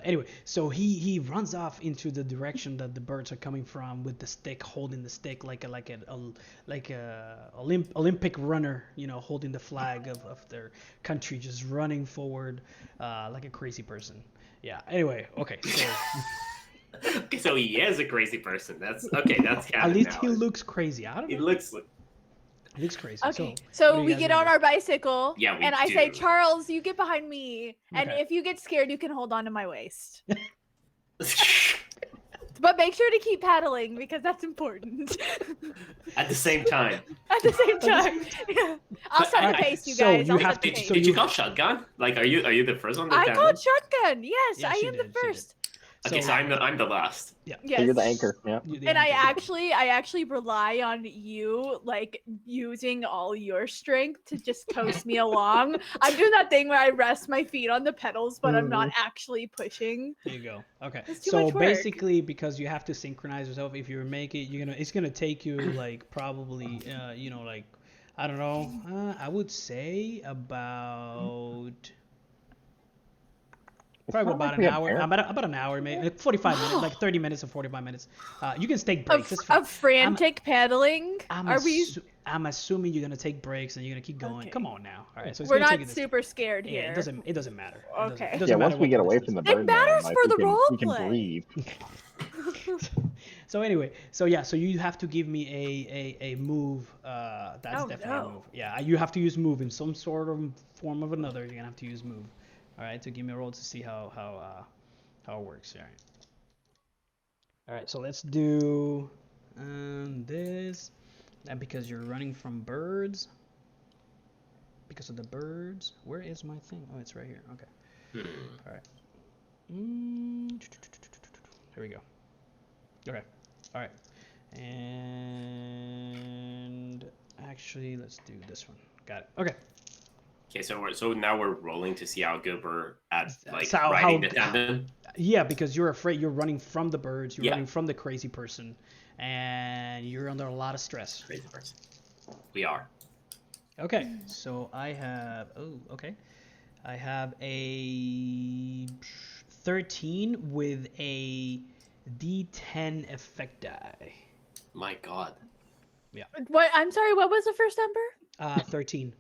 Speaker 1: anyway, so he runs off into the direction that the birds are coming from with the stick, holding the stick like a Olympic runner, holding the flag of their country, just running forward like a crazy person. Yeah. Anyway, okay. So
Speaker 3: Okay, so he is a crazy person. That's okay. That's canon
Speaker 1: at least
Speaker 3: now.
Speaker 1: he looks crazy. I don't
Speaker 3: He
Speaker 1: know.
Speaker 3: looks.
Speaker 1: It looks crazy.
Speaker 4: Okay,
Speaker 1: what
Speaker 4: so
Speaker 1: are you
Speaker 4: we
Speaker 1: guys
Speaker 4: get
Speaker 1: gonna
Speaker 4: on
Speaker 1: do?
Speaker 4: our bicycle,
Speaker 3: Yeah, we
Speaker 4: and I say,
Speaker 3: do.
Speaker 4: Charles, you get behind me, and
Speaker 1: Okay.
Speaker 4: if you get scared, you can hold on to my waist. But make sure to keep paddling because that's important.
Speaker 3: At the same time.
Speaker 4: At the same time. Yeah. I'll set the
Speaker 1: Alright,
Speaker 4: pace, you
Speaker 1: so
Speaker 4: guys.
Speaker 1: you
Speaker 4: I'll
Speaker 1: have
Speaker 4: set the
Speaker 1: to-
Speaker 4: pace.
Speaker 1: so
Speaker 3: Did you
Speaker 1: you-
Speaker 3: call shotgun? Like, are you the first one that
Speaker 4: I
Speaker 3: done
Speaker 4: called
Speaker 3: it?
Speaker 4: shotgun. Yes,
Speaker 1: Yeah,
Speaker 4: I
Speaker 1: she
Speaker 4: am
Speaker 1: did,
Speaker 4: the
Speaker 1: she did.
Speaker 4: first.
Speaker 3: Okay, so I'm the last.
Speaker 4: Yes.
Speaker 2: So you're the anchor. Yeah.
Speaker 4: And I actually rely on you, like, using all your strength to just coast me along. I'm doing that thing where I rest my feet on the pedals, but I'm not actually pushing.
Speaker 1: There you go. Okay.
Speaker 4: It's too
Speaker 1: So
Speaker 4: much work.
Speaker 1: basically, because you have to synchronize yourself, if you make it, it's gonna take you like probably, like, I don't know, I would say about. Probably
Speaker 2: not like
Speaker 1: about
Speaker 2: we
Speaker 1: an
Speaker 2: have
Speaker 1: hour.
Speaker 2: air.
Speaker 1: About an hour, maybe like 45 minutes, like 30 minutes or 45 minutes. You can take breaks. It's fine.
Speaker 4: Of frantic paddling?
Speaker 1: I'm assuming you're gonna take breaks and you're gonna keep going.
Speaker 4: Okay.
Speaker 1: Come on now. All right. So it's
Speaker 4: We're
Speaker 1: gonna take
Speaker 4: not
Speaker 1: you this
Speaker 4: super scared
Speaker 1: time. Yeah,
Speaker 4: here.
Speaker 1: it doesn't matter. It doesn't,
Speaker 4: Okay.
Speaker 1: it doesn't
Speaker 2: Yeah.
Speaker 1: matter
Speaker 2: Once we
Speaker 1: what
Speaker 2: get
Speaker 1: the
Speaker 2: away
Speaker 1: distance
Speaker 2: from the
Speaker 1: is.
Speaker 4: It
Speaker 2: Birdman,
Speaker 4: matters
Speaker 2: like,
Speaker 4: for the
Speaker 2: we can
Speaker 4: roleplay.
Speaker 2: breathe.
Speaker 1: So anyway, so you have to give me a move. That's
Speaker 4: Oh,
Speaker 1: definitely
Speaker 4: no.
Speaker 1: a move. Yeah, you have to use move in some sort of form of another. You're gonna have to use move. All right, to give me a roll to see how it works. All right. All right, so let's do this. And because you're running from birds. Because of the birds. Where is my thing? Oh, it's right here. Okay. All right. Here we go. Okay. All right. And actually, let's do this one. Got it. Okay.
Speaker 3: Okay, so now we're rolling to see how good we're at like
Speaker 1: So how-
Speaker 3: riding the tandem.
Speaker 1: Yeah, because you're afraid. You're running from the birds. You're
Speaker 3: Yeah.
Speaker 1: running from the crazy person, and you're under a lot of stress.
Speaker 3: Crazy person. We are.
Speaker 1: Okay. So I have. Oh, okay. I have a 13 with a D10 effect die.
Speaker 3: My God.
Speaker 4: What? I'm sorry, what was the first number?
Speaker 1: 13.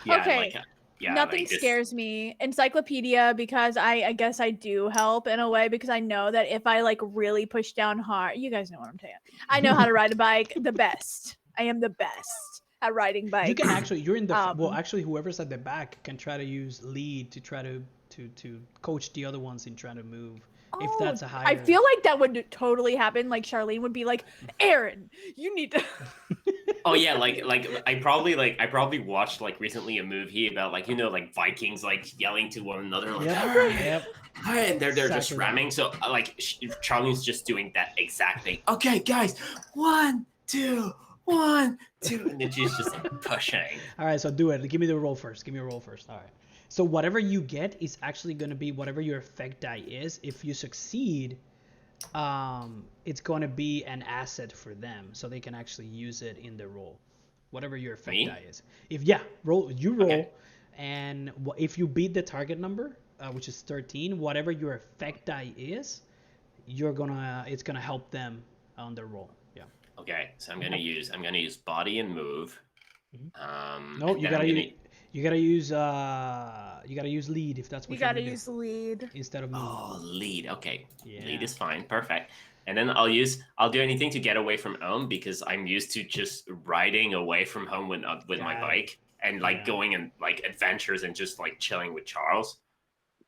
Speaker 3: Yeah.
Speaker 4: Okay.
Speaker 3: Like, yeah.
Speaker 4: Nothing
Speaker 3: like this-
Speaker 4: scares me. Encyclopedia, because I guess I do help in a way because I know that if I like really push down hard, you guys know what I'm saying. I know how to ride a bike the best. I am the best at riding bikes.
Speaker 1: You can actually. You're in the. Well,
Speaker 4: Um,
Speaker 1: actually, whoever's at the back can try to use lead to try to coach the other ones in trying to move. If that's a higher.
Speaker 4: I feel like that would totally happen. Like Charlene would be like, "Aaron, you need to."
Speaker 3: Oh yeah, like I probably watched like recently a movie about like like Vikings like yelling to one another like
Speaker 1: Yep.
Speaker 3: "Hooray!
Speaker 1: Yep.
Speaker 3: Hooray!" and they're just
Speaker 1: Exactly that.
Speaker 3: ramming. So like Charlene's just doing that exact thing. Okay, guys, 1, 2, 1, 2, and then she's just like pushing.
Speaker 1: All right, so do it. Give me the roll first. Give me a roll first. All right. So whatever you get is actually going to be whatever your effect die is. If you succeed, it's going to be an asset for them, so they can actually use it in the roll. Whatever your effect
Speaker 3: Me?
Speaker 1: die is. If roll,
Speaker 3: Okay.
Speaker 1: and if you beat the target number, which is 13, whatever your effect die is, it's gonna help them on their roll. Yeah.
Speaker 3: Okay, so I'm gonna use body and move.
Speaker 1: No,
Speaker 3: and
Speaker 1: you
Speaker 3: then
Speaker 1: gotta
Speaker 3: I'm gonna-
Speaker 1: you gotta use lead if that's what
Speaker 4: You
Speaker 1: you're
Speaker 4: gotta
Speaker 1: gonna
Speaker 4: use
Speaker 1: do
Speaker 4: lead.
Speaker 1: instead of move.
Speaker 3: Oh, lead. Okay,
Speaker 1: Yeah.
Speaker 3: lead is fine, perfect. And then I'll do anything to get away from home because I'm used to just riding away from home with my
Speaker 1: Got it.
Speaker 3: bike and like
Speaker 1: Yeah.
Speaker 3: going in like adventures and just like chilling with Charles.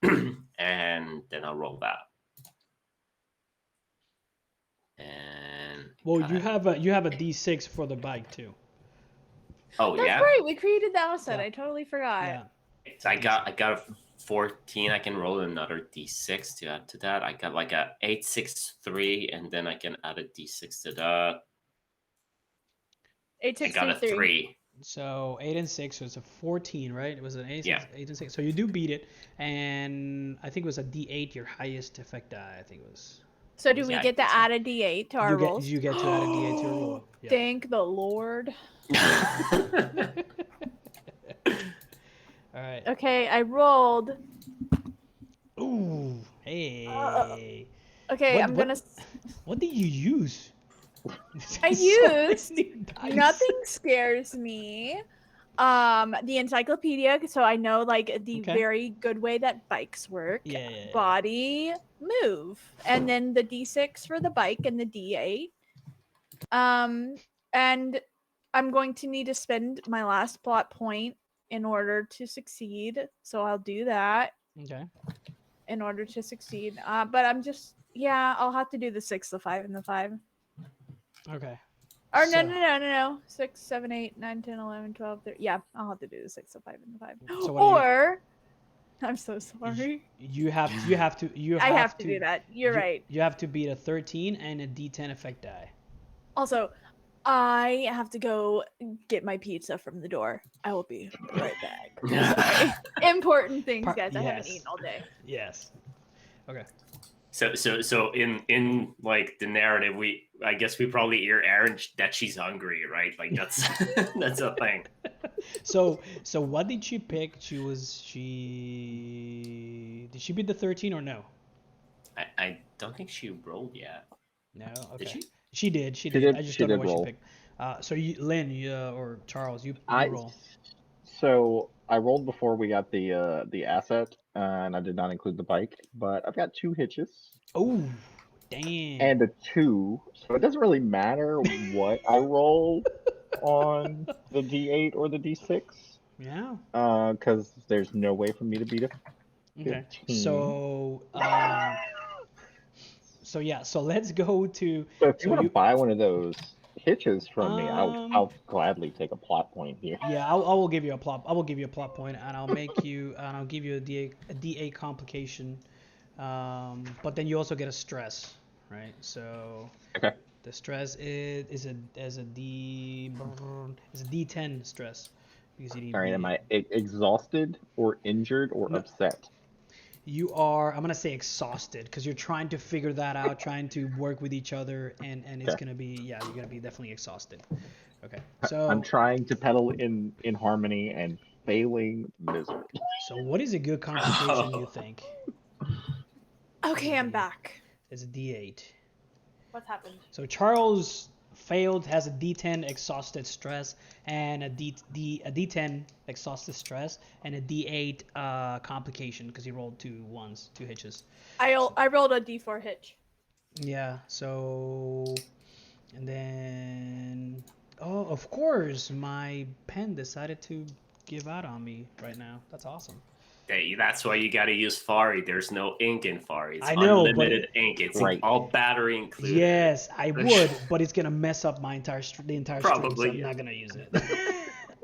Speaker 3: And then I'll roll that. And
Speaker 1: Well,
Speaker 3: got
Speaker 1: you
Speaker 3: it.
Speaker 1: have a D6 for the bike too.
Speaker 3: Oh
Speaker 4: That's
Speaker 3: yeah.
Speaker 4: right. We created the asset.
Speaker 1: Yeah.
Speaker 4: I totally forgot.
Speaker 1: Yeah.
Speaker 3: So I got a 14. I can roll another d6 to add to that. I got like a 8, 6, 3, and then I can add a d6 to that.
Speaker 4: 8,
Speaker 3: I
Speaker 4: 6,
Speaker 3: got a
Speaker 4: 3.
Speaker 3: 3.
Speaker 1: So 8 and 6, so it's a 14, right? It was an 8,
Speaker 3: Yeah.
Speaker 1: 8 and 6. So you do beat it, and I think it was a D8, your highest effect die. I think it was.
Speaker 4: So do we
Speaker 3: Yeah, I
Speaker 4: get to
Speaker 3: think so.
Speaker 4: add a D8 to our rolls?
Speaker 1: You get to add a D8 to your roll. Yeah.
Speaker 4: Thank the Lord.
Speaker 1: All right.
Speaker 4: Okay, I rolled.
Speaker 1: Ooh. Hey.
Speaker 4: Okay,
Speaker 1: What-
Speaker 4: I'm gonna.
Speaker 1: What did you use?
Speaker 4: I
Speaker 1: So
Speaker 4: used
Speaker 1: many dice.
Speaker 4: Nothing scares me. The encyclopedia, so I know like the
Speaker 1: Okay.
Speaker 4: very good way that bikes work.
Speaker 1: Yeah.
Speaker 4: Body, move, and then the D6 for the bike and the D8. And I'm going to need to spend my last plot point in order to succeed. So I'll do that
Speaker 1: Okay.
Speaker 4: in order to succeed. But I'm just, yeah, I'll have to do the 6, the 5, and the 5.
Speaker 1: Okay.
Speaker 4: Or
Speaker 1: So-
Speaker 4: no. 6, 7, 8, 9, 10, 11, 12, 13. Yeah, I'll have to do the 6, the 5, and the 5.
Speaker 1: So what are you-
Speaker 4: Or, I'm so sorry.
Speaker 1: You have to
Speaker 4: I have to do that. You're right.
Speaker 1: You have to beat a 13 and a D10 effect die.
Speaker 4: Also, I have to go get my pizza from the door. I will be right back. Sorry. Important things, guys. I haven't
Speaker 1: Yes.
Speaker 4: eaten all day.
Speaker 1: Yes. Okay.
Speaker 3: So in like the narrative, I guess we probably hear Aaron that she's hungry, right? Like that's that's a thing.
Speaker 1: So what did she pick? Did she beat the 13 or no?
Speaker 3: I don't think she rolled yet.
Speaker 1: No. Okay.
Speaker 3: Did she?
Speaker 1: She did.
Speaker 2: did-
Speaker 1: I just
Speaker 2: she
Speaker 1: don't know
Speaker 2: did
Speaker 1: what
Speaker 2: roll.
Speaker 1: she picked. So Lynn, or Charles, you
Speaker 2: I
Speaker 1: roll.
Speaker 2: So I rolled before we got the asset, and I did not include the bike, but I've got 2 hitches
Speaker 1: Oh, damn.
Speaker 2: and a 2, so it doesn't really matter what I roll on the D8 or the D6,
Speaker 1: Yeah.
Speaker 2: because there's no way for me to beat a
Speaker 1: Okay.
Speaker 2: 15.
Speaker 1: So yeah. So let's go to.
Speaker 2: So if you
Speaker 1: So
Speaker 2: want to
Speaker 1: you.
Speaker 2: buy one of those hitches from me,
Speaker 1: Um,
Speaker 2: I'll gladly take a plot point here.
Speaker 1: Yeah, I will give you a plot. I will give you a plot point, and I'll give you a DA complication. But then you also get a stress, right? So
Speaker 2: Okay.
Speaker 1: the stress is a D10 stress because you
Speaker 2: All right,
Speaker 1: need.
Speaker 2: am I exhausted or injured or
Speaker 1: No.
Speaker 2: upset?
Speaker 1: You are. I'm gonna say exhausted because you're trying to figure that out, trying to work with each other, and it's
Speaker 2: Okay.
Speaker 1: gonna be you're gonna be definitely exhausted. Okay. So
Speaker 2: I'm trying to pedal in harmony and failing miserably.
Speaker 1: so what is a good complication you think?
Speaker 4: Okay, I'm back.
Speaker 1: It's a D8.
Speaker 4: What's happened?
Speaker 1: So Charles failed, has a D10 exhausted stress, and a D10 exhausted stress, and a D8 complication because he rolled 2 hitches.
Speaker 4: I rolled a D4 hitch.
Speaker 1: Yeah. So, and then of course my pen decided to give out on me right now. That's awesome.
Speaker 3: Hey, that's why you got to use Fari. There's no ink in Fari. It's
Speaker 1: I know, but
Speaker 3: unlimited ink. It's
Speaker 2: Right.
Speaker 3: all battery included.
Speaker 1: Yes, I would, but it's gonna mess up my entire stream, so
Speaker 3: Probably,
Speaker 1: I'm
Speaker 3: yeah.
Speaker 1: not gonna use it.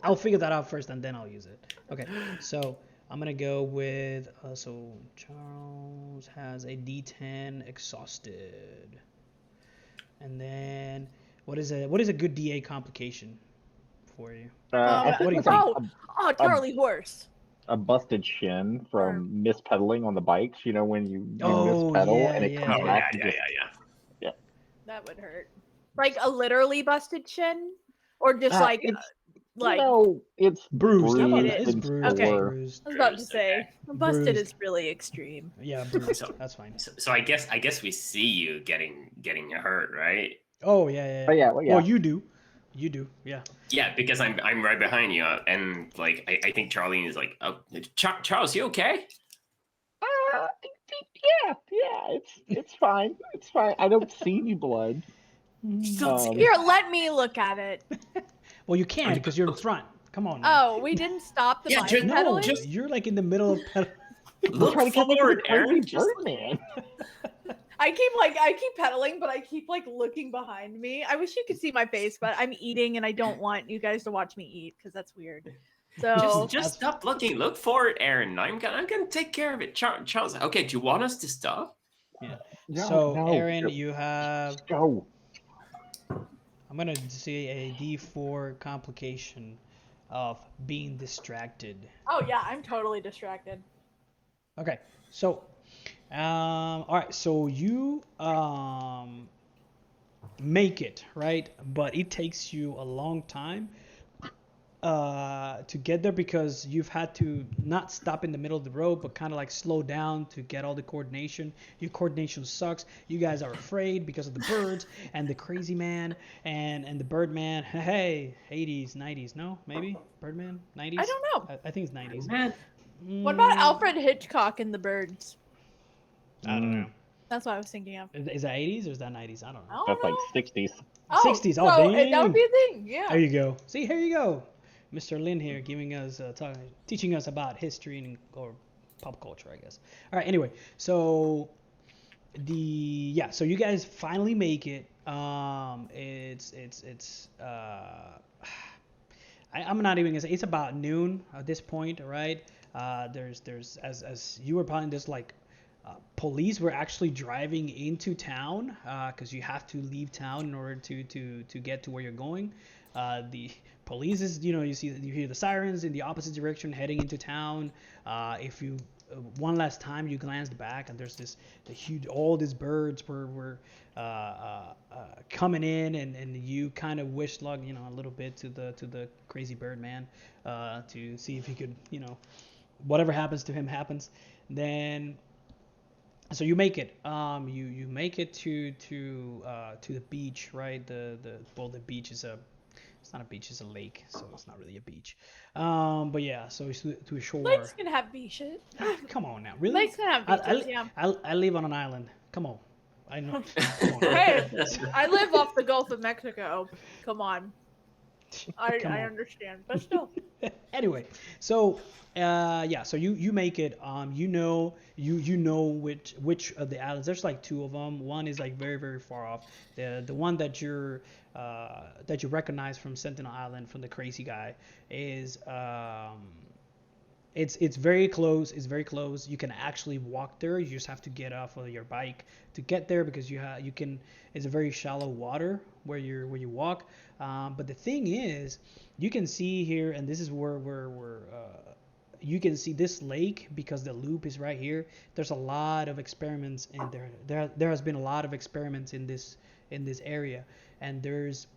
Speaker 1: I'll figure that out first, and then I'll use it. Okay, so I'm gonna go with so Charles has a D10 exhausted, and then what is a good DA complication for you?
Speaker 2: I
Speaker 1: what do you
Speaker 2: think
Speaker 1: think?
Speaker 4: Oh, Charlie Horse.
Speaker 2: a busted shin from mispedaling on the bikes. You know, when you
Speaker 1: Oh,
Speaker 2: mispedal
Speaker 1: yeah,
Speaker 2: and it
Speaker 1: yeah,
Speaker 2: comes
Speaker 3: Oh
Speaker 1: yeah.
Speaker 2: back.
Speaker 3: yeah,
Speaker 2: and
Speaker 3: yeah,
Speaker 2: just-
Speaker 3: yeah.
Speaker 4: That would hurt. Like a literally busted shin, or just
Speaker 2: it's,
Speaker 4: like.
Speaker 2: no, it's
Speaker 1: Bruised. How about
Speaker 2: bruised
Speaker 1: that? It's
Speaker 2: and
Speaker 1: bruised.
Speaker 4: Okay.
Speaker 2: sore.
Speaker 1: Bruised.
Speaker 4: I was about to
Speaker 3: Bruised,
Speaker 4: say, busted
Speaker 1: Bruised.
Speaker 4: is really extreme.
Speaker 1: Yeah, bruised.
Speaker 3: So-
Speaker 1: That's fine.
Speaker 3: So I guess we see you getting hurt, right?
Speaker 1: Oh yeah.
Speaker 2: Oh, yeah, well, yeah.
Speaker 1: Well, you do. Yeah.
Speaker 3: Yeah, because I'm right behind you, and like I think Charlene is like, oh, Charles, you okay?
Speaker 2: Yeah, it's fine. It's fine. I don't see any blood.
Speaker 4: Here, let me look at it.
Speaker 1: Well, you can't because you're in front. Come on. Now.
Speaker 4: Oh, we didn't stop the
Speaker 3: Yeah,
Speaker 4: bike
Speaker 3: just-
Speaker 1: No,
Speaker 4: pedaling?
Speaker 3: just-
Speaker 1: you're like in the middle of
Speaker 3: Look
Speaker 2: trying to catch up to
Speaker 3: forward,
Speaker 2: the crazy
Speaker 3: Aaron. Just
Speaker 2: Birdman.
Speaker 4: I keep pedaling, but I keep like looking behind me. I wish you could see my face, but I'm eating and I don't want you guys to watch me eat because that's weird. So
Speaker 3: just stop looking. Look forward, Aaron. I'm gonna take care of it. Charles, okay. Do you want us to stop?
Speaker 2: No,
Speaker 1: Aaron, you have.
Speaker 2: just go.
Speaker 1: I'm gonna see a D4 complication of being distracted.
Speaker 4: oh yeah, I'm totally distracted.
Speaker 1: Okay, so, all right, so you make it, right? But it takes you a long time to get there because you've had to not stop in the middle of the road, but kind of like slow down to get all the coordination. Your coordination sucks. You guys are afraid because of the birds and the crazy man and the Birdman. Hey, 80s, 90s, no, maybe Birdman, 90s.
Speaker 4: I don't know.
Speaker 1: I think it's 90s.
Speaker 3: Man,
Speaker 4: What about Alfred Hitchcock and the birds?
Speaker 1: I don't know.
Speaker 4: That's what I was thinking of.
Speaker 1: Is that 80s or is that 90s? I don't
Speaker 4: I
Speaker 1: know.
Speaker 4: don't
Speaker 2: That's like
Speaker 4: know.
Speaker 2: 60s.
Speaker 4: Oh,
Speaker 1: 60s. Oh,
Speaker 4: so
Speaker 1: dang.
Speaker 4: that would be a thing. Yeah.
Speaker 1: There you go. See, here you go. Mr. Lin here giving us, teaching us about history and or pop culture, I guess. All right. Anyway, so so you guys finally make it. It's I'm not even gonna say it's about noon at this point, right? There's as you were planning, there's like police were actually driving into town because you have to leave town in order to get to where you're going. The police is, you hear the sirens in the opposite direction heading into town. If you one last time you glanced back and there's the huge all these birds were coming in, and you kind of wish luck, a little bit to the crazy bird man to see if he could, whatever happens to him happens. Then so you make it. You make it to the beach, right? The beach is it's not a beach, it's a lake, so it's not really a beach. But yeah, so it's to a shore.
Speaker 4: Lakes can have beaches.
Speaker 1: Come on now, really?
Speaker 4: Lakes can have beaches. Yeah.
Speaker 1: I live on an island. Come on, I know. Come on.
Speaker 4: Hey, I live off the Gulf of Mexico. Come on. I
Speaker 1: Come on.
Speaker 4: understand, but still.
Speaker 1: Anyway, so so you make it. You know which of the islands. There's like two of them. One is like very very far off. The one that you recognize from Sentinel Island from the crazy guy is it's very close. It's very close. You can actually walk there. You just have to get off of your bike to get there because you can. It's a very shallow water where you walk. But the thing is, you can see here, and this is where you can see this lake because the loop is right here. There's a lot of experiments in there. There has been a lot of experiments in this area, and there's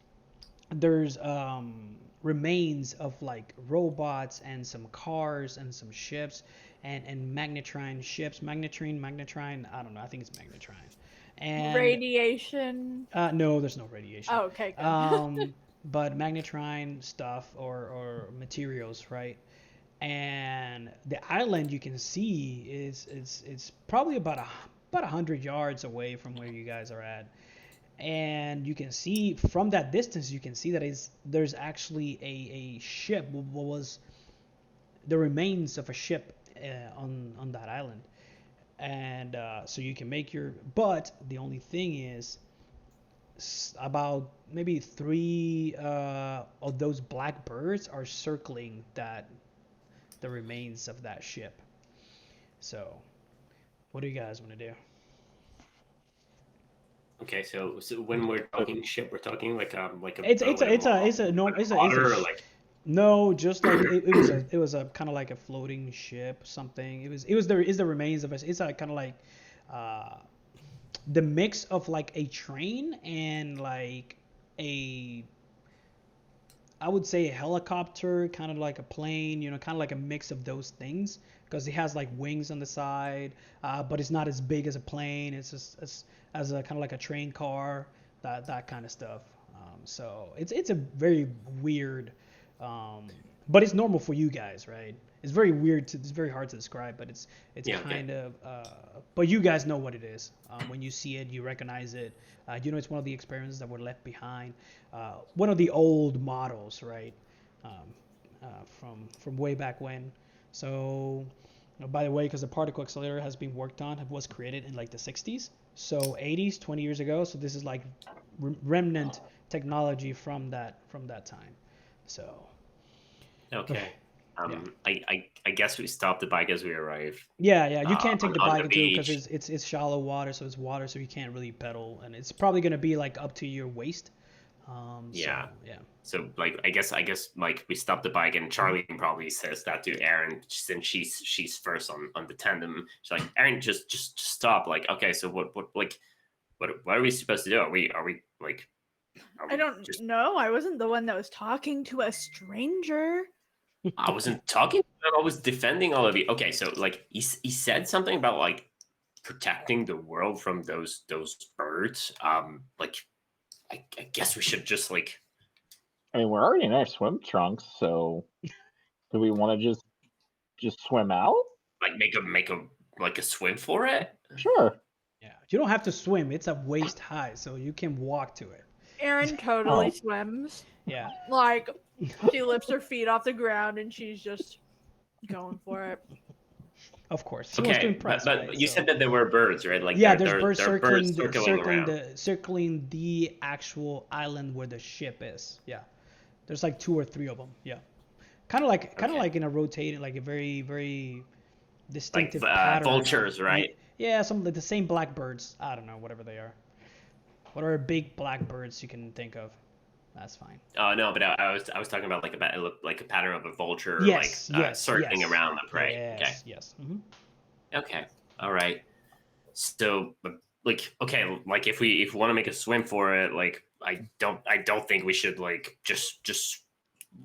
Speaker 1: remains of like robots and some cars and some ships and magnetrine ships. Magnetrine. I don't know. I think it's magnetrine. And
Speaker 4: Radiation.
Speaker 1: no, there's no radiation.
Speaker 4: Oh, okay. Good.
Speaker 1: But magnetrine stuff or materials, right? And the island you can see is probably about 100 yards away from where you guys are at. And you can see from that distance, you can see that there's actually a ship. What was the remains of a ship on that island. And so you can make but the only thing is about maybe 3 of those black birds are circling the remains of that ship. So what do you guys want to do?
Speaker 3: Okay, so when we're talking ship, we're talking like a
Speaker 1: It's
Speaker 3: water,
Speaker 1: a
Speaker 3: like
Speaker 1: no, just like it was a kind of like a floating ship, something. It's the remains of it's a kind of like the mix of like a train and like I would say a helicopter, kind of like a plane, kind of like a mix of those things, because it has like wings on the side, but it's not as big as a plane. It's just as a kind of like a train car, that kind of stuff. So it's a very weird, but it's normal for you guys, right? It's very weird. It's very hard to describe, but it's kind of. But you guys know what it is. When you see it, you recognize it. It's one of the experiments that were left behind. One of the old models, right? From way back when. So, by the way, because the particle accelerator has been worked on, was created in like the 60s. So 80s, 20 years ago. So this is like remnant technology from that time. So.
Speaker 3: okay.
Speaker 1: Yeah.
Speaker 3: I guess we stopped the bike as we arrived.
Speaker 1: Yeah. You can't take the
Speaker 3: on
Speaker 1: bike
Speaker 3: the
Speaker 1: into because
Speaker 3: beach.
Speaker 1: it's shallow water, so it's water, so you can't really pedal, and it's probably gonna be like up to your waist.
Speaker 3: Yeah.
Speaker 1: So, yeah.
Speaker 3: So like I guess like we stopped the bike, and Charlie probably says that to Erin since she's first on the tandem. She's like, Erin, just stop. Like, okay, so what are we supposed to do? Are we like?
Speaker 4: I don't know. I wasn't the one that was talking to a stranger.
Speaker 3: I wasn't talking. I was defending all of you. Okay, so like he said something about like protecting the world from those birds. Like I guess we should just like.
Speaker 2: I mean, we're already in our swim trunks, so do we want to just swim out?
Speaker 3: Like make a like a swim for it.
Speaker 2: Sure.
Speaker 1: Yeah, you don't have to swim. It's a waist high, so you can walk to it.
Speaker 4: Aaron totally
Speaker 2: Oh.
Speaker 4: swims.
Speaker 1: Yeah.
Speaker 4: Like she lifts her feet off the ground and she's just going for it.
Speaker 1: Of course. He wants to
Speaker 3: Okay,
Speaker 1: impress,
Speaker 3: but
Speaker 1: right?
Speaker 3: you
Speaker 1: So-
Speaker 3: said that there were birds, right? Like
Speaker 1: yeah,
Speaker 3: there,
Speaker 1: there's birds
Speaker 3: there are
Speaker 1: circling,
Speaker 3: birds circling around.
Speaker 1: circling the actual island where the ship is. Yeah, there's like 2 or 3 of them. Yeah, kind of
Speaker 3: Okay.
Speaker 1: like in a rotating, like a very
Speaker 3: Like
Speaker 1: distinctive pattern.
Speaker 3: vultures, right?
Speaker 1: Yeah, some like the same blackbirds. I don't know, whatever they are. Whatever big blackbirds you can think of. That's fine.
Speaker 3: Oh no, but I was talking about like a pattern of a vulture,
Speaker 1: Yes,
Speaker 3: like
Speaker 1: yes,
Speaker 3: circling
Speaker 1: yes.
Speaker 3: around the prey.
Speaker 1: Yes, yes. Mm-hmm.
Speaker 3: Okay, all right. So, like, okay, like if we want to make a swim for it, like I don't think we should like just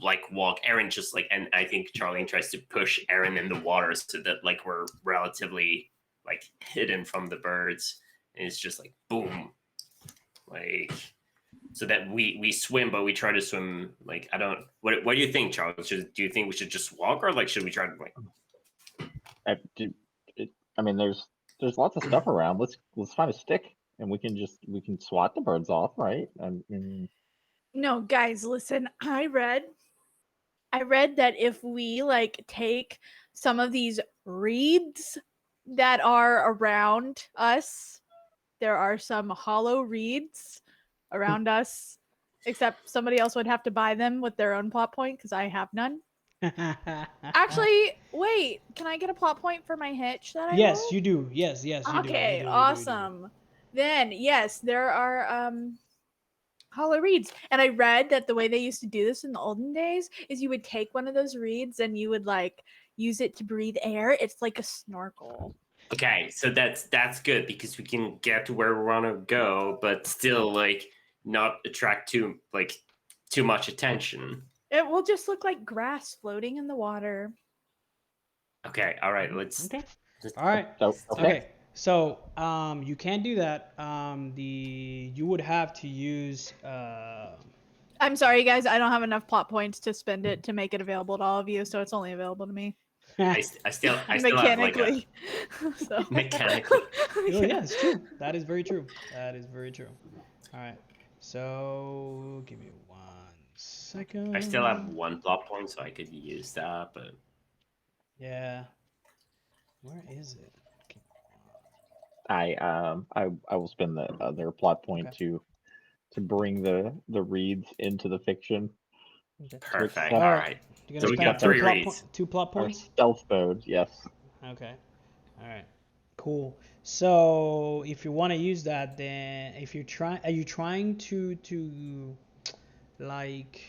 Speaker 3: like walk. Aaron just like, and I think Charlene tries to push Aaron in the water so that like we're relatively like hidden from the birds, and it's just like boom, like so that we swim, but we try to swim like I don't. What do you think, Charles? Do you think we should just walk, or like should we try to like?
Speaker 2: I mean, there's lots of stuff around. Let's find a stick, and we can swat the birds off, right? I mean,
Speaker 4: No, guys, listen. I read that if we like take some of these reeds that are around us, there are some hollow reeds around us, except somebody else would have to buy them with their own plot point because I have none. Actually, wait, can I get a plot point for my hitch that I
Speaker 1: yes,
Speaker 4: rolled?
Speaker 1: you do. Yes, you do.
Speaker 4: Okay,
Speaker 1: You do.
Speaker 4: awesome. Then, yes, there are hollow reeds. And I read that the way they used to do this in the olden days is you would take one of those reeds and you would like use it to breathe air. It's like a snorkel.
Speaker 3: Okay, so that's good because we can get to where we want to go, but still like not attract too much attention.
Speaker 4: It will just look like grass floating in the water.
Speaker 3: Okay, all right, let's.
Speaker 1: Okay. All right.
Speaker 2: so
Speaker 1: Okay. So you can do that. You would have to use
Speaker 4: I'm sorry, guys. I don't have enough plot points to spend it to make it available to all of you, so it's only available to me
Speaker 3: I still have like a
Speaker 4: mechanically. So.
Speaker 3: mechanically.
Speaker 1: Oh, yeah, it's true. That is very true. That is very true. All right. So give me 1 second.
Speaker 3: I still have 1 plot point, so I could use that, but
Speaker 1: Yeah. Where is it? Okay.
Speaker 2: I will spend the other plot point
Speaker 1: Okay.
Speaker 2: to bring the reeds into the fiction.
Speaker 1: Okay.
Speaker 3: perfect.
Speaker 2: All
Speaker 3: All
Speaker 1: right.
Speaker 3: right.
Speaker 1: You're
Speaker 3: So
Speaker 1: gonna
Speaker 3: we
Speaker 1: spend
Speaker 3: got 3 reads.
Speaker 1: 2 plot
Speaker 2: Our
Speaker 1: points.
Speaker 2: stealth mode, yes.
Speaker 1: Okay. All right. Cool. So if you want to use that, then if you try, are you trying to like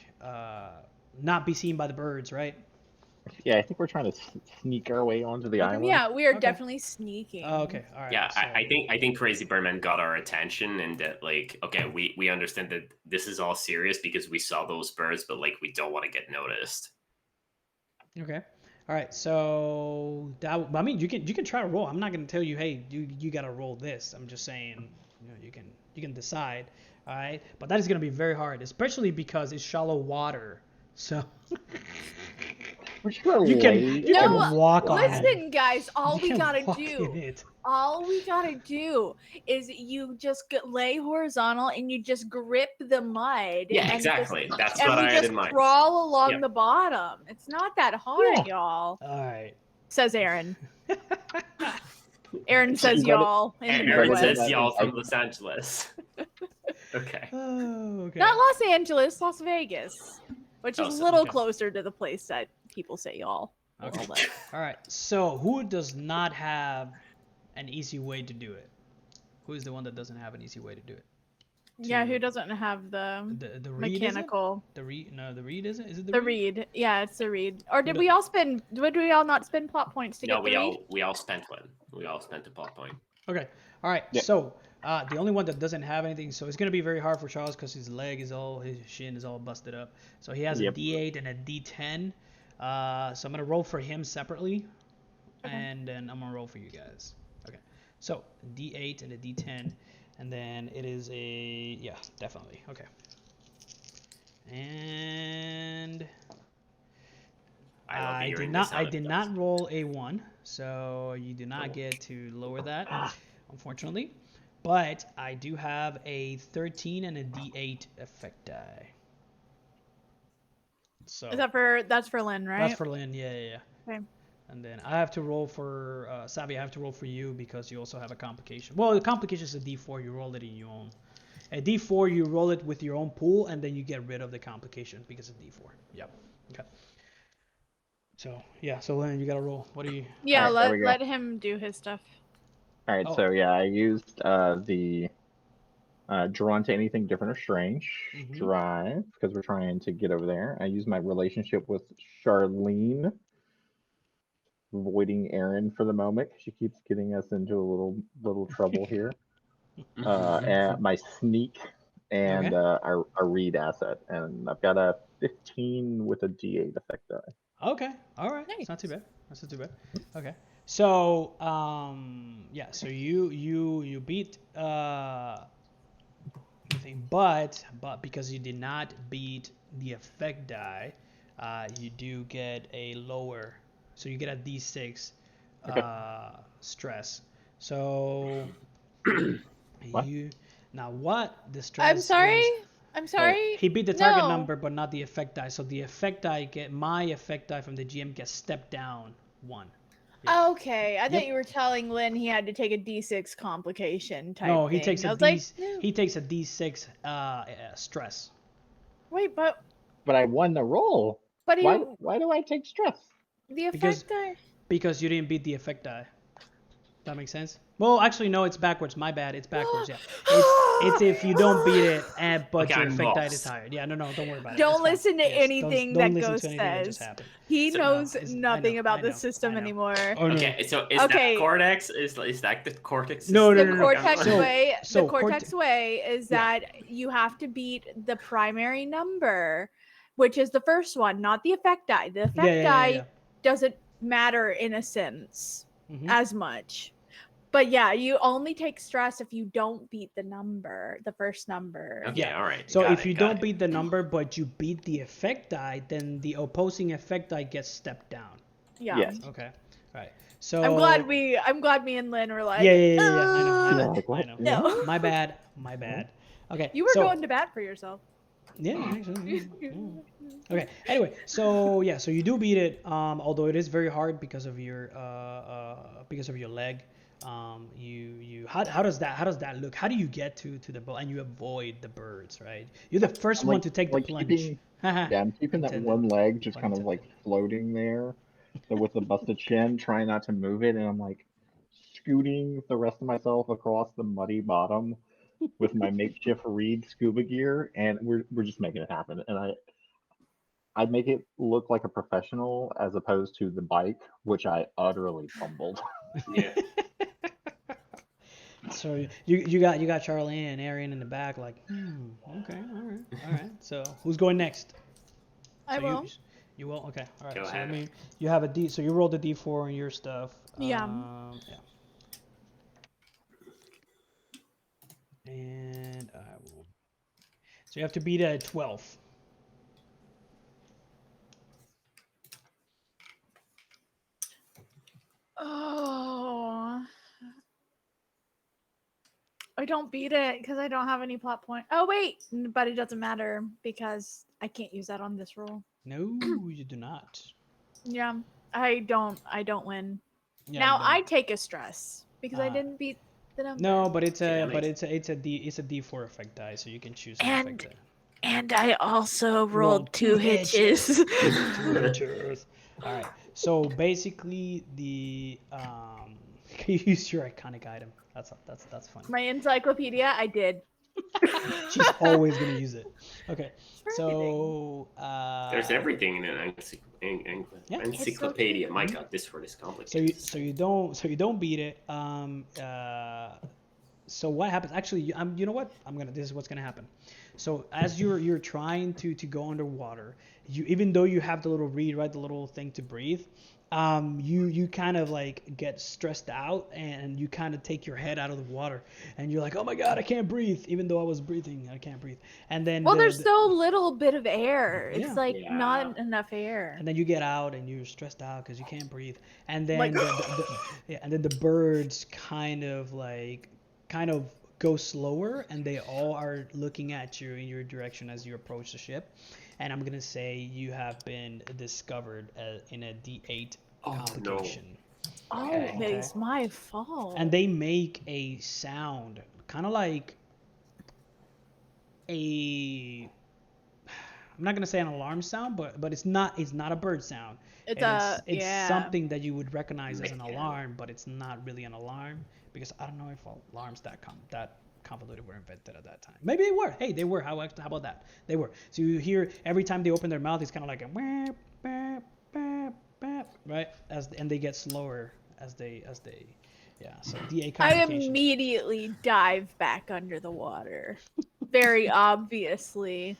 Speaker 1: not be seen by the birds, right?
Speaker 2: Yeah, I think we're trying to sneak our way onto the island.
Speaker 4: Yeah, we are
Speaker 1: Okay.
Speaker 4: definitely sneaking.
Speaker 1: Oh, okay. All right.
Speaker 3: Yeah,
Speaker 1: So,
Speaker 3: I think Crazy Birdman got our attention, and that like okay, we understand that this is all serious because we saw those birds, but like we don't want to get noticed.
Speaker 1: Okay. All right. So that I mean you can try to roll. I'm not gonna tell you, hey, you gotta roll this. I'm just saying, you can decide. All right. But that is gonna be very hard, especially because it's shallow water. So
Speaker 2: We're just gonna
Speaker 1: you
Speaker 2: lay
Speaker 1: can
Speaker 4: No,
Speaker 1: walk on it.
Speaker 4: Listen, guys, all
Speaker 1: You
Speaker 4: we
Speaker 1: can
Speaker 4: gotta
Speaker 1: walk in
Speaker 4: do,
Speaker 1: it.
Speaker 4: all we gotta do is you just lay horizontal and you just grip the mud.
Speaker 3: Yeah,
Speaker 4: and
Speaker 3: exactly. That's
Speaker 4: and
Speaker 3: what
Speaker 4: we
Speaker 3: I had
Speaker 4: just
Speaker 3: in mind.
Speaker 4: crawl along
Speaker 3: Yep.
Speaker 4: the bottom. It's not that hard,
Speaker 2: Yeah.
Speaker 4: y'all.
Speaker 1: All right.
Speaker 4: Says Aaron. Aaron says
Speaker 2: You gotta-
Speaker 4: y'all in the
Speaker 3: Aaron
Speaker 4: Midwest.
Speaker 3: says y'all from Los Angeles. Okay.
Speaker 1: Oh, okay.
Speaker 4: Not Los Angeles, Las Vegas, which
Speaker 3: Oh,
Speaker 4: is a
Speaker 3: so-
Speaker 4: little
Speaker 1: okay.
Speaker 4: closer to the place that people say y'all.
Speaker 1: Okay.
Speaker 4: Well, but-
Speaker 1: All right. So who does not have an easy way to do it? Who is the one that doesn't have an easy way to do it?
Speaker 4: Yeah, who doesn't have the
Speaker 1: The reed
Speaker 4: mechanical?
Speaker 1: Is it? The reed? No, the reed isn't. Is it
Speaker 4: The reed. Yeah, it's the reed. Or did
Speaker 1: Who
Speaker 4: we all spend? Did we all not spend plot points to
Speaker 3: No,
Speaker 4: get the reed?
Speaker 3: we all spent one. We all spent a plot point.
Speaker 1: Okay. All right.
Speaker 2: Yeah.
Speaker 1: So the only one that doesn't have anything, so it's gonna be very hard for Charles because his shin is all busted up. So he has
Speaker 2: Yep.
Speaker 1: a D8 and a D10. So I'm gonna roll for him separately,
Speaker 4: Okay.
Speaker 1: and then I'm gonna roll for you guys. Okay. So D8 and a D10, and then it is a definitely okay. And
Speaker 3: I love
Speaker 1: I
Speaker 3: hearing the sound
Speaker 1: did
Speaker 3: of
Speaker 1: not roll a 1, so you do not get to lower that. unfortunately. But I do have a 13 and a D8 effect die. So
Speaker 4: Is that's for Lynn, right?
Speaker 1: that's for Lynn. Yeah.
Speaker 4: Okay.
Speaker 1: And then I have to roll for Savvy. I have to roll for you because you also have a complication. Well, the complication is a D4. You roll it in your own. A D4, you roll it with your own pool, and then you get rid of the complication because of D4. Yep. Okay. So yeah. So Lynn, you gotta roll. What do you?
Speaker 4: Yeah,
Speaker 2: Alright, there we go.
Speaker 4: let him do his stuff.
Speaker 2: All right,
Speaker 1: Oh.
Speaker 2: so yeah, I used the drawn to anything different or strange
Speaker 1: Mhm.
Speaker 2: drive because we're trying to get over there. I used my relationship with Charlene, avoiding Aaron for the moment. She keeps getting us into a little trouble here. And my sneak and
Speaker 1: Okay.
Speaker 2: our read asset, and I've got a 15 with a D8 effect die.
Speaker 1: Okay. All right.
Speaker 4: Nice.
Speaker 1: It's not too bad. That's not too bad. Okay. So yeah. So you beat the thing, but because you did not beat the effect die, you do get a lower. So you get a D6
Speaker 2: Okay.
Speaker 1: stress. So
Speaker 2: What?
Speaker 1: you now what the stress
Speaker 4: I'm sorry.
Speaker 1: is.
Speaker 4: I'm sorry.
Speaker 1: He beat the target
Speaker 4: No.
Speaker 1: number, but not the effect die. So the effect die my effect die from the GM gets stepped down 1. Yeah.
Speaker 4: Okay, I
Speaker 1: Yep.
Speaker 4: thought you were telling Lynn he had to take a D6 complication type
Speaker 1: No,
Speaker 4: thing.
Speaker 1: he takes
Speaker 4: I
Speaker 1: a
Speaker 4: was like,
Speaker 1: he takes a D6 stress.
Speaker 4: wait, but
Speaker 2: But I won the roll.
Speaker 4: he
Speaker 2: Why do I take stress?
Speaker 4: the
Speaker 1: Because-
Speaker 4: effect die.
Speaker 1: Because you didn't beat the effect die. That makes sense? Well, actually, no, it's backwards. My bad. It's backwards. Yeah. It's if you don't beat it, but
Speaker 3: Okay,
Speaker 1: your
Speaker 3: I'm
Speaker 1: effect die is
Speaker 3: lost.
Speaker 1: higher. Yeah, no, don't worry about it.
Speaker 4: Don't
Speaker 1: It's fine.
Speaker 4: listen to
Speaker 1: Yes,
Speaker 4: anything
Speaker 1: don't
Speaker 4: that
Speaker 1: listen
Speaker 4: Ghost
Speaker 1: to anything that just
Speaker 4: says.
Speaker 1: happened.
Speaker 4: He
Speaker 3: So-
Speaker 4: knows
Speaker 1: I
Speaker 4: nothing
Speaker 1: know,
Speaker 4: about
Speaker 1: I
Speaker 4: the
Speaker 1: know,
Speaker 4: system
Speaker 1: I know.
Speaker 4: anymore.
Speaker 1: Oh, no.
Speaker 3: Okay, so is
Speaker 4: Okay.
Speaker 3: that Cortex? Is that the Cortex?
Speaker 1: No,
Speaker 3: system?
Speaker 1: no,
Speaker 4: The
Speaker 1: no.
Speaker 4: Cortex
Speaker 1: So-
Speaker 4: way,
Speaker 1: so
Speaker 4: the Cortex way is
Speaker 1: Yeah.
Speaker 4: that you have to beat the primary number, which is the first one, not the effect die. The effect die doesn't matter in a sense
Speaker 1: Mhm.
Speaker 4: as much. But yeah, you only take stress if you don't beat the number, the first number.
Speaker 3: Okay,
Speaker 1: Yeah.
Speaker 3: all right.
Speaker 1: So
Speaker 3: got
Speaker 1: if
Speaker 3: it,
Speaker 1: you
Speaker 3: got
Speaker 1: don't
Speaker 3: it.
Speaker 1: beat the number, but you beat the effect die, then the opposing effect die gets stepped down.
Speaker 4: Yeah.
Speaker 2: Yes.
Speaker 1: Okay. All right. So
Speaker 4: I'm glad me and Lynn were like,
Speaker 1: Yeah. I know.
Speaker 2: Yeah, like, what?
Speaker 1: I know.
Speaker 4: No.
Speaker 1: My bad. Okay.
Speaker 4: You were
Speaker 1: so,
Speaker 4: going to bat for yourself.
Speaker 1: Yeah, actually. Okay. Anyway, so yeah, so you do beat it. Although it is very hard because of your leg. How does that look? How do you get to the boat and you avoid the birds, right? You're the first
Speaker 2: I'm
Speaker 1: one
Speaker 2: like-
Speaker 1: to take
Speaker 2: like
Speaker 1: the plunge.
Speaker 2: keeping- Yeah, I'm keeping that
Speaker 1: Intended.
Speaker 2: one leg just
Speaker 1: Pun
Speaker 2: kind of like
Speaker 1: intended.
Speaker 2: floating there, so with the busted chin, trying not to move it, and I'm like scooting the rest of myself across the muddy bottom with my makeshift reed scuba gear, and we're just making it happen. And I make it look like a professional as opposed to the bike, which I utterly fumbled.
Speaker 3: Yeah.
Speaker 1: So you got Charlene and Arian in the back, like, okay, all right. So who's going next?
Speaker 4: I
Speaker 1: So
Speaker 4: will.
Speaker 1: You will. Okay, all right.
Speaker 3: Go
Speaker 1: So
Speaker 3: ahead.
Speaker 1: I mean, you have a D. So you rolled a D4 on your stuff.
Speaker 4: Yeah.
Speaker 1: Yeah. And I will. So you have to beat a 12.
Speaker 4: Oh. I don't beat it because I don't have any plot point. Oh wait, but it doesn't matter because I can't use that on this roll.
Speaker 1: No, you do not.
Speaker 4: Yeah, I don't win.
Speaker 1: Yeah,
Speaker 4: now
Speaker 1: you don't.
Speaker 4: I take a stress because I
Speaker 1: Uh,
Speaker 4: didn't beat the number.
Speaker 1: No, but it's
Speaker 3: Okay,
Speaker 1: a
Speaker 3: that makes-
Speaker 1: it's a D4 effect die, so you can choose an
Speaker 4: And-
Speaker 1: effect die.
Speaker 4: And I also
Speaker 1: rolled two hitches.
Speaker 4: hitches.
Speaker 1: All right. So basically, can you use your iconic item? That's funny.
Speaker 4: My encyclopedia, I did.
Speaker 1: She's always gonna use it. Okay.
Speaker 4: For
Speaker 1: So
Speaker 3: There's everything in an
Speaker 1: Yeah.
Speaker 3: encyclopedia. My
Speaker 1: Mhm.
Speaker 3: God, this word is complicated.
Speaker 1: so you don't beat it. So what happens? Actually, you know what? This is what's gonna happen. So as you're trying to go underwater, even though you have the little reed, right, the little thing to breathe, you kind of like get stressed out and you kind of take your head out of the water and you're like, oh my God, I can't breathe. Even though I was breathing, I can't breathe. And then
Speaker 4: Well, there's so little bit of air.
Speaker 1: Yeah.
Speaker 4: It's like
Speaker 3: Yeah.
Speaker 4: not enough air.
Speaker 1: and then you get out and you're stressed out because you can't breathe. And then
Speaker 4: Like-
Speaker 1: yeah, and then the birds kind of go slower and they all are looking at you in your direction as you approach the ship. And I'm gonna say you have been discovered in a D8
Speaker 3: Oh, no.
Speaker 1: complication.
Speaker 4: Oh,
Speaker 1: Okay.
Speaker 4: it's my fault.
Speaker 1: And they make a sound, kind of like I'm not gonna say an alarm sound, but it's not a bird sound.
Speaker 4: It's
Speaker 1: It's
Speaker 4: yeah.
Speaker 1: something that you would recognize as an
Speaker 3: Yeah.
Speaker 1: alarm, but it's not really an alarm because I don't know if alarms that convoluted were invented at that time. Maybe they were. Hey, they were. How about that? They were. So you hear every time they open their mouth, it's kind of like a "Wah, bah, bah, bah," right? And they get slower as they yeah. So D8
Speaker 4: I
Speaker 1: complication.
Speaker 4: immediately dive back under the water. Very obviously.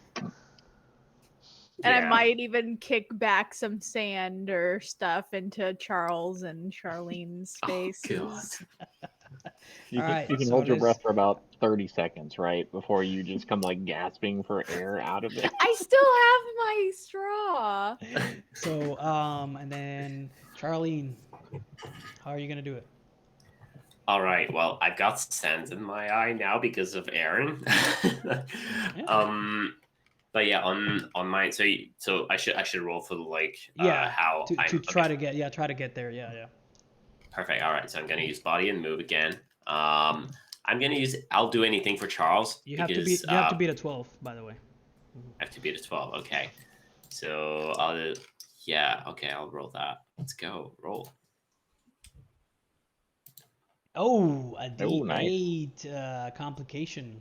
Speaker 4: And I
Speaker 3: Yeah.
Speaker 4: might even kick back some sand or stuff into Charles and Charlene's faces.
Speaker 2: You can,
Speaker 1: Alright,
Speaker 2: you can
Speaker 1: so
Speaker 2: hold your
Speaker 1: this-
Speaker 2: breath for about 30 seconds, right? Before you just come like gasping for air out of it.
Speaker 4: I still have my straw.
Speaker 1: So and then Charlene, how are you gonna do it?
Speaker 3: All right. Well, I've got sand in my eye now because of Aaron. But yeah, on mine. So I should roll for like
Speaker 1: Yeah,
Speaker 3: how
Speaker 1: to
Speaker 3: I'm
Speaker 1: try to get there. Yeah.
Speaker 3: perfect. All right. So I'm gonna use body and move again. I'm gonna use I'll do anything for Charles.
Speaker 1: You have to
Speaker 3: because,
Speaker 1: beat a 12, by the way.
Speaker 3: I have to beat a 12. Okay. So I'll do, yeah. Okay. I'll roll that. Let's go. Roll.
Speaker 1: Oh, a
Speaker 2: Oh, nice.
Speaker 1: D8 complication.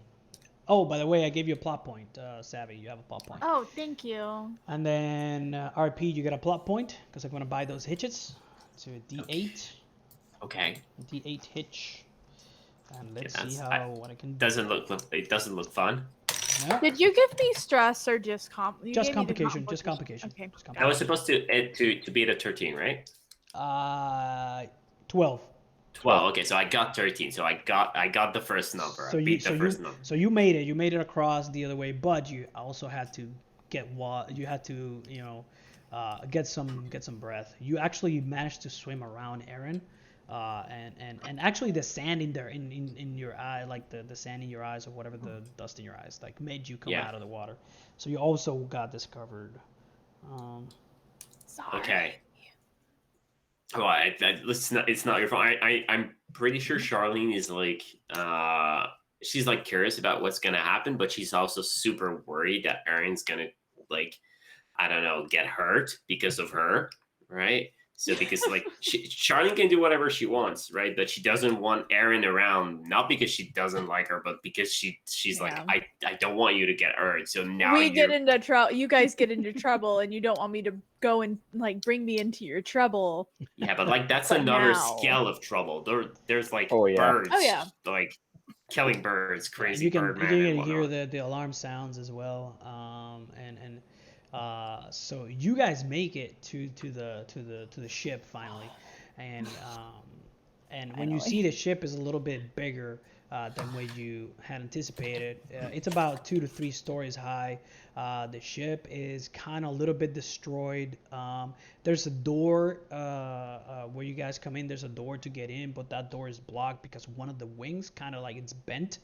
Speaker 1: Oh, by the way, I gave you a plot point, Savvy. You have a plot point.
Speaker 4: Oh, thank you.
Speaker 1: And then RP, you get a plot point because I'm gonna buy those hitches. So a D8,
Speaker 3: Okay.
Speaker 1: a D8 hitch, and let's
Speaker 3: Yeah,
Speaker 1: see
Speaker 3: that's-
Speaker 1: what I can do.
Speaker 3: It doesn't look fun.
Speaker 1: Yeah.
Speaker 4: Did you give me stress or just you
Speaker 1: Just
Speaker 4: gave me the
Speaker 1: complication. Just complication.
Speaker 4: Okay.
Speaker 1: Just
Speaker 3: I was
Speaker 1: complication.
Speaker 3: supposed to beat a 13, right?
Speaker 1: 12.
Speaker 3: 12. Okay, so I got 13. So I got the first number. I beat the first number.
Speaker 1: So you made it. You made it across the other way, but you also had to get get some breath. You actually managed to swim around Aaron, and actually the sand in there in your eye, like the sand in your eyes or whatever, the dust in your eyes, like made you come
Speaker 3: Yeah.
Speaker 1: out of the water. So you also got discovered.
Speaker 4: Sorry.
Speaker 3: Okay. Well, it's not your fault. I'm pretty sure Charlene is like she's like curious about what's gonna happen, but she's also super worried that Aaron's gonna like I don't know get hurt because of her, right? So because like Charlene can do whatever she wants, right? But she doesn't want Aaron around, not because she doesn't like her, but because she's like
Speaker 4: Yeah.
Speaker 3: I don't want you to get hurt. So now
Speaker 4: We get
Speaker 3: you're
Speaker 4: into trouble. You guys get into trouble, and you don't want me to go and like bring me into your trouble.
Speaker 3: yeah, but like that's
Speaker 4: But
Speaker 3: another
Speaker 4: now-
Speaker 3: scale of trouble. There's like
Speaker 2: Oh, yeah.
Speaker 3: birds,
Speaker 4: Oh, yeah.
Speaker 3: like killing birds, crazy
Speaker 1: you can
Speaker 3: bird man. and
Speaker 1: hear
Speaker 3: whatnot.
Speaker 1: the alarm sounds as well. So you guys make it to the ship finally, and when you see the ship is a little bit bigger than what you had anticipated. It's about 2 to 3 stories high. The ship is kind of a little bit destroyed. There's a door where you guys come in. There's a door to get in, but that door is blocked because one of the wings kind of like it's bent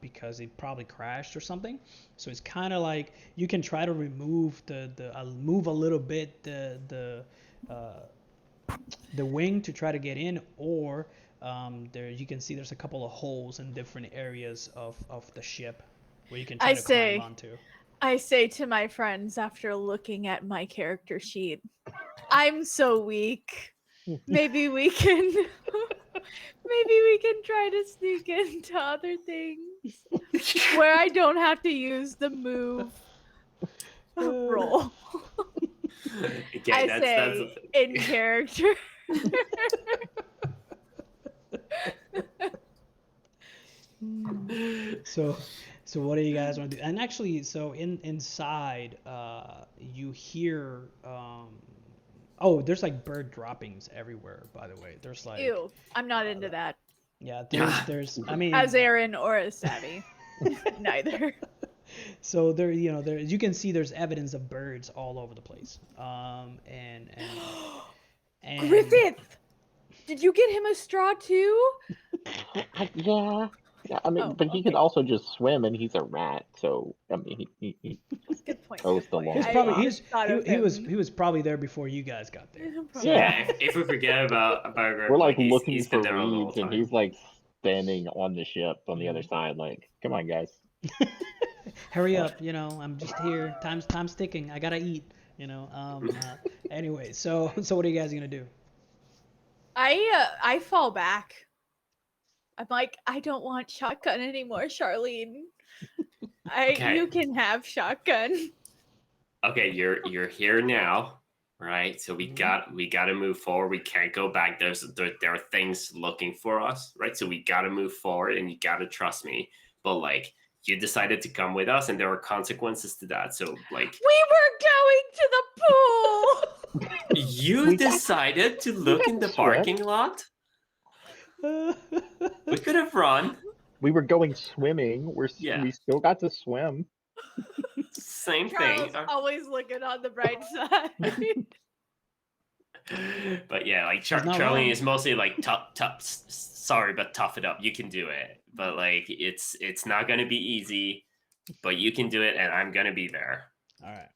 Speaker 1: because it probably crashed or something. So it's kind of like you can try to remove move a little bit the wing to try to get in, or there you can see there's a couple of holes in different areas of the ship where you can try to climb onto.
Speaker 4: I say to my friends after looking at my character sheet, I'm so weak. Maybe we can try to sneak into other things where I don't have to use the move roll.
Speaker 3: Okay,
Speaker 4: I
Speaker 3: that's
Speaker 4: say in character.
Speaker 1: So what do you guys want to do? And actually, so inside, you hear. Oh, there's like bird droppings everywhere. By the way, there's like
Speaker 4: Ew, I'm not into that.
Speaker 1: yeah, there's I mean
Speaker 4: As Aaron or as Savvy, neither.
Speaker 1: so there there you can see there's evidence of birds all over the place. And
Speaker 4: Griffith, did you get him a straw too?
Speaker 2: Yeah. Yeah, I mean,
Speaker 4: Oh,
Speaker 2: but he could
Speaker 4: okay.
Speaker 2: also just swim, and he's a rat. So I mean, he
Speaker 4: Good point.
Speaker 2: goes
Speaker 4: Good
Speaker 2: the
Speaker 4: point.
Speaker 2: long
Speaker 1: He's
Speaker 2: I
Speaker 1: probably
Speaker 4: just thought of
Speaker 1: he was
Speaker 4: him.
Speaker 1: he was probably there before you guys got there.
Speaker 4: Probably.
Speaker 3: Yeah, if we forget about Griff,
Speaker 2: We're like
Speaker 3: he's
Speaker 2: looking
Speaker 3: been
Speaker 2: for
Speaker 3: there all the whole
Speaker 2: reeds, and
Speaker 3: time.
Speaker 2: he's like standing on the ship on the other
Speaker 1: Mhm.
Speaker 2: side. Like, come on, guys.
Speaker 1: Hurry up, I'm just here. Time's ticking. I gotta eat. Anyway, so what are you guys gonna do?
Speaker 4: I fall back. I'm like, I don't want shotgun anymore, Charlene.
Speaker 3: Okay.
Speaker 4: You can have shotgun.
Speaker 3: Okay, you're here now, right? So we
Speaker 1: Mhm.
Speaker 3: got to move forward. We can't go back. There are things looking for us, right? So we got to move forward, and you got to trust me. But like, you decided to come with us, and there were consequences to that. So like,
Speaker 4: We were going to the pool.
Speaker 3: you
Speaker 2: We got-
Speaker 3: decided to
Speaker 2: we
Speaker 3: look
Speaker 2: got
Speaker 3: in
Speaker 2: to
Speaker 3: the
Speaker 2: swim.
Speaker 3: parking lot. We could have run.
Speaker 2: We were going swimming.
Speaker 3: Yeah.
Speaker 2: We still got to swim.
Speaker 3: Same
Speaker 4: Charles
Speaker 3: thing.
Speaker 4: always looking on the bright side.
Speaker 3: But yeah, like
Speaker 1: He's not
Speaker 3: Charlene
Speaker 1: wrong.
Speaker 3: is mostly like tough. Sorry, but tough it up. You can do it. But like, it's not gonna be easy, but you can do it, and I'm gonna be there.
Speaker 1: All right.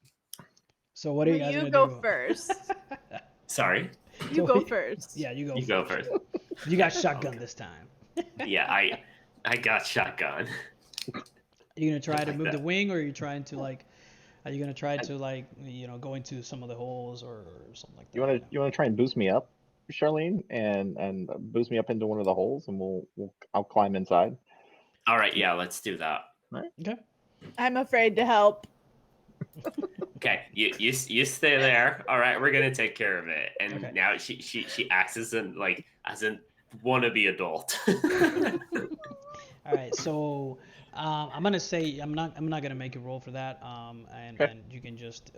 Speaker 1: So what are you guys
Speaker 4: You
Speaker 1: gonna
Speaker 4: go
Speaker 1: do?
Speaker 4: first.
Speaker 3: Sorry,
Speaker 4: You go first.
Speaker 1: Yeah, you go.
Speaker 3: you go first.
Speaker 1: You got shotgun
Speaker 3: Okay.
Speaker 1: this time.
Speaker 3: Yeah, I got shotgun.
Speaker 1: Are you gonna try to
Speaker 3: Like
Speaker 1: move the
Speaker 3: that.
Speaker 1: wing, or are you trying to like? Are you gonna try to like go into some of the holes or something like that?
Speaker 2: You wanna try and boost me up, Charlene, and boost me up into one of the holes, and I'll climb inside.
Speaker 3: All right, yeah, let's do that.
Speaker 1: Okay.
Speaker 4: I'm afraid to help.
Speaker 3: Okay, you stay there. All right, we're gonna take care of it. And
Speaker 1: Okay.
Speaker 3: now she acts as an wannabe adult.
Speaker 1: All right. So I'm gonna say I'm not gonna make a roll for that. And
Speaker 2: Okay.
Speaker 1: and you can just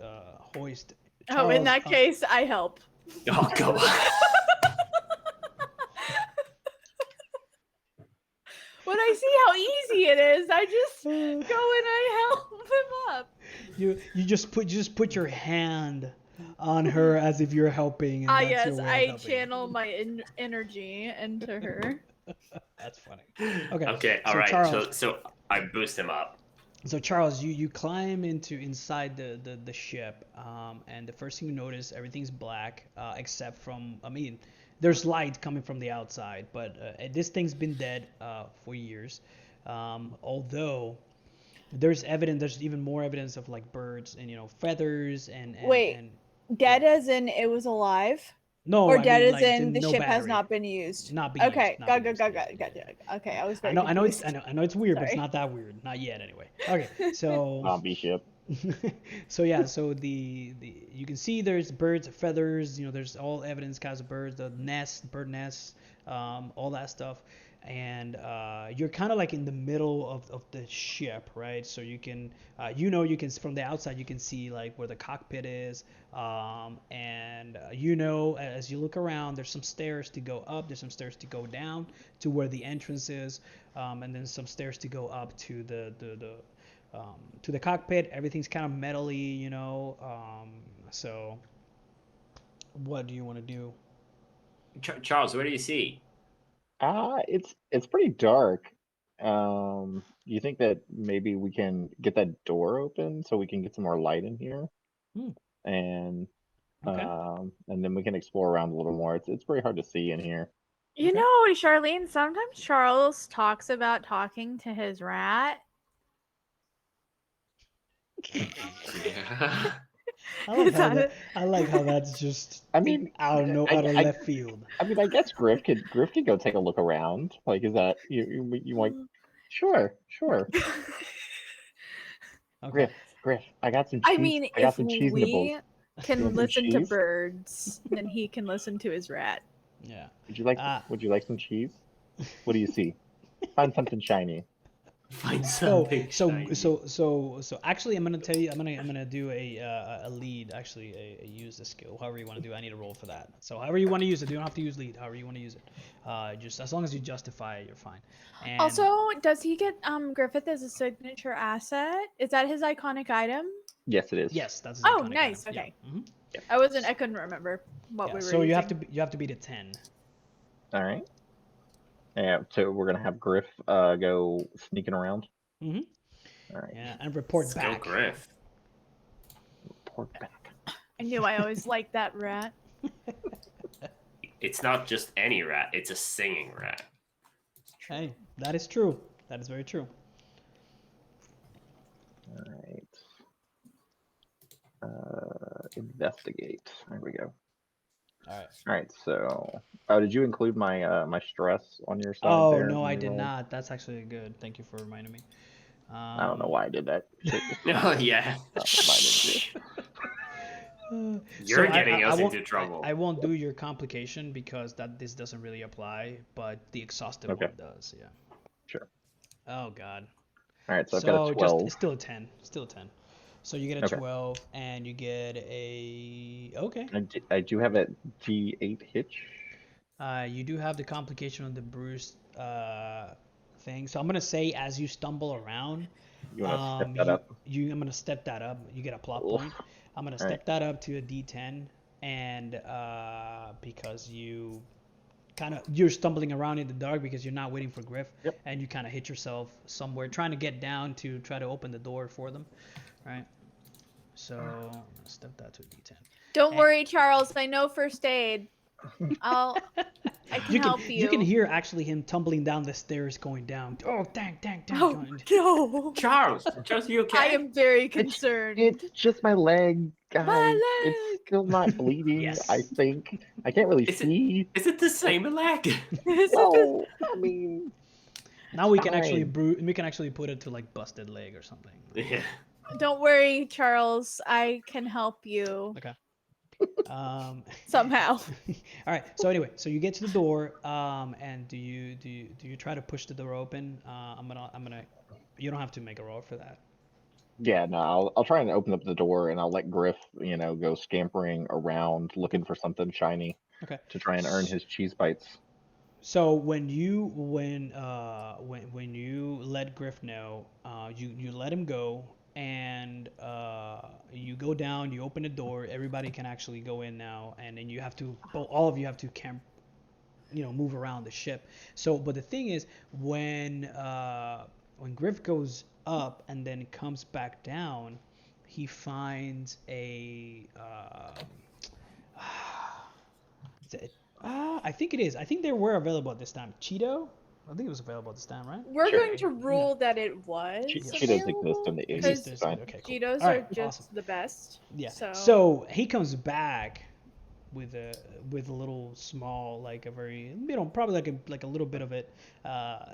Speaker 1: hoist.
Speaker 4: Oh, in
Speaker 1: Charles
Speaker 4: that
Speaker 1: up.
Speaker 4: case, I help.
Speaker 3: Oh, come on.
Speaker 4: When I see how easy it is, I just go and I help him up.
Speaker 1: You just put your hand on her as if you're helping. And
Speaker 4: Ah,
Speaker 1: that's
Speaker 4: yes,
Speaker 1: your way of
Speaker 4: I
Speaker 1: helping.
Speaker 4: channel my energy into her.
Speaker 1: That's funny. Okay.
Speaker 3: Okay, all
Speaker 1: so
Speaker 3: right.
Speaker 1: Charles,
Speaker 3: So I boost him up.
Speaker 1: So Charles, you climb inside the ship, and the first thing you notice, everything's black, except from, there's light coming from the outside, but this thing's been dead for years. Although there's even more evidence of like birds and feathers and
Speaker 4: Wait.
Speaker 1: and
Speaker 4: Dead as in it was alive?
Speaker 1: no,
Speaker 4: Or
Speaker 1: I
Speaker 4: dead
Speaker 1: mean,
Speaker 4: as
Speaker 1: like,
Speaker 4: in the
Speaker 1: no
Speaker 4: ship has
Speaker 1: battery.
Speaker 4: not been used?
Speaker 1: Not being
Speaker 4: Okay,
Speaker 1: used, not
Speaker 4: got
Speaker 1: being
Speaker 4: it.
Speaker 1: used. Yeah.
Speaker 4: Okay, I was
Speaker 1: I
Speaker 4: very
Speaker 1: know
Speaker 4: confused.
Speaker 1: I know it's weird, but it's
Speaker 4: Sorry.
Speaker 1: not that weird, not yet anyway. Okay, so
Speaker 2: Zombie ship.
Speaker 1: so yeah, so the you can see there's birds, feathers, there's all evidence kinds of birds, the bird nests, all that stuff, and you're kind of like in the middle of the ship, right? So you can you can from the outside you can see like where the cockpit is, and as you look around, there's some stairs to go up, there's some stairs to go down to where the entrance is, and then some stairs to go up to the cockpit. Everything's kind of metally, so what do you want to do?
Speaker 3: Charles, what do you see?
Speaker 2: It's pretty dark. You think that maybe we can get that door open so we can get some more light in here, and
Speaker 1: Okay.
Speaker 2: and then we can explore around a little more. It's pretty hard to see in here.
Speaker 4: You
Speaker 1: Okay.
Speaker 4: know, Charlene, sometimes Charles talks about talking to his rat.
Speaker 3: Yeah.
Speaker 1: I like how that's just
Speaker 2: I mean,
Speaker 1: out of
Speaker 2: I-
Speaker 1: left field.
Speaker 2: I mean, I guess Griff could go take a look around. Like, is that you want? Sure.
Speaker 1: Okay.
Speaker 2: Griff, I got some cheese.
Speaker 4: I mean,
Speaker 2: I got
Speaker 4: if
Speaker 2: some cheese
Speaker 4: we
Speaker 2: nibbles. You
Speaker 4: can
Speaker 2: want some
Speaker 4: listen to
Speaker 2: cheese?
Speaker 4: birds, then he can listen to his rat.
Speaker 1: Yeah.
Speaker 2: Would you like some cheese? What do you see? Find something shiny.
Speaker 3: Find
Speaker 1: So
Speaker 3: something
Speaker 1: so
Speaker 3: shiny.
Speaker 1: so actually, I'm gonna tell you. I'm gonna do a lead. Actually, use the skill. However you want to do. I need a roll for that. So however you want to use it. You don't have to use lead. However you want to use it. Just as long as you justify it, you're fine. And
Speaker 4: Also, does he get Griffith as a signature asset? Is that his iconic item?
Speaker 2: Yes, it is.
Speaker 1: yes, that's his
Speaker 4: Oh,
Speaker 1: iconic
Speaker 4: nice.
Speaker 1: item.
Speaker 4: Okay.
Speaker 1: Yeah. Mhm.
Speaker 4: I couldn't remember what
Speaker 1: Yeah.
Speaker 4: we were
Speaker 1: So
Speaker 4: using.
Speaker 1: you have to beat a 10.
Speaker 2: All right. Yeah. So we're gonna have Griff go sneaking around.
Speaker 1: Mm-hmm.
Speaker 2: All right.
Speaker 1: Yeah, and report
Speaker 3: Let's go,
Speaker 1: back.
Speaker 3: Griff.
Speaker 2: Report back.
Speaker 4: I knew I always liked that rat.
Speaker 3: It's not just any rat; it's a singing rat.
Speaker 1: Hey, that is true. That is very true.
Speaker 2: All right. Investigate. There we go.
Speaker 1: All right.
Speaker 2: All right. So, did you include my my stress on your side
Speaker 1: Oh
Speaker 2: there?
Speaker 1: no,
Speaker 2: when
Speaker 1: I
Speaker 2: you
Speaker 1: did
Speaker 2: rolled?
Speaker 1: not. That's actually good. Thank you for reminding me.
Speaker 2: I don't know why I did that. Shit.
Speaker 3: Oh yeah.
Speaker 1: So
Speaker 3: You're getting us into trouble.
Speaker 1: I won't do your complication because this doesn't really apply, but the exhaustive
Speaker 2: Okay.
Speaker 1: one does. Yeah.
Speaker 2: Sure.
Speaker 1: Oh God.
Speaker 2: All right. So I've got a
Speaker 1: So
Speaker 2: 12.
Speaker 1: it's still a 10. Still a 10. So you get a
Speaker 2: Okay.
Speaker 1: 12 and you get a okay.
Speaker 2: I do have a D8 hitch.
Speaker 1: You do have the complication on the bruise thing. So I'm gonna say as you stumble around,
Speaker 2: You want to step that up?
Speaker 1: I'm gonna step that up. You get a plot
Speaker 2: Oof.
Speaker 1: point. I'm gonna
Speaker 2: All right.
Speaker 1: step that up to a D10, and because you're stumbling around in the dark because you're not waiting for Griff,
Speaker 2: Yep.
Speaker 1: and you kind of hit yourself somewhere trying to get down to try to open the door for them, right? So I'm gonna step that to a D10.
Speaker 4: Don't
Speaker 1: And-
Speaker 4: worry, Charles. I know first aid. I can help you.
Speaker 1: You can hear actually him tumbling down the stairs going down. Oh, dang.
Speaker 4: Oh no!
Speaker 3: Charles, you okay?
Speaker 4: I am very concerned.
Speaker 2: It's just my leg, guys.
Speaker 4: My
Speaker 2: It's
Speaker 4: leg!
Speaker 2: still not bleeding.
Speaker 1: Yes.
Speaker 2: I think I can't really see.
Speaker 3: Is it the same leg?
Speaker 2: No, I mean,
Speaker 1: Now we can actually
Speaker 2: fine.
Speaker 1: we can actually put it to like busted leg or something.
Speaker 3: Yeah.
Speaker 4: Don't worry, Charles. I can help you
Speaker 1: Okay.
Speaker 4: somehow.
Speaker 1: All right. So anyway, so you get to the door, and do you try to push the door open? I'm gonna. You don't have to make a roll for that.
Speaker 2: Yeah, no, I'll try and open up the door and I'll let Griff, go scampering around looking for something shiny
Speaker 1: Okay.
Speaker 2: to try and earn his cheese bites.
Speaker 1: So when you let Griff know, you let him go, and you go down, you open the door, everybody can actually go in now, and then you have to, all of you have to move around the ship. So, but the thing is, when Griff goes up and then comes back down, he finds a is it, I think it is. I think they were available at this time. Cheeto? I think it was available at this time, right?
Speaker 4: We're
Speaker 2: Sure.
Speaker 4: going to rule that it was
Speaker 2: Cheetos exist
Speaker 4: available,
Speaker 2: in the 80s.
Speaker 4: because
Speaker 2: It's fine.
Speaker 1: Okay, cool.
Speaker 4: Cheetos
Speaker 1: All right,
Speaker 4: are just
Speaker 1: awesome.
Speaker 4: the best.
Speaker 1: Yeah.
Speaker 4: So
Speaker 1: he comes back with a little small, like a very, probably like a little bit of it.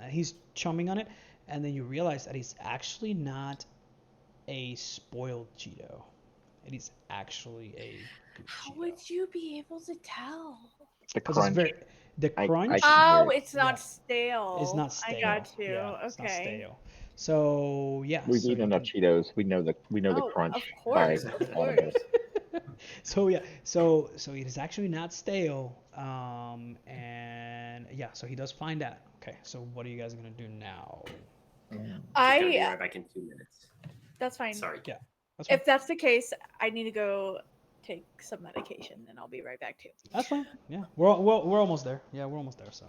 Speaker 1: He's chumming on it, and then you realize that he's actually not a spoiled Cheeto. It is actually a good
Speaker 4: how
Speaker 1: Cheeto.
Speaker 4: would you be able to tell?
Speaker 2: The
Speaker 1: Because it's
Speaker 2: crunch.
Speaker 1: very the
Speaker 2: I
Speaker 1: crunch.
Speaker 4: Oh,
Speaker 2: very-
Speaker 4: it's not
Speaker 1: Yeah.
Speaker 4: stale.
Speaker 1: It's not stale.
Speaker 4: I got you.
Speaker 1: Yeah, it's not
Speaker 4: Okay.
Speaker 1: stale. So yeah.
Speaker 2: We've
Speaker 1: so
Speaker 2: eaten
Speaker 1: you
Speaker 2: enough
Speaker 1: can-
Speaker 2: Cheetos. We know the
Speaker 4: Oh,
Speaker 2: crunch
Speaker 4: of
Speaker 2: by
Speaker 4: course, of
Speaker 2: element.
Speaker 4: course.
Speaker 1: So yeah, so it is actually not stale. And yeah, so he does find that. Okay, so what are you guys gonna do now?
Speaker 3: She's gonna be
Speaker 4: I.
Speaker 3: right back in 2 minutes.
Speaker 4: That's fine.
Speaker 3: Sorry.
Speaker 1: Yeah, that's fine.
Speaker 4: If that's the case, I need to go take some medication, and I'll be right back too.
Speaker 1: That's fine. Yeah, we're almost there. Yeah, we're almost there. So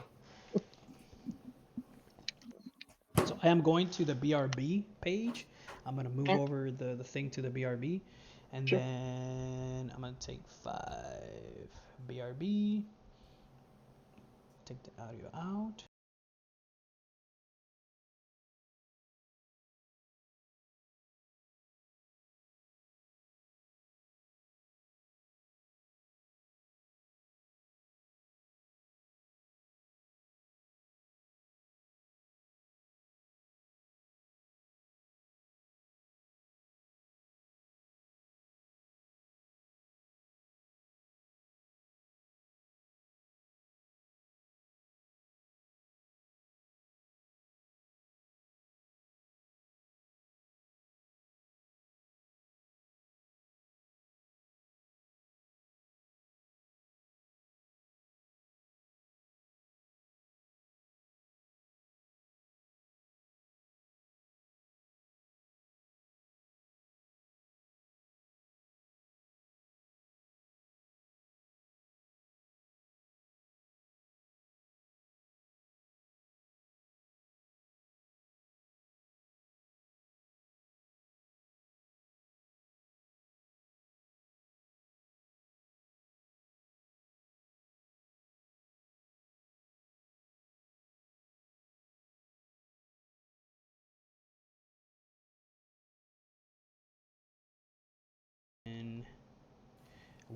Speaker 1: I am going to the BRB page. I'm gonna move over the thing to the BRB, and
Speaker 2: Sure.
Speaker 1: then I'm gonna take 5 BRB. Take the audio out.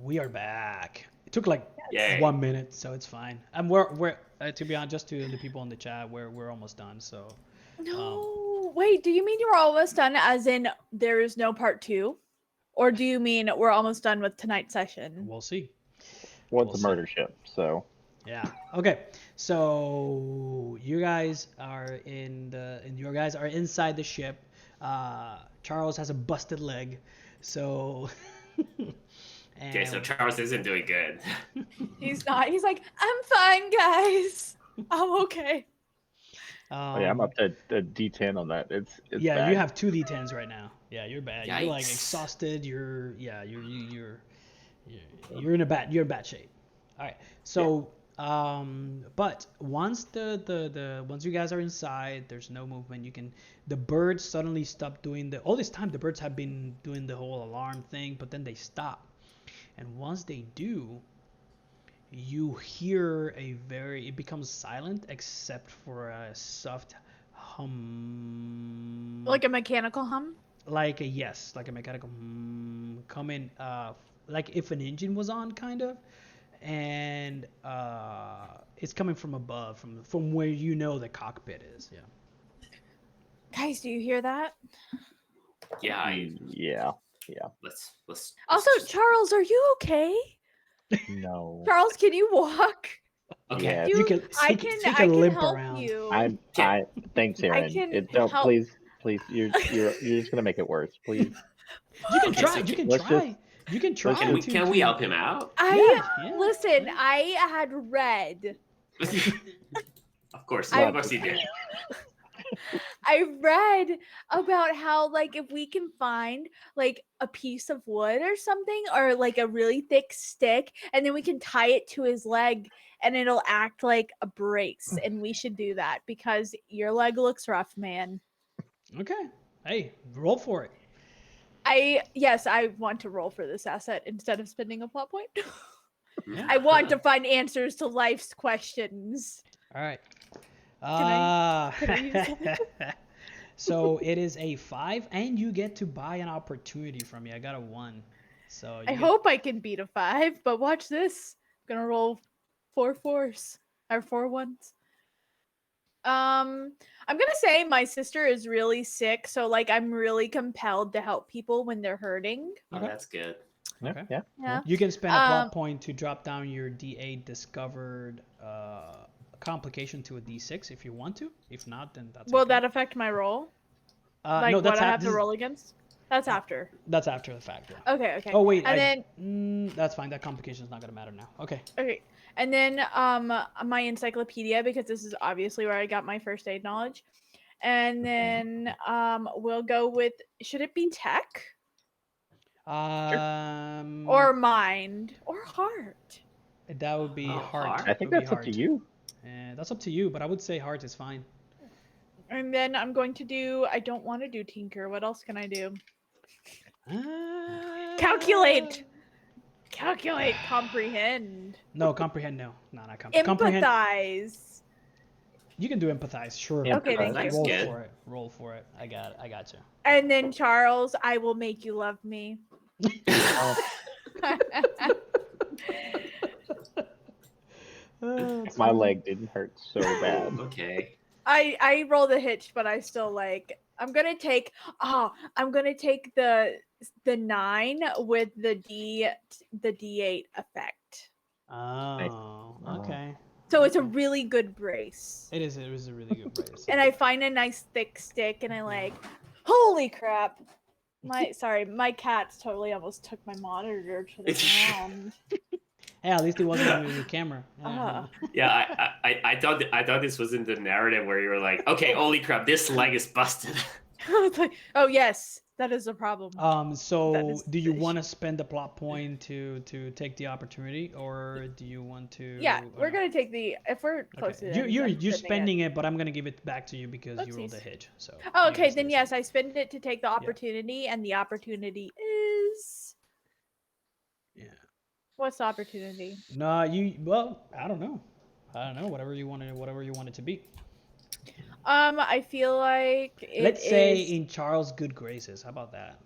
Speaker 1: We are back. It took like
Speaker 3: Yay.
Speaker 1: 1 minute, so it's fine. And we're to be honest, just to the people in the chat, we're almost done. So
Speaker 4: No, wait. Do you mean you were almost done, as in there is no part 2, or do you mean we're almost done with tonight's session?
Speaker 1: we'll see.
Speaker 2: Well,
Speaker 1: We'll
Speaker 2: it's
Speaker 1: see.
Speaker 2: a murder ship, so
Speaker 1: Yeah. Okay. So you guys are you guys are inside the ship. Charles has a busted leg, so.
Speaker 3: Okay, so
Speaker 1: and-
Speaker 3: Charles isn't doing good.
Speaker 4: He's not. He's like, I'm fine, guys. I'm okay.
Speaker 2: oh, yeah, I'm up to D10 on that. It's
Speaker 1: Yeah,
Speaker 2: bad.
Speaker 1: you have 2 D10s right now. Yeah, you're bad. You're like
Speaker 3: Yikes.
Speaker 1: exhausted. You're in bad shape. All right. So but once once you guys are inside, there's no movement. The birds suddenly stop doing all this time the birds have been doing the whole alarm thing, but then they stop. And once they do, you hear it becomes silent except for a soft hum,
Speaker 4: Like a mechanical hum.
Speaker 1: like a mechanical coming, like if an engine was on, kind of. And it's coming from above, from where the cockpit is. Yeah.
Speaker 4: Guys, do you hear that?
Speaker 3: Yeah,
Speaker 2: Yeah.
Speaker 3: let's
Speaker 4: Also,
Speaker 3: just-
Speaker 4: Charles, are you okay?
Speaker 2: No.
Speaker 4: Charles, can you walk?
Speaker 3: okay.
Speaker 2: Yeah.
Speaker 1: You can
Speaker 4: I
Speaker 1: he
Speaker 4: can
Speaker 1: he
Speaker 4: I can
Speaker 1: limp
Speaker 4: help
Speaker 1: around.
Speaker 4: you.
Speaker 2: Thanks, Aaron.
Speaker 4: can
Speaker 2: Don't
Speaker 4: help.
Speaker 2: please. You're just gonna make it worse. Please.
Speaker 1: You can
Speaker 3: Okay,
Speaker 1: try.
Speaker 3: so
Speaker 1: You can
Speaker 2: let's
Speaker 1: try. You can try.
Speaker 3: Can we
Speaker 1: to-
Speaker 3: can
Speaker 1: to-
Speaker 3: we help him out?
Speaker 1: Yeah.
Speaker 4: Listen, I had read.
Speaker 3: Of course
Speaker 4: I-
Speaker 3: you did.
Speaker 4: I read about how, like, if we can find like a piece of wood or something, or like a really thick stick, and then we can tie it to his leg and it'll act like a brace, and we should do that because your leg looks rough, man.
Speaker 1: Okay. Hey, roll for it.
Speaker 4: Yes, I want to roll for this asset instead of spending a plot point.
Speaker 3: Yeah.
Speaker 4: I want to find answers to life's questions.
Speaker 1: All right.
Speaker 4: can I use something?
Speaker 1: So it is a 5, and you get to buy an opportunity from me. I got a 1. So
Speaker 4: I hope I can beat a 5, but watch this. I'm gonna roll 4 4s or 4 1s. I'm gonna say my sister is really sick, so like I'm really compelled to help people when they're hurting.
Speaker 3: Oh,
Speaker 1: Okay.
Speaker 3: that's good.
Speaker 2: Yeah.
Speaker 1: Okay.
Speaker 2: Yeah.
Speaker 4: Yeah.
Speaker 1: You can spend a plot
Speaker 4: Um,
Speaker 1: point to drop down your D8 discovered complication to a D6 if you want to. If not, then that's
Speaker 4: Will
Speaker 1: okay.
Speaker 4: that affect my roll? Like
Speaker 1: no,
Speaker 4: what
Speaker 1: that's
Speaker 4: I have to
Speaker 1: this is-
Speaker 4: roll against? That's after.
Speaker 1: That's after the fact. Yeah.
Speaker 4: Okay.
Speaker 1: Oh wait,
Speaker 4: And
Speaker 1: that's fine. That complication is not gonna matter now. Okay.
Speaker 4: Okay. And then my encyclopedia, because this is obviously where I got my first aid knowledge. And then we'll go with, should it be tech or mind or heart?
Speaker 1: that would be
Speaker 3: Oh,
Speaker 1: heart.
Speaker 3: heart?
Speaker 2: I think
Speaker 1: Would be
Speaker 2: that's up to
Speaker 1: heart.
Speaker 2: you.
Speaker 1: That's up to you, but I would say heart is fine.
Speaker 4: And then I'm going to do, I don't want to do tinker. What else can I do? Calculate. Calculate, comprehend,
Speaker 1: No, comprehend. No, not comprehend.
Speaker 4: empathize.
Speaker 1: You can do empathize, sure.
Speaker 2: Yeah,
Speaker 4: Okay, thank
Speaker 3: you.
Speaker 1: Roll
Speaker 3: Good.
Speaker 1: for it. Roll for it. I got you.
Speaker 4: And then Charles, I will make you love me.
Speaker 2: My leg didn't hurt so bad.
Speaker 3: Okay.
Speaker 4: I rolled a hitch, but I still like. I'm gonna take the 9 with the D8 effect.
Speaker 1: Oh, okay.
Speaker 4: So it's a really good brace.
Speaker 1: It is. It was a really good brace.
Speaker 4: And I find a nice thick stick, and I like, holy crap! My cats totally almost took my monitor to the ground.
Speaker 1: Hey, at least it wasn't on your camera.
Speaker 4: Ah.
Speaker 3: Yeah, I thought this was in the narrative where you were like, okay, holy crap, this leg is busted.
Speaker 4: I was like, oh yes, that is a problem. That
Speaker 1: So
Speaker 4: is
Speaker 1: do you
Speaker 4: the
Speaker 1: want to spend the plot point to take the opportunity, or do you want to?
Speaker 4: Yeah, we're gonna take the, if we're close
Speaker 1: Okay.
Speaker 4: to it.
Speaker 1: You're spending it, but I'm gonna give it back to you because you rolled a
Speaker 4: Oopsies.
Speaker 1: hitch. So.
Speaker 4: Oh,
Speaker 1: you
Speaker 4: okay,
Speaker 1: guys
Speaker 4: then
Speaker 1: get
Speaker 4: yes, I spend it to take the opportunity, and the opportunity is,
Speaker 1: Yeah.
Speaker 4: what's the opportunity?
Speaker 1: No, well, I don't know. Whatever you want it to be.
Speaker 4: I feel like
Speaker 1: Let's say
Speaker 4: is-
Speaker 1: in Charles' good graces. How about that?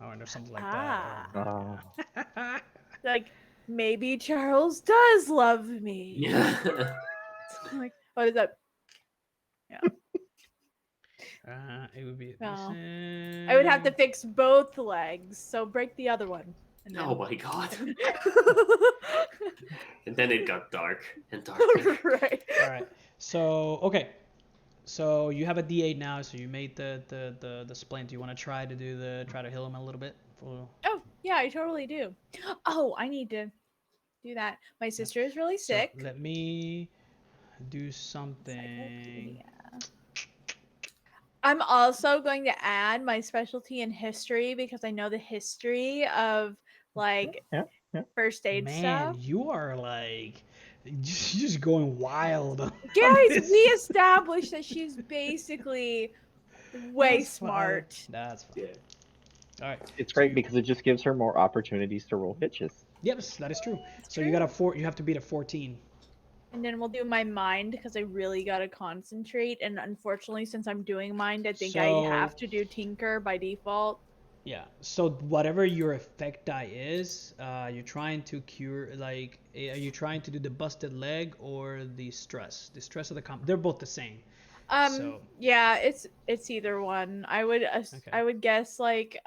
Speaker 1: Or something like
Speaker 4: Ah.
Speaker 1: that. Or-
Speaker 2: Oh.
Speaker 4: like maybe Charles does love me.
Speaker 3: Yeah.
Speaker 4: Like, what is that?
Speaker 1: It would be.
Speaker 4: No. I would have to fix both legs, so break the other one. And
Speaker 3: Oh my god.
Speaker 4: then...
Speaker 3: And then it got dark and darker.
Speaker 4: Right.
Speaker 1: All right. So okay. So you have a D8 now. So you made the splint. Do you want to try to heal him a little bit?
Speaker 4: Oh, yeah, I totally do. Oh, I need to do that. My sister is really sick.
Speaker 1: So let me do something.
Speaker 4: I'm also going to add my specialty in history because I know the history of like first aid
Speaker 1: Man,
Speaker 4: stuff.
Speaker 1: you are like just going wild. on
Speaker 4: Guys,
Speaker 1: this.
Speaker 4: we established that she's basically way
Speaker 1: That's fine.
Speaker 4: smart.
Speaker 1: That's fine.
Speaker 3: Yeah.
Speaker 1: All right.
Speaker 2: It's great because it just gives her more opportunities to roll hitches.
Speaker 1: Yes, that is true.
Speaker 4: That's
Speaker 1: So you
Speaker 4: true.
Speaker 1: got you have to beat a 14.
Speaker 4: And then we'll do my mind because I really gotta concentrate. And unfortunately, since I'm doing mind, I think I have to do Tinker by default.
Speaker 1: Yeah. So whatever your effect die is, you're trying to cure. Like, are you trying to do the busted leg or the stress? The stress of the comp. They're both the same. So
Speaker 4: Yeah, it's either one. I would I would guess like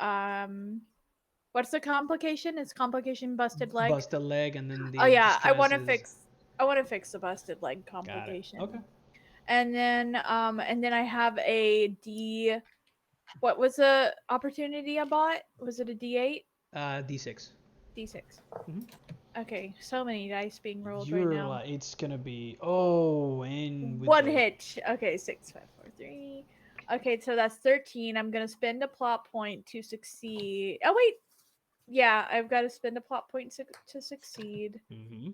Speaker 4: what's the complication? It's complication busted leg.
Speaker 1: busted leg, and then the.
Speaker 4: Oh yeah, I
Speaker 1: stress
Speaker 4: want to
Speaker 1: is-
Speaker 4: fix. I want to fix the busted leg
Speaker 1: Got it.
Speaker 4: complication.
Speaker 1: Okay.
Speaker 4: And then I have a D. What was the opportunity I bought? Was it a D8?
Speaker 1: D6.
Speaker 4: D6.
Speaker 1: Mhm.
Speaker 4: Okay, so many dice being rolled
Speaker 1: You're
Speaker 4: right now.
Speaker 1: like, it's gonna be and with
Speaker 4: One
Speaker 1: the-
Speaker 4: hit. Okay, 6, 5, 4, 3. Okay, so that's 13. I'm gonna spend a plot point to succeed. Oh wait, yeah, I've got to spend a plot point to succeed.
Speaker 1: Mhm.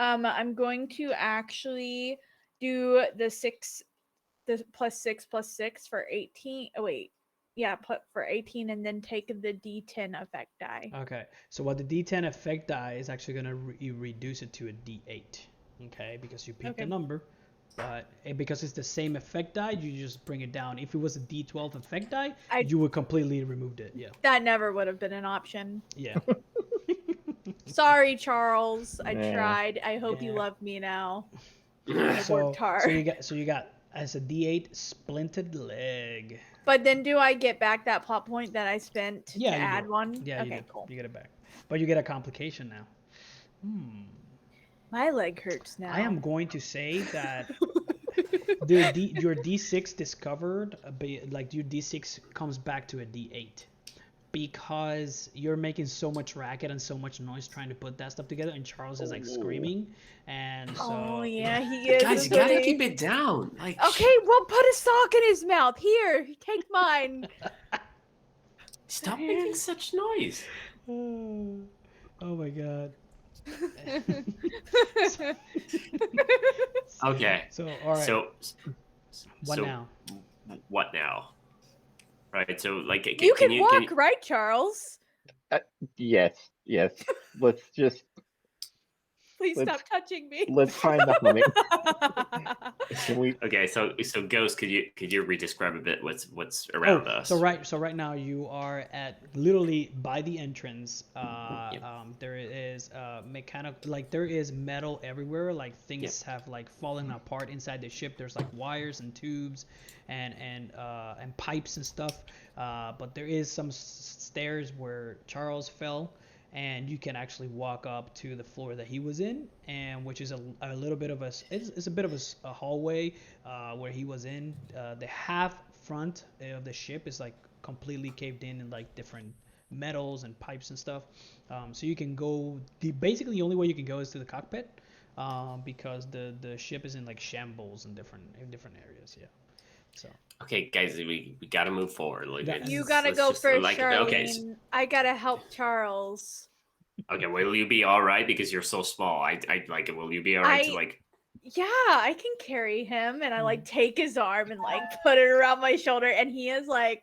Speaker 4: I'm going to actually do the +6 for 18. Oh wait, yeah, for 18, and then take the D10 effect die.
Speaker 1: Okay. So what the D10 effect die is actually gonna reduce it to a D8. Okay, because you picked the number. But because it's the same effect die, you just bring it down. If it was a D12 effect die, you would completely removed it. Yeah.
Speaker 4: That never would have been an option.
Speaker 1: Yeah.
Speaker 4: Sorry, Charles. I
Speaker 2: Yeah.
Speaker 4: tried. I hope you love me now.
Speaker 1: So
Speaker 4: worked hard.
Speaker 1: so you got as a D8 splinted leg.
Speaker 4: But then do I get back that plot point that I spent to
Speaker 1: you
Speaker 4: add
Speaker 1: do.
Speaker 4: one?
Speaker 1: Yeah,
Speaker 4: okay,
Speaker 1: you do.
Speaker 4: cool.
Speaker 1: You get it back. But you get a complication now.
Speaker 4: My leg hurts now.
Speaker 1: I am going to say that your D6 discovered, like your D6 comes back to a D8 because you're making so much racket and so much noise trying to put that stuff together, and Charles is like screaming, and so.
Speaker 4: Oh yeah, he is.
Speaker 3: Guys, you gotta keep it down. Like,
Speaker 4: Okay, well, put a sock in his mouth. Here, take mine.
Speaker 3: stop making such noise.
Speaker 1: Oh my god.
Speaker 3: Okay.
Speaker 1: So all right.
Speaker 3: So
Speaker 1: what now?
Speaker 3: What now? Right. So like,
Speaker 4: You can walk, right, Charles?
Speaker 2: Yes. Let's just
Speaker 4: Please stop touching me.
Speaker 2: let's find the money. Can we?
Speaker 3: Okay, so Ghost, could you re-describe a bit what's around us?
Speaker 1: So right now you are at literally by the entrance. There is there is metal everywhere. Like things have like fallen apart inside the ship. There's like wires and tubes, and pipes and stuff. But there is some stairs where Charles fell. And you can actually walk up to the floor that he was in, and which is a little bit of it's a bit of a hallway where he was in. The half front of the ship is like completely caved in like different metals and pipes and stuff. So you can go. Basically, the only way you can go is to the cockpit because the ship is in like shambles in different areas. Yeah. So.
Speaker 3: Okay, guys, we gotta move forward. Like,
Speaker 4: You gotta go first, Charlene.
Speaker 3: Okay.
Speaker 4: I gotta help Charles.
Speaker 3: Okay, will you be all right because you're so small? I like. Will you be all right to like?
Speaker 4: Yeah, I can carry him, and I like take his arm and like put it around my shoulder, and he is like,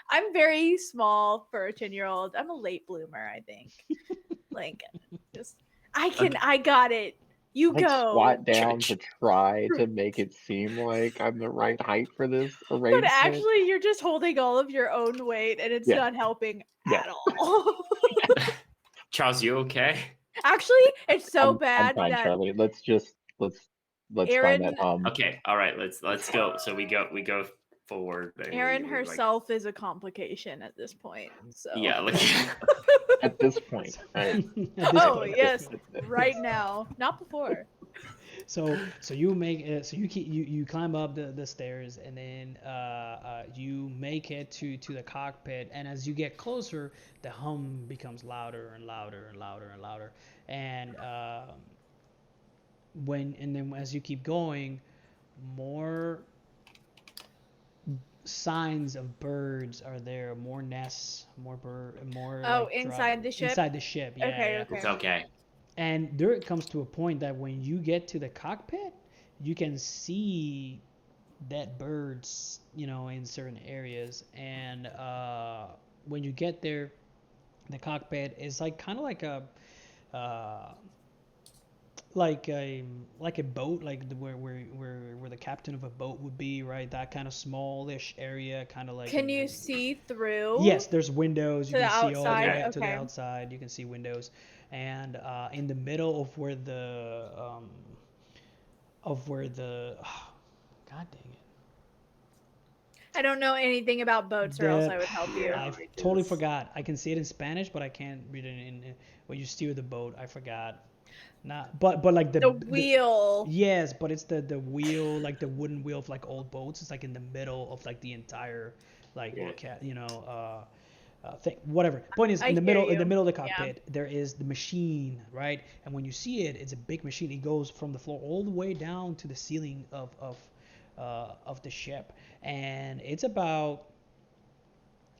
Speaker 4: I'm very small for a 10-year-old. I'm a late bloomer, I think. Like, just I got it. You go.
Speaker 2: Squat down to try to make it seem like I'm the right height for this arrangement.
Speaker 4: But actually, you're just holding all of your own weight, and it's not helping at all.
Speaker 3: Charles, you okay?
Speaker 4: Actually, it's so
Speaker 2: I'm
Speaker 4: bad
Speaker 2: fine,
Speaker 4: that
Speaker 2: Charlie. Let's find
Speaker 4: Aaron
Speaker 2: that
Speaker 3: Okay, all right, let's go. So we go forward. And
Speaker 4: Aaron
Speaker 3: we, like,
Speaker 4: herself is a complication at this point. So
Speaker 3: yeah, like
Speaker 2: at this point. Right?
Speaker 1: At this
Speaker 4: oh
Speaker 1: point.
Speaker 4: yes, right now, not before.
Speaker 1: So you make it. So you climb up the stairs, and then you make it to the cockpit. And as you get closer, the hum becomes louder and louder and louder and louder. And then as you keep going, more signs of birds are there. More nests, more
Speaker 4: Oh,
Speaker 1: like
Speaker 4: inside the ship?
Speaker 1: inside the ship. Yeah,
Speaker 4: Okay,
Speaker 1: yeah.
Speaker 4: okay.
Speaker 3: it's okay.
Speaker 1: And there it comes to a point that when you get to the cockpit, you can see dead birds, in certain areas. And when you get there, the cockpit is like kind of uh, like a boat, like where the captain of a boat would be, right? That kind of smallish area, kind of like.
Speaker 4: Can you see through?
Speaker 1: Yes, there's windows. You
Speaker 4: To
Speaker 1: can
Speaker 4: the
Speaker 1: see all the way
Speaker 4: outside?
Speaker 1: up to the
Speaker 4: Okay.
Speaker 1: outside. You can see windows, and in the middle of where the God dang it.
Speaker 4: I don't know anything about boats, or else I would help you.
Speaker 1: I totally forgot. I can see it in Spanish, but I can't read it in when you steer the boat. I forgot. Not, but like
Speaker 4: The wheel.
Speaker 1: yes, but it's the wheel, like the wooden wheel of like old boats. It's like in the middle of like the entire like
Speaker 3: Yeah.
Speaker 1: thing, whatever. Point is,
Speaker 4: I
Speaker 1: in the
Speaker 4: hear
Speaker 1: middle, in the
Speaker 4: you.
Speaker 1: middle of the
Speaker 4: Yeah.
Speaker 1: cockpit, there is the machine, right? And when you see it, it's a big machine. It goes from the floor all the way down to the ceiling of the ship, and it's about.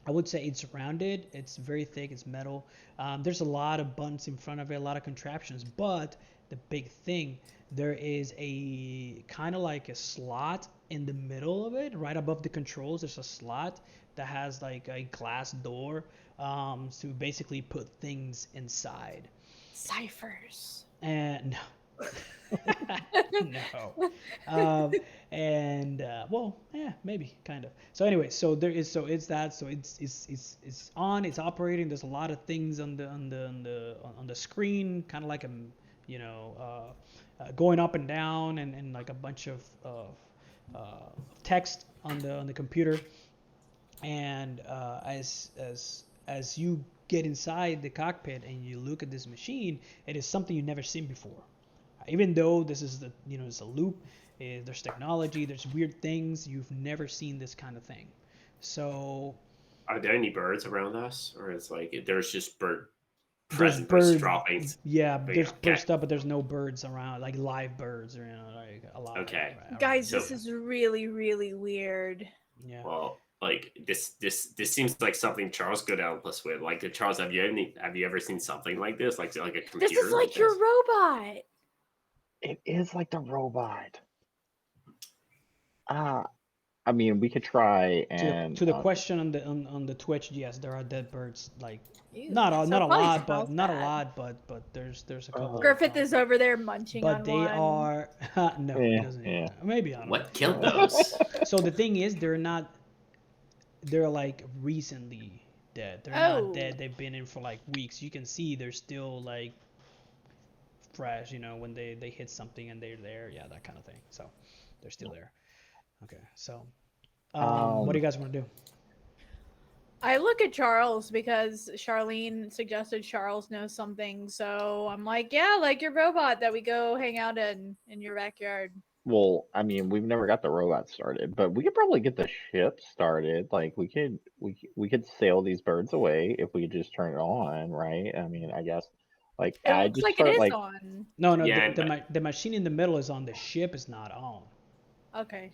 Speaker 1: I would say it's rounded. It's very thick. It's metal. There's a lot of buttons in front of it, a lot of contraptions. But the big thing, there is a kind of like a slot in the middle of it, right above the controls. There's a slot that has like a glass door to basically put things inside.
Speaker 4: Ciphers.
Speaker 1: And no. And well, yeah, maybe kind of. So anyway, so there is, so it's that, so it's on, it's operating. There's a lot of things on the screen, kind of like going up and down, and like a bunch of text on the computer. And as you get inside the cockpit and you look at this machine, it is something you've never seen before. Even though this is it's a loop, there's technology, there's weird things, you've never seen this kind of thing. So
Speaker 3: Are there any birds around us, or is like there's just bird
Speaker 1: there's
Speaker 3: present
Speaker 1: birds,
Speaker 3: droppings?
Speaker 1: yeah,
Speaker 3: But
Speaker 1: there's
Speaker 3: yeah,
Speaker 1: bird
Speaker 3: okay.
Speaker 1: stuff, but there's no birds around, like live birds, or like a lot.
Speaker 3: Okay.
Speaker 4: Guys,
Speaker 3: So-
Speaker 4: this is really, really weird.
Speaker 1: Yeah.
Speaker 3: Well, like this seems like something Charles could help us with. Like, Charles, have you ever seen something like this? Like a computer?
Speaker 4: This is like your robot.
Speaker 2: It is like the robot. I mean, we could try and
Speaker 1: To the question on the Twitch, yes, there are dead birds, like
Speaker 4: Ew,
Speaker 1: not
Speaker 4: so
Speaker 1: a
Speaker 4: probably
Speaker 1: lot, but
Speaker 4: smells
Speaker 1: not a
Speaker 4: bad.
Speaker 1: lot, but there's a couple.
Speaker 4: Griffith is over there munching
Speaker 1: But
Speaker 4: on
Speaker 1: they
Speaker 4: one.
Speaker 1: are no, he
Speaker 2: Yeah,
Speaker 1: doesn't.
Speaker 2: yeah.
Speaker 1: Maybe I don't know.
Speaker 3: What killed those?
Speaker 1: So the thing is, they're like recently dead. They're
Speaker 4: Oh.
Speaker 1: not dead. They've been in for like weeks. You can see they're still like fresh, when they hit something and they're there. Yeah, that kind of thing. So they're still there. Okay, so what do you guys want to do?
Speaker 4: I look at Charles because Charlene suggested Charles knows something. So I'm like, yeah, like your robot that we go hang out in your backyard.
Speaker 2: Well, I mean, we've never got the robot started, but we could probably get the ship started. Like we could sail these birds away if we just turn it on, right? I mean, I guess like
Speaker 4: It
Speaker 2: I
Speaker 4: looks
Speaker 2: just
Speaker 4: like
Speaker 2: start
Speaker 4: it is
Speaker 2: like
Speaker 4: on.
Speaker 1: No,
Speaker 3: Yeah,
Speaker 1: the machine in the middle is on. The ship is not on.
Speaker 4: Okay.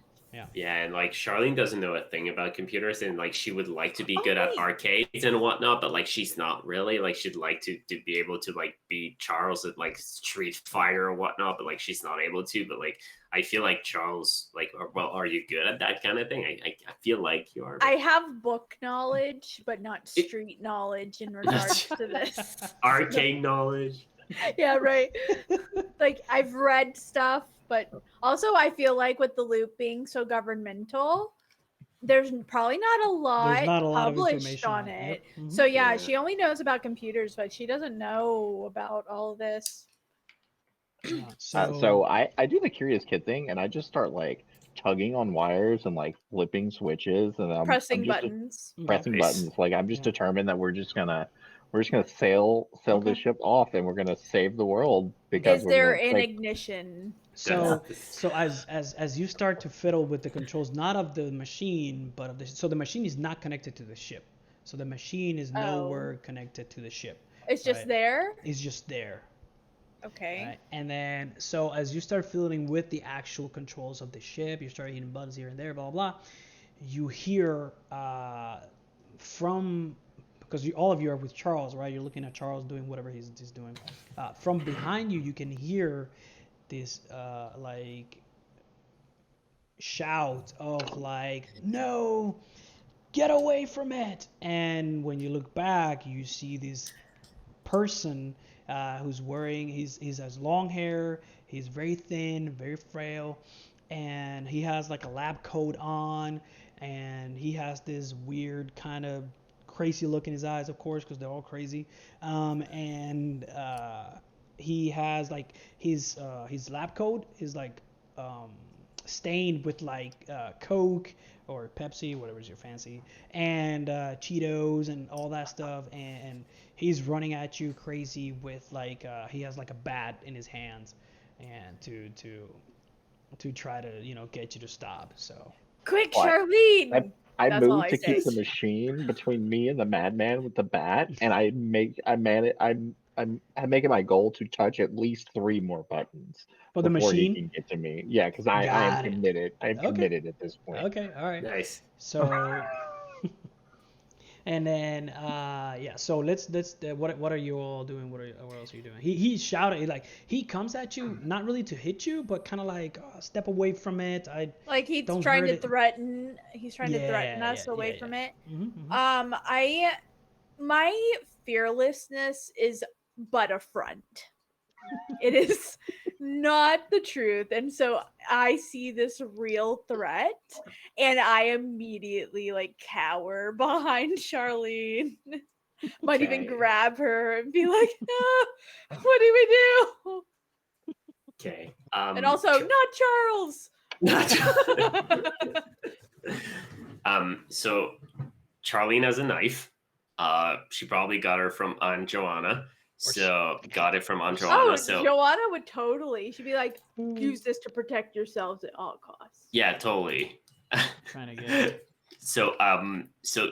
Speaker 3: Yeah, and like Charlene doesn't know a thing about computers, and like she would like to be good at
Speaker 4: wait.
Speaker 3: arcades and whatnot, but like she's not really. Like she'd like to be able to like beat Charles at like Street Fighter or whatnot, but like she's not able to. But like I feel like Charles, like, well, are you good at that kind of thing? I feel like you are.
Speaker 4: I have book knowledge, but not street knowledge in regards to this.
Speaker 3: Arcade knowledge.
Speaker 4: Yeah, right. Like I've read stuff, but also I feel like with the loop being so governmental, There's probably not a lot
Speaker 1: There's not a lot of
Speaker 4: published
Speaker 1: information
Speaker 4: on
Speaker 1: on it.
Speaker 4: it.
Speaker 1: Yep. Mhm.
Speaker 4: So yeah,
Speaker 3: Yeah.
Speaker 4: she only knows about computers, but she doesn't know about all of this.
Speaker 2: So I do the curious kid thing, and I just start like tugging on wires and like flipping switches, and I'm
Speaker 4: Pressing
Speaker 2: just
Speaker 4: buttons.
Speaker 2: pressing
Speaker 3: Nice.
Speaker 2: buttons. Like I'm just
Speaker 1: Yeah.
Speaker 2: determined that we're just gonna sail
Speaker 1: Okay.
Speaker 2: this ship off, and we're gonna save the world
Speaker 4: Is
Speaker 2: we're
Speaker 4: there
Speaker 2: gonna
Speaker 4: an
Speaker 2: save.
Speaker 4: ignition?
Speaker 1: So
Speaker 3: That's-
Speaker 1: so as you start to fiddle with the controls, not of the machine, but of the machine is not connected to the ship. So the machine is nowhere connected to the ship.
Speaker 4: It's just
Speaker 1: Right.
Speaker 4: there.
Speaker 1: It's just there.
Speaker 4: Okay.
Speaker 1: Right? And then, so as you start fiddling with the actual controls of the ship, you start hitting buttons here and there, blah, blah, blah, you hear from, because all of you are with Charles, right? You're looking at Charles doing whatever he's doing. From behind you, you can hear this, like, shout of, like, no, get away from it. And when you look back, you see this person who's wearing he has long hair, he's very thin, very frail, and he has like a lab coat on, and he has this weird kind of crazy look in his eyes, of course, because they're all crazy. And he has like his lab coat is like stained with like Coke or Pepsi, whatever's your fancy, and Cheetos and all that stuff, and he's running at you crazy with like he has like a bat in his hands, and to try to get you to stop. So
Speaker 4: Quick,
Speaker 2: What?
Speaker 4: Charlene.
Speaker 2: I
Speaker 4: That's all
Speaker 2: move
Speaker 4: I
Speaker 2: to keep
Speaker 4: say.
Speaker 2: the machine between me and the madman with the bat, and I'm making my goal to touch at least 3 more buttons
Speaker 1: for the
Speaker 2: before he
Speaker 1: machine.
Speaker 2: can get to me. Yeah, because I am
Speaker 1: Got it.
Speaker 2: committed. I'm
Speaker 1: Okay.
Speaker 2: committed at this point.
Speaker 1: Okay, all right.
Speaker 3: Nice.
Speaker 1: So and then yeah, so let's what are you all doing? What else are you doing? He's shouting, like he comes at you, not really to hit you, but kind of like step away from it.
Speaker 4: Like he's
Speaker 1: Don't
Speaker 4: trying
Speaker 1: hurt
Speaker 4: to
Speaker 1: it.
Speaker 4: threaten. He's trying to threaten
Speaker 1: Yeah,
Speaker 4: us
Speaker 1: yeah,
Speaker 4: away
Speaker 1: yeah,
Speaker 4: from
Speaker 1: yeah.
Speaker 4: it.
Speaker 1: Mm-hmm.
Speaker 4: My fearlessness is but a front. It is not the truth, and so I see this real threat, and I immediately like cower behind Charlene. Might even
Speaker 3: Okay.
Speaker 4: grab her and be like, "Ah, what do we do?"
Speaker 3: Okay.
Speaker 4: And also, not Charles.
Speaker 3: So Charlene has a knife. She probably got her from Aunt Joanna. So got it from Aunt Joanna.
Speaker 4: Oh,
Speaker 3: So
Speaker 4: Joanna would totally. She'd be like, use this to protect yourselves at all costs.
Speaker 3: yeah, totally.
Speaker 1: Trying to get it.
Speaker 3: So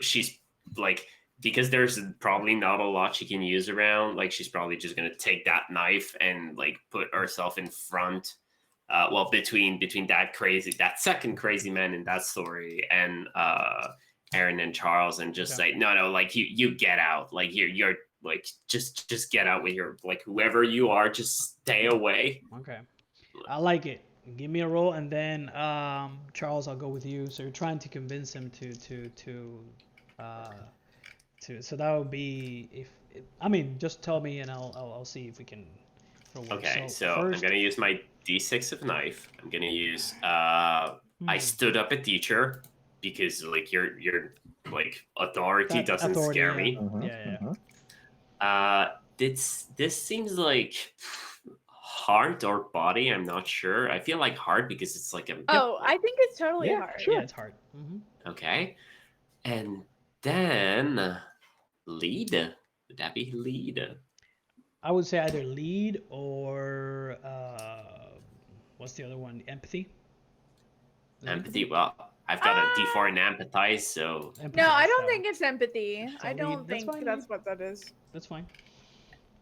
Speaker 3: she's like, because there's probably not a lot she can use around, like she's probably just gonna take that knife and like put herself in front. Well, between that second crazy man in that story and Aaron and Charles, and just say no, like you get out, like you're like just get out with your, like, whoever you are, just stay away.
Speaker 1: Okay, I like it. Give me a roll, and then Charles, I'll go with you. So you're trying to convince him so that would be I mean, just tell me and I'll see if we can.
Speaker 3: Okay, so
Speaker 1: first,
Speaker 3: I'm gonna use my D6 of knife. I'm gonna use I stood up a teacher, because like your like authority
Speaker 1: That
Speaker 3: doesn't
Speaker 1: authority,
Speaker 3: scare
Speaker 1: yeah.
Speaker 3: me. This seems like heart or body. I'm not sure. I feel like heart because it's like a.
Speaker 4: Oh, I think it's totally
Speaker 2: Yeah,
Speaker 4: hard.
Speaker 2: sure.
Speaker 1: yeah, it's hard.
Speaker 3: Okay, and then lead. Would that be lead?
Speaker 1: I would say either lead or what's the other one? Empathy. Is it
Speaker 3: Empathy. Well, I've got a D4 in empathize, so
Speaker 1: Empathy,
Speaker 4: No, I don't
Speaker 1: so
Speaker 4: think it's empathy.
Speaker 1: So
Speaker 4: I
Speaker 1: lead,
Speaker 4: don't
Speaker 1: that's
Speaker 4: think
Speaker 1: fine,
Speaker 4: that's
Speaker 1: lead.
Speaker 4: what that is.
Speaker 1: that's fine.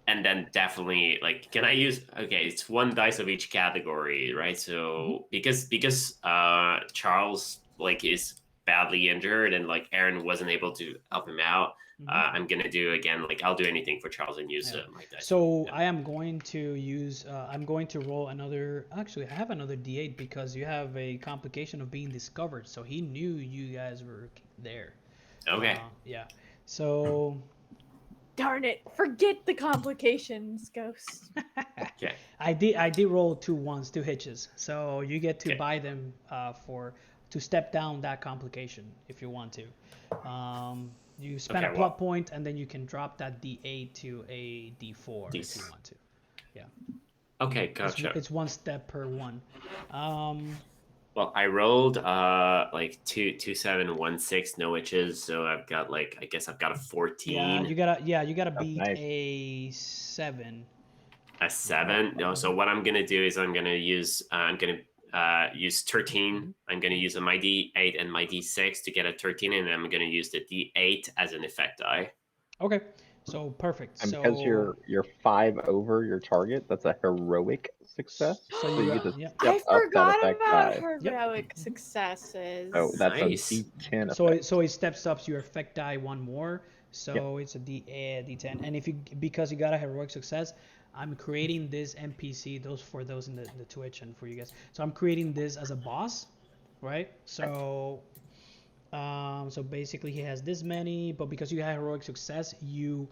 Speaker 3: and then definitely, like, can I use, okay, it's 1 dice of each category, right? So because Charles like is badly injured and like Aaron wasn't able to help him out, I'm gonna do again, like I'll do anything for Charles and use my dice.
Speaker 1: So I am going to use I'm going to roll another, actually I have another D8 because you have a complication of being discovered, so he knew you guys were there.
Speaker 3: Okay.
Speaker 1: Yeah, so
Speaker 4: Darn it! Forget the complications, Ghost.
Speaker 3: Okay.
Speaker 1: I did roll 2 1s, 2 hitches, so you get to
Speaker 3: Okay.
Speaker 1: buy them for to step down that complication if you want to. You spend a
Speaker 3: Okay,
Speaker 1: plot point, and then you can drop that D8 to a D4 if you want to. Yeah.
Speaker 3: Okay, gotcha.
Speaker 1: It's one step per one.
Speaker 3: Well, I rolled like 2, 7, 1, 6, no witches, so I've got like I guess I've got a 14.
Speaker 1: You gotta beat
Speaker 2: nice.
Speaker 1: a 7.
Speaker 3: A 7. No, so what I'm gonna do is I'm gonna use 13. I'm gonna use my D8 and my D6 to get a 13, and I'm gonna use the D8 as an effect die.
Speaker 1: Okay, so perfect.
Speaker 2: And
Speaker 1: so
Speaker 2: because you're 5 over your target, that's a heroic success.
Speaker 1: So
Speaker 2: So
Speaker 1: you
Speaker 2: you
Speaker 1: got-
Speaker 2: get to
Speaker 1: yeah.
Speaker 2: step
Speaker 4: I
Speaker 2: up that
Speaker 4: forgot
Speaker 2: effect
Speaker 4: about
Speaker 2: die.
Speaker 4: heroic successes.
Speaker 2: Oh, that's
Speaker 3: Nice.
Speaker 2: a D10
Speaker 1: So
Speaker 2: effect.
Speaker 1: it steps up your effect die one more. So it's a D10. And if you because you got a heroic success, I'm creating this NPC. For those in the Twitch and for you guys. So I'm creating this as a boss, right? So so basically he has this many, but because you have heroic success, you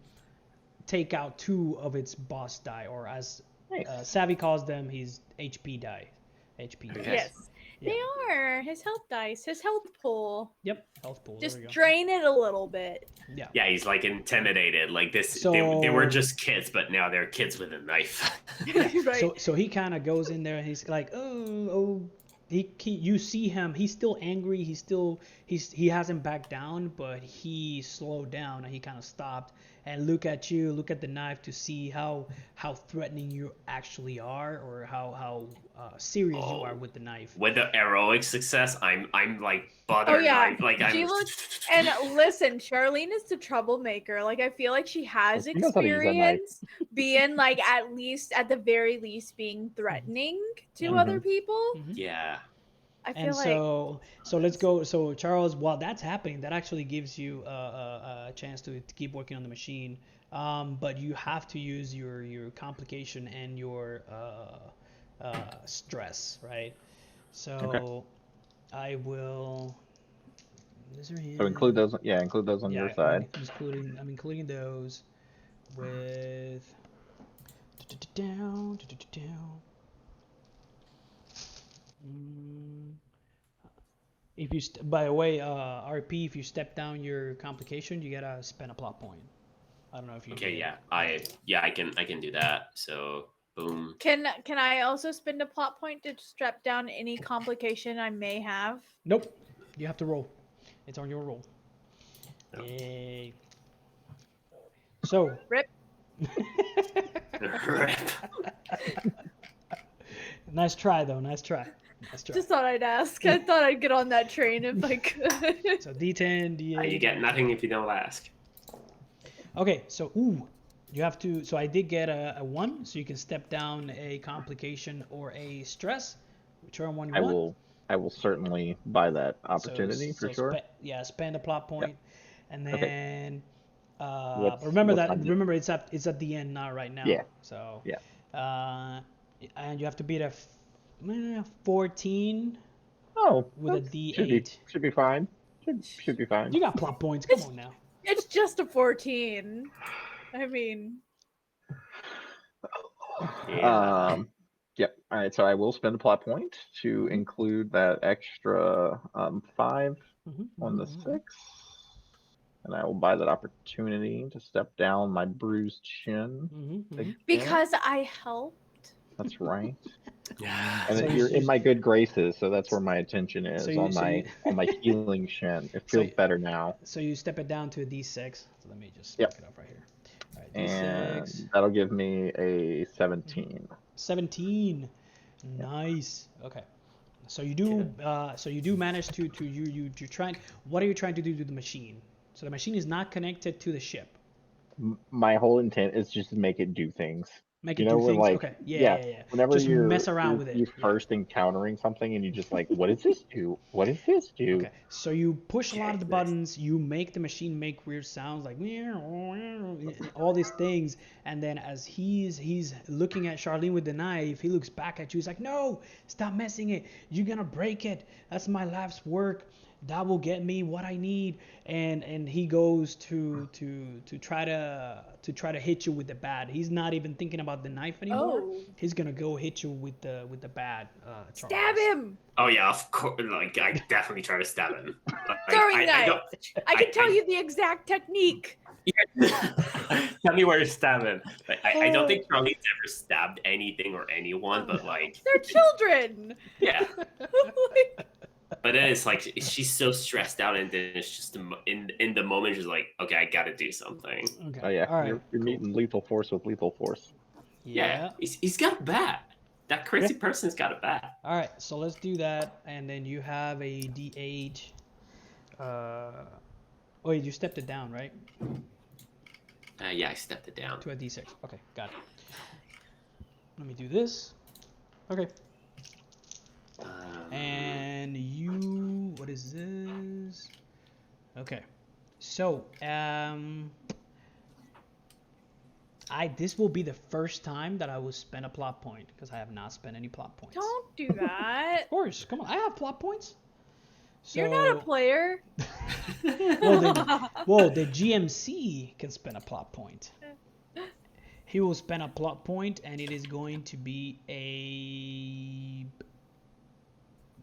Speaker 1: take out 2 of its boss die, or as
Speaker 2: Nice.
Speaker 1: Savvy calls them, his HP die. HP dice.
Speaker 3: Okay.
Speaker 4: Yes, they are his health dice, his health pool.
Speaker 1: Yep, health pool.
Speaker 4: Just
Speaker 1: there we go.
Speaker 4: drain it a little bit.
Speaker 1: Yeah.
Speaker 3: Yeah, he's like intimidated. Like this,
Speaker 1: So-
Speaker 3: they were just kids, but now they're kids with a knife.
Speaker 4: Right.
Speaker 1: So he kind of goes in there and he's like, oh. You see him. He's still angry. He hasn't backed down, but he slowed down and he kind of stopped and look at the knife to see how threatening you actually are, or how serious you are with the knife.
Speaker 3: With the heroic success, I'm like butter
Speaker 4: Oh, yeah.
Speaker 3: knife. Like
Speaker 4: She
Speaker 3: I'm.
Speaker 4: looks- And listen, Charlene is the troublemaker. Like, I feel like she has
Speaker 2: She knows how to use that knife.
Speaker 4: experience being like at the very least being threatening to
Speaker 1: Mhm.
Speaker 4: other people.
Speaker 1: Mhm.
Speaker 3: Yeah.
Speaker 4: I feel
Speaker 1: And
Speaker 4: like
Speaker 1: so let's go. So Charles, while that's happening, that actually gives you a chance to keep working on the machine. But you have to use your complication and your stress, right? So
Speaker 2: Okay.
Speaker 1: I will. These are
Speaker 2: So include those. Yeah, include those on
Speaker 1: Yeah,
Speaker 2: your side.
Speaker 1: I'm including those with down. If you by the way, RP, if you step down your complication, you gotta spend a plot point. I don't know if you.
Speaker 3: Okay.
Speaker 1: did.
Speaker 3: Yeah. I can do that. So boom.
Speaker 4: can I also spend a plot point to strap down any complication I may have?
Speaker 1: Nope. You have to roll. It's on your roll.
Speaker 3: No.
Speaker 1: Yay. So.
Speaker 4: Rip.
Speaker 3: Rip.
Speaker 1: Nice try though. Nice try.
Speaker 4: Just thought I'd ask. I thought I'd get on that train if I could.
Speaker 1: So D10, D8.
Speaker 3: You get nothing if you don't ask.
Speaker 1: Okay, so you have to. So I did get a 1, so you can step down a complication or a stress. Return one you want.
Speaker 2: I will certainly buy that opportunity
Speaker 1: So
Speaker 2: for sure.
Speaker 1: Spend a plot point, and
Speaker 2: Okay.
Speaker 1: then
Speaker 2: What's-
Speaker 1: remember
Speaker 2: what
Speaker 1: that.
Speaker 2: time is it?
Speaker 1: Remember it's at the end, not right now.
Speaker 2: Yeah.
Speaker 1: So
Speaker 2: Yeah.
Speaker 1: And you have to beat a 14
Speaker 2: Oh,
Speaker 1: with a
Speaker 2: that's-
Speaker 1: D8.
Speaker 2: Should be fine. Should be fine.
Speaker 1: You got plot points. Come on now.
Speaker 4: It's just a 14. I mean,
Speaker 3: Yeah.
Speaker 2: Yep. All right. So I will spend a plot point to include that extra 5 on the 6, and I will buy that opportunity to step down my bruised chin. again.
Speaker 4: because I helped.
Speaker 2: That's right.
Speaker 3: Yeah.
Speaker 2: And
Speaker 1: So
Speaker 2: then you're
Speaker 1: you-
Speaker 2: in my good graces, so that's where my attention is,
Speaker 1: So you-
Speaker 2: on
Speaker 1: so
Speaker 2: my
Speaker 1: you-
Speaker 2: on my healing shin. It
Speaker 1: So
Speaker 2: feels
Speaker 1: you-
Speaker 2: better now,
Speaker 1: So you step it down to a D6. So let me just
Speaker 2: Yep.
Speaker 1: look it up right here. All right,
Speaker 2: and
Speaker 1: D6.
Speaker 2: that'll give me a 17.
Speaker 1: 17. Nice. Okay. So you do manage to you're trying. What are you trying to do to the machine? So the machine is not connected to the ship.
Speaker 2: My whole intent is just to make it do things.
Speaker 1: Make
Speaker 2: You
Speaker 1: it
Speaker 2: know,
Speaker 1: do
Speaker 2: when,
Speaker 1: things.
Speaker 2: like,
Speaker 1: Okay. Yeah.
Speaker 2: Whenever
Speaker 1: Just
Speaker 2: you're
Speaker 1: mess around
Speaker 2: you're,
Speaker 1: with it.
Speaker 2: you're
Speaker 1: Yeah.
Speaker 2: first encountering something and you just like, what does this do? What does this do?
Speaker 1: Okay. So you push a lot of the
Speaker 3: Okay, nice.
Speaker 1: buttons. You make the machine make weird sounds like all these things. And then as he's looking at Charlene with the knife, he looks back at you. He's like, "No, stop messing it. You're gonna break it. That's my life's work." that will get me what I need. And he goes to try to hit you with the bat. He's not even thinking about the knife anymore.
Speaker 4: Oh.
Speaker 1: He's gonna go hit you with the bat. Charles.
Speaker 4: Stab him!
Speaker 3: Oh yeah, of course. Like I definitely try to stab him. Like,
Speaker 4: Throwing
Speaker 3: I
Speaker 4: knife!
Speaker 3: don't.
Speaker 4: I can tell you the exact technique.
Speaker 3: Tell me where to stab him. Like, I don't think Charlie's ever stabbed anything or anyone, but like,
Speaker 4: They're children!
Speaker 3: yeah. But then it's like she's so stressed out, and then it's just in the moment she's like, okay, I gotta do something.
Speaker 1: Okay.
Speaker 2: Oh yeah,
Speaker 1: All right.
Speaker 2: you're meeting lethal force with lethal force.
Speaker 1: Yeah.
Speaker 3: He's got a bat. That crazy person's got a bat.
Speaker 1: All right. So let's do that, and then you have a D8. Oh, you stepped it down, right?
Speaker 3: Yeah, I stepped it down.
Speaker 1: To a D6. Okay, got it. Let me do this. Okay. And you, what is this? Okay. So, this will be the first time that I will spend a plot point because I have not spent any plot points.
Speaker 4: Don't do that.
Speaker 1: Of course, come on, I have plot points. So,
Speaker 4: You're not a player.
Speaker 1: well, the GMC can spend a plot point. He will spend a plot point, and it is going to be a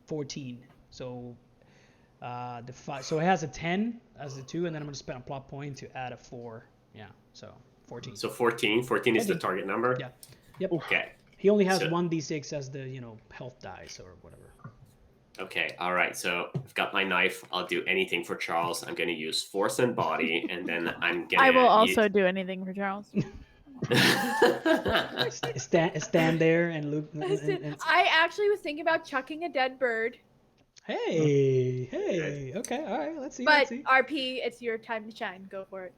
Speaker 1: 14. So so it has a 10 as the 2, and then I'm going to spend a plot point to add a 4. Yeah, so 14.
Speaker 3: So 14. 14 is the target number.
Speaker 1: Yeah. Yep.
Speaker 3: Okay.
Speaker 1: He only has
Speaker 3: So-
Speaker 1: 1d6 as the health dice or whatever.
Speaker 3: Okay. All right. So I've got my knife. I'll do anything for Charles. I'm gonna use force and body, and then I'm gonna.
Speaker 4: I will also do anything for Charles.
Speaker 1: Stand there and look. And
Speaker 4: I actually was thinking about chucking a dead bird,
Speaker 1: hey, okay, all right, let's see.
Speaker 4: but
Speaker 1: Let's see.
Speaker 4: RP, it's your time to shine. Go for it.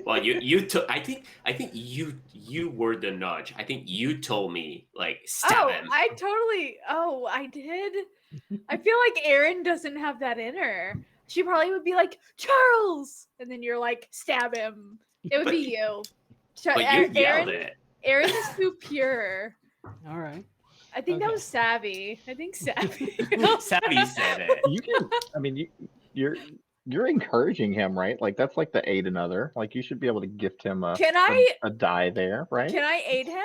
Speaker 3: Well, you took. I think you were the nudge. I think you told me like stab him.
Speaker 4: I did. I feel like Erin doesn't have that in her. She probably would be like, Charles! And then you're like, stab him. It would be you.
Speaker 3: But you yelled it.
Speaker 4: Erin is too pure.
Speaker 1: All right.
Speaker 4: I think that
Speaker 1: Okay.
Speaker 4: was savvy. I think savvy.
Speaker 3: Savvy said it.
Speaker 2: You can. I mean, you're encouraging him, right? Like that's like the aid another. Like you should be able to gift him a
Speaker 4: Can I
Speaker 2: die there, right?
Speaker 4: can I aid him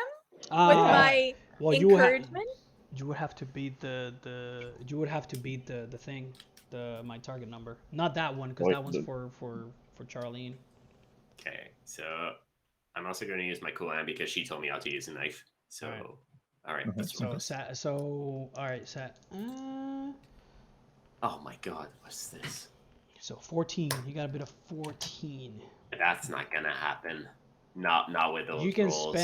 Speaker 4: with
Speaker 1: Uh,
Speaker 4: my
Speaker 1: well, you would
Speaker 4: encouragement?
Speaker 1: you would have to beat the thing, my target number. Not that one, because
Speaker 2: Wait,
Speaker 1: that one's
Speaker 2: the-
Speaker 1: for Charlene.
Speaker 3: Okay, so I'm also going to use my coolhand because she told me how to use a knife. So,
Speaker 1: Alright.
Speaker 3: all right.
Speaker 2: Mhm.
Speaker 3: That's
Speaker 1: So all right,
Speaker 3: oh my God, what's this?
Speaker 1: so 14. You got a bit of 14.
Speaker 3: That's not gonna happen. Not with those
Speaker 1: You can
Speaker 3: rolls.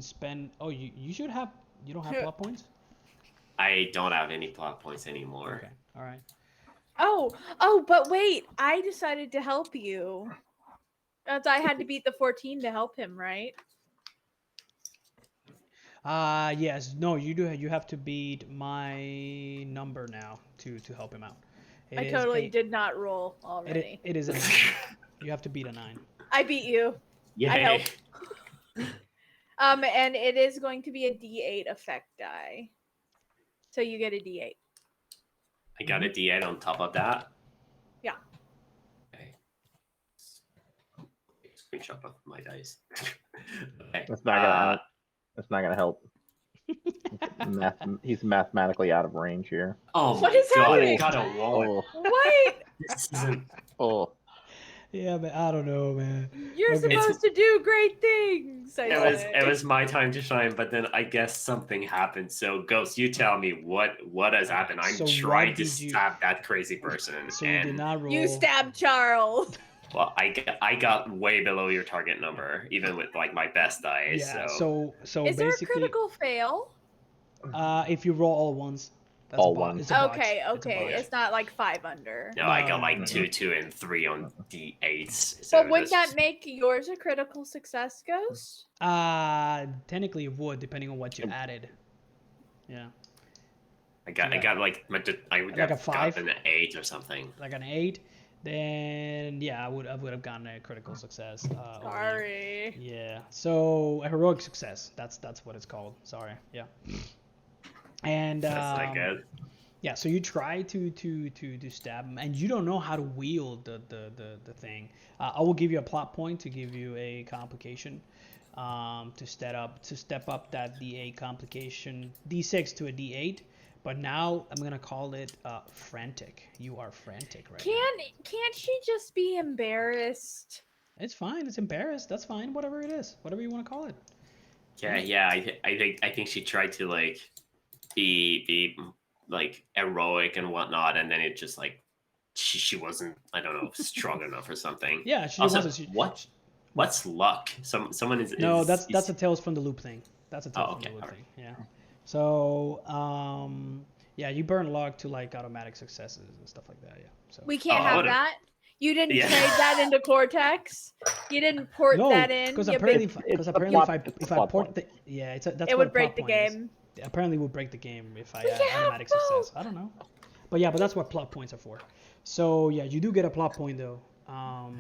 Speaker 1: spend. Oh, you should have. You don't have
Speaker 4: Sure.
Speaker 1: plot points.
Speaker 3: I don't have any plot points anymore.
Speaker 1: Okay. All right.
Speaker 4: Oh, but wait, I decided to help you. I had to beat the 14 to help him, right?
Speaker 1: Yes. No, you do. You have to beat my number now to help him out. It
Speaker 4: I
Speaker 1: is
Speaker 4: totally
Speaker 1: a-
Speaker 4: did not roll already.
Speaker 1: It is a 9. You have to beat a 9.
Speaker 4: I beat you.
Speaker 3: Yay!
Speaker 4: I helped. And it is going to be a D8 effect die. So you get a D8.
Speaker 3: I got a D8 on top of that.
Speaker 4: Yeah.
Speaker 3: Okay. Screenshot of my dice. Okay.
Speaker 2: That's not gonna. That's not gonna help. He's mathematically out of range here.
Speaker 3: Oh
Speaker 4: What
Speaker 3: my
Speaker 4: is
Speaker 3: God!
Speaker 4: happening?
Speaker 3: I got a wall.
Speaker 2: Oh,
Speaker 4: What?
Speaker 3: This isn't.
Speaker 2: oh.
Speaker 1: Yeah, but I don't know, man.
Speaker 4: You're
Speaker 1: Okay.
Speaker 4: supposed to do great things.
Speaker 3: It was my time to shine, but then I guess something happened. So, Ghost, you tell me what has happened. I'm
Speaker 1: So what
Speaker 3: trying to
Speaker 1: did you-
Speaker 3: stab that crazy person,
Speaker 1: So you did
Speaker 3: and
Speaker 1: not roll.
Speaker 4: You stabbed Charles.
Speaker 3: well, I got way below your target number, even with like my best dice.
Speaker 1: Yeah.
Speaker 3: So,
Speaker 1: So
Speaker 4: Is there a
Speaker 1: basically,
Speaker 4: critical fail?
Speaker 1: if you roll all ones, that's
Speaker 2: All
Speaker 1: a bot.
Speaker 2: ones.
Speaker 1: It's a botch.
Speaker 4: Okay,
Speaker 1: It's a
Speaker 4: okay.
Speaker 1: botch.
Speaker 4: It's not like 5 under.
Speaker 3: no, I got
Speaker 1: No,
Speaker 3: like
Speaker 1: no,
Speaker 3: 2, 2, and 3 on D8s. So
Speaker 4: But wouldn't
Speaker 3: that's-
Speaker 4: that make yours a critical success, Ghost?
Speaker 1: Technically it would, depending on what you added. Yeah.
Speaker 3: I got like I would
Speaker 1: Like a
Speaker 3: have
Speaker 1: 5?
Speaker 3: gotten an 8 or something.
Speaker 1: Like an 8, then yeah, I would have gotten a critical success. Over you.
Speaker 4: Sorry.
Speaker 1: Yeah. So a heroic success. That's what it's called. Sorry. Yeah. And
Speaker 3: That's not good.
Speaker 1: Yeah, so you try to stab him, and you don't know how to wield the thing. I will give you a plot point to give you a complication, to step up that D8 complication D6 to a D8. But now I'm gonna call it frantic. You are frantic right now.
Speaker 4: Can't she just be embarrassed?
Speaker 1: It's fine. It's embarrassed. That's fine. Whatever it is, whatever you want to call it.
Speaker 3: Yeah. I think she tried to like be like heroic and whatnot, and then it just like she wasn't, I don't know, strong enough or something.
Speaker 1: Yeah, she
Speaker 3: Also,
Speaker 1: wants to.
Speaker 3: what's luck? Someone
Speaker 1: No,
Speaker 3: is
Speaker 1: that's a Tales from the Loop thing. That's a Tales
Speaker 3: Oh,
Speaker 1: from the
Speaker 3: okay,
Speaker 1: Loop
Speaker 3: alright.
Speaker 1: thing. Yeah. So yeah, you burn luck to like automatic successes and stuff like that. Yeah. So
Speaker 4: We can't
Speaker 3: Oh, I
Speaker 4: have
Speaker 3: would've-
Speaker 4: that. You didn't
Speaker 3: Yeah.
Speaker 4: trade that into Cortex. You didn't port
Speaker 1: no,
Speaker 4: that in.
Speaker 1: because
Speaker 4: You
Speaker 1: apparently,
Speaker 2: It's
Speaker 1: because
Speaker 2: a
Speaker 1: apparently,
Speaker 2: plot- it's a
Speaker 1: if I
Speaker 2: plot
Speaker 1: port
Speaker 2: point.
Speaker 1: the that's
Speaker 4: it
Speaker 1: what
Speaker 4: would
Speaker 1: a
Speaker 4: break
Speaker 1: plot
Speaker 4: the
Speaker 1: point is.
Speaker 4: game.
Speaker 1: Apparently, will break the game if I
Speaker 4: We
Speaker 1: add
Speaker 4: can't have
Speaker 1: automatic
Speaker 4: both.
Speaker 1: success. I don't know, but yeah, but that's what plot points are for. So yeah, you do get a plot point though. Yeah.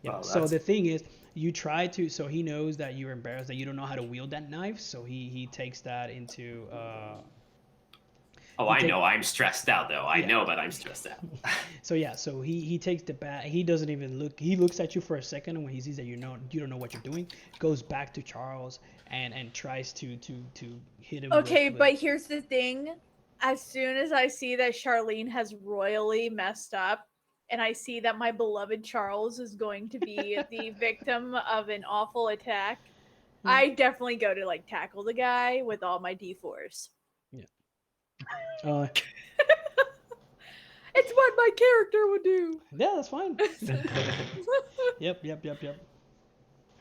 Speaker 3: Well,
Speaker 1: So
Speaker 3: that's-
Speaker 1: the thing is, you try to. So he knows that you're embarrassed that you don't know how to wield that knife. So he takes that into.
Speaker 3: Oh,
Speaker 1: He
Speaker 3: I
Speaker 1: take-
Speaker 3: know. I'm stressed out though. I
Speaker 1: Yeah.
Speaker 3: know that I'm stressed out.
Speaker 1: So yeah, so he takes the bat. He doesn't even look. He looks at you for a second, and when he sees that you don't know what you're doing, goes back to Charles and tries to hit him.
Speaker 4: Okay,
Speaker 1: with,
Speaker 4: but here's the thing. As soon as I see that Charlene has royally messed up, and I see that my beloved Charles is going to be the victim of an awful attack, I definitely go to like tackle the guy with all my D4s.
Speaker 1: uh,
Speaker 4: It's what my character would do.
Speaker 1: yeah, that's fine. Yep.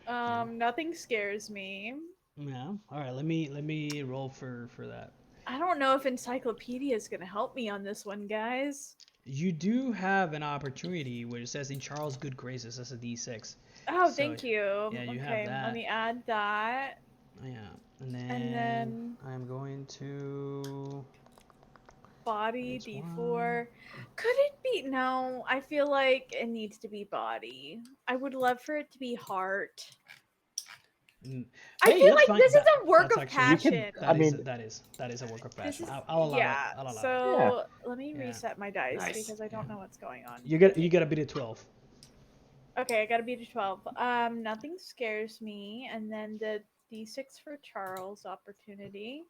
Speaker 4: Nothing scares me.
Speaker 1: Yeah. All right. Let me roll for that.
Speaker 4: I don't know if Encyclopedia is going to help me on this one, guys.
Speaker 1: You do have an opportunity where it says in Charles' good graces. That's a D6.
Speaker 4: Oh,
Speaker 1: So,
Speaker 4: thank you.
Speaker 1: yeah, you have
Speaker 4: okay,
Speaker 1: that.
Speaker 4: let me add that.
Speaker 1: Yeah. And
Speaker 4: then-
Speaker 1: I'm going to.
Speaker 4: Body,
Speaker 1: That's
Speaker 4: D4. Could it be? No, I feel like it needs to be body. I would love for it to be heart. I
Speaker 1: Hey,
Speaker 4: feel
Speaker 1: that's
Speaker 4: like
Speaker 1: fine.
Speaker 4: this is
Speaker 1: That-
Speaker 4: a work
Speaker 1: that's
Speaker 4: of
Speaker 1: actually- you
Speaker 4: passion.
Speaker 1: can-
Speaker 2: I
Speaker 1: that is-
Speaker 2: mean-
Speaker 1: that is a work of
Speaker 4: This
Speaker 1: passion.
Speaker 4: is,
Speaker 1: I'll allow
Speaker 4: yeah.
Speaker 1: it. I'll allow it.
Speaker 4: So let me
Speaker 1: Yeah.
Speaker 4: reset my dice
Speaker 3: Nice.
Speaker 4: because I don't know what's going on.
Speaker 1: You get a bit of 12.
Speaker 4: Okay, I gotta beat a 12. Nothing scares me, and then the D6 for Charles opportunity.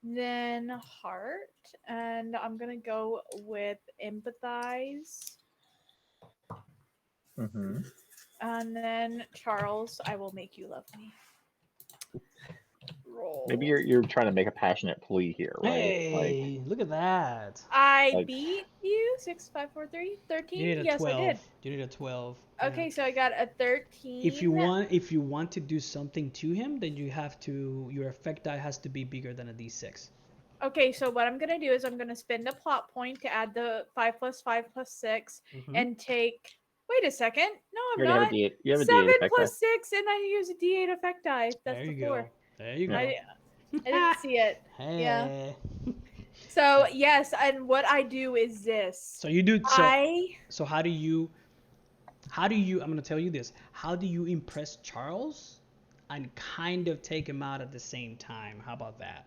Speaker 4: Then heart, and I'm gonna go with empathize.
Speaker 2: Mm-hmm.
Speaker 4: And then Charles, I will make you love me. Roll.
Speaker 2: Maybe you're trying to make a passionate plea here, right?
Speaker 1: Hey, look at that.
Speaker 4: I
Speaker 2: like-
Speaker 4: beat you 6, 5, 4, 3, 13.
Speaker 1: You need a
Speaker 4: Yes,
Speaker 1: 12.
Speaker 4: I did.
Speaker 1: You need a 12. yeah.
Speaker 4: Okay, so I got a 13.
Speaker 1: If you want to do something to him, then you have to. Your effect die has to be bigger than a D6.
Speaker 4: Okay, so what I'm gonna do is I'm gonna spend a plot point to add the 5 plus 5 plus 6
Speaker 1: Mhm.
Speaker 4: and take. Wait a second. No, I'm
Speaker 2: You already have
Speaker 4: not.
Speaker 2: a D8. You have a
Speaker 4: 7
Speaker 2: D8 effect
Speaker 4: plus 6, and I use a D8 effect die. That's
Speaker 1: There
Speaker 4: the
Speaker 1: you
Speaker 4: 4.
Speaker 1: go. There you go.
Speaker 4: I didn't see it. Yeah.
Speaker 1: Hey.
Speaker 4: So yes, and what I do is this.
Speaker 1: So you do.
Speaker 4: I
Speaker 1: So how do you? I'm gonna tell you this. How do you impress Charles, and kind of take him out at the same time? How about that?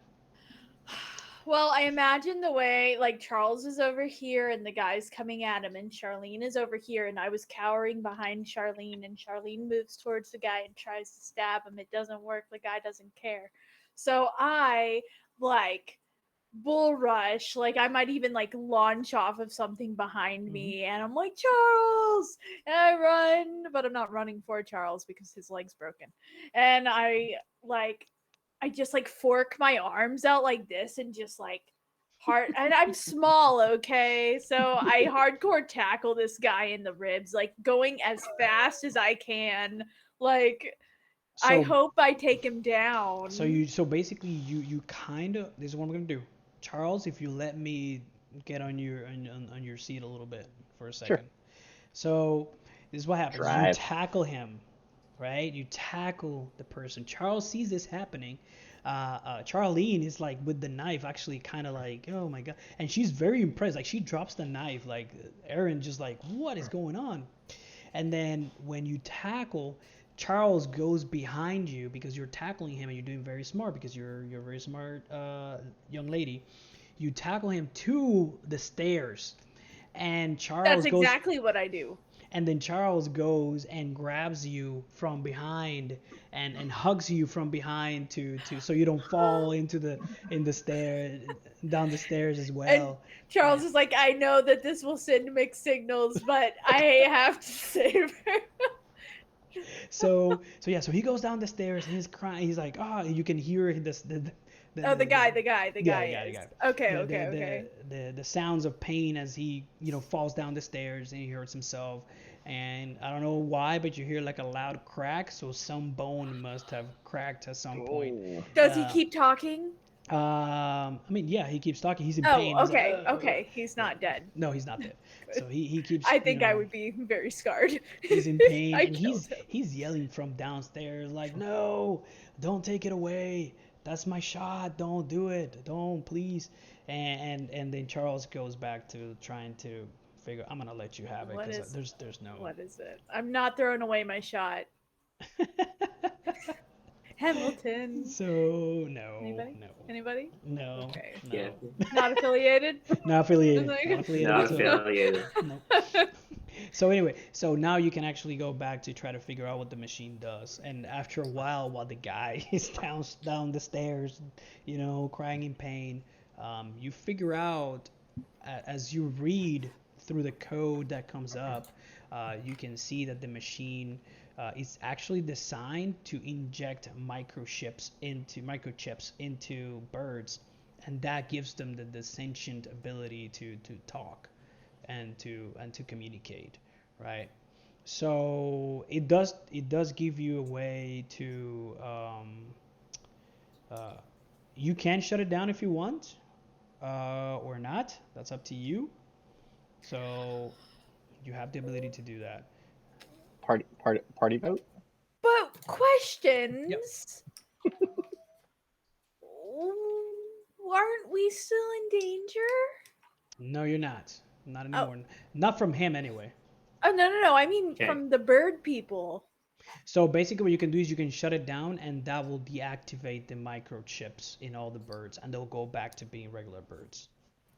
Speaker 4: Well, I imagine the way like Charles is over here and the guy's coming at him, and Charlene is over here, and I was cowering behind Charlene, and Charlene moves towards the guy and tries to stab him. It doesn't work. The guy doesn't care. So I like bull rush, like I might even like launch off of something behind me, and I'm like, Charles, and I run, but I'm not running for Charles because his leg's broken, and I just like fork my arms out like this and just like hard, and I'm small, okay, so I hardcore tackle this guy in the ribs, like going as fast as I can, like I
Speaker 1: So-
Speaker 4: hope I take him down.
Speaker 1: So basically you kind of, this is what I'm gonna do. Charles, if you let me get on your seat a little bit for a second. So this is what happens. You
Speaker 2: Drive.
Speaker 1: tackle him, right? You tackle the person. Charles sees this happening. Charlene is like with the knife, actually kind of like, oh my god, and she's very impressed. Like she drops the knife. Like Aaron just like, what is going on? And then when you tackle, Charles goes behind you because you're tackling him and you're doing very smart because you're a very smart young lady. You tackle him to the stairs, and
Speaker 4: That's exactly what I do.
Speaker 1: and then Charles goes and grabs you from behind and hugs you from behind to so you don't fall into the stair down the stairs as
Speaker 4: And
Speaker 1: well.
Speaker 4: Charles is like, I know that this will send mixed signals, but I have to save her.
Speaker 1: So he goes down the stairs and he's crying. He's like, oh, you can hear
Speaker 4: Oh, the guy
Speaker 1: the
Speaker 4: is.
Speaker 1: guy.
Speaker 4: Okay.
Speaker 1: The sounds of pain as he falls down the stairs and he hurts himself. And I don't know why, but you hear like a loud crack. So some bone must have cracked at some point.
Speaker 2: Oh.
Speaker 4: Does he keep talking?
Speaker 1: I mean, yeah, he keeps talking. He's in
Speaker 4: Oh,
Speaker 1: pain. He's like,
Speaker 4: okay, okay. He's not dead.
Speaker 1: No, he's not dead. So he keeps.
Speaker 4: I think I would be very scarred.
Speaker 1: He's in pain
Speaker 4: I
Speaker 1: and
Speaker 4: killed him.
Speaker 1: he's yelling from downstairs like, no, don't take it away. That's my shot. Don't do it. Don't, please. And then Charles goes back to trying to figure. I'm gonna let you have it
Speaker 4: What
Speaker 1: because
Speaker 4: is-
Speaker 1: there's no.
Speaker 4: What is it? I'm not throwing away my shot. Hamilton.
Speaker 1: So no.
Speaker 4: Anybody?
Speaker 1: No.
Speaker 4: Anybody?
Speaker 1: No.
Speaker 4: Okay.
Speaker 1: No.
Speaker 3: Yeah.
Speaker 4: Not affiliated?
Speaker 1: Not affiliated.
Speaker 4: Like-
Speaker 1: Not affiliated.
Speaker 3: Not
Speaker 1: whatsoever.
Speaker 3: affiliated.
Speaker 1: No. So anyway, so now you can actually go back to try to figure out what the machine does. And after a while the guy is down the stairs, crying in pain, you figure out as you read through the code that comes up, you can see that the machine is actually designed to inject microchips into birds, and that gives them the sentient ability to talk and to communicate, right? So it does give you a way to you can shut it down if you want or not. That's up to you. So you have the ability to do that.
Speaker 2: Party vote.
Speaker 4: But questions. Aren't we still in danger?
Speaker 1: No, you're not. Not anymore. Not from him anyway.
Speaker 4: Oh no! I mean
Speaker 3: Okay.
Speaker 4: from the bird people.
Speaker 1: So basically what you can do is you can shut it down and that will deactivate the microchips in all the birds and they'll go back to being regular birds.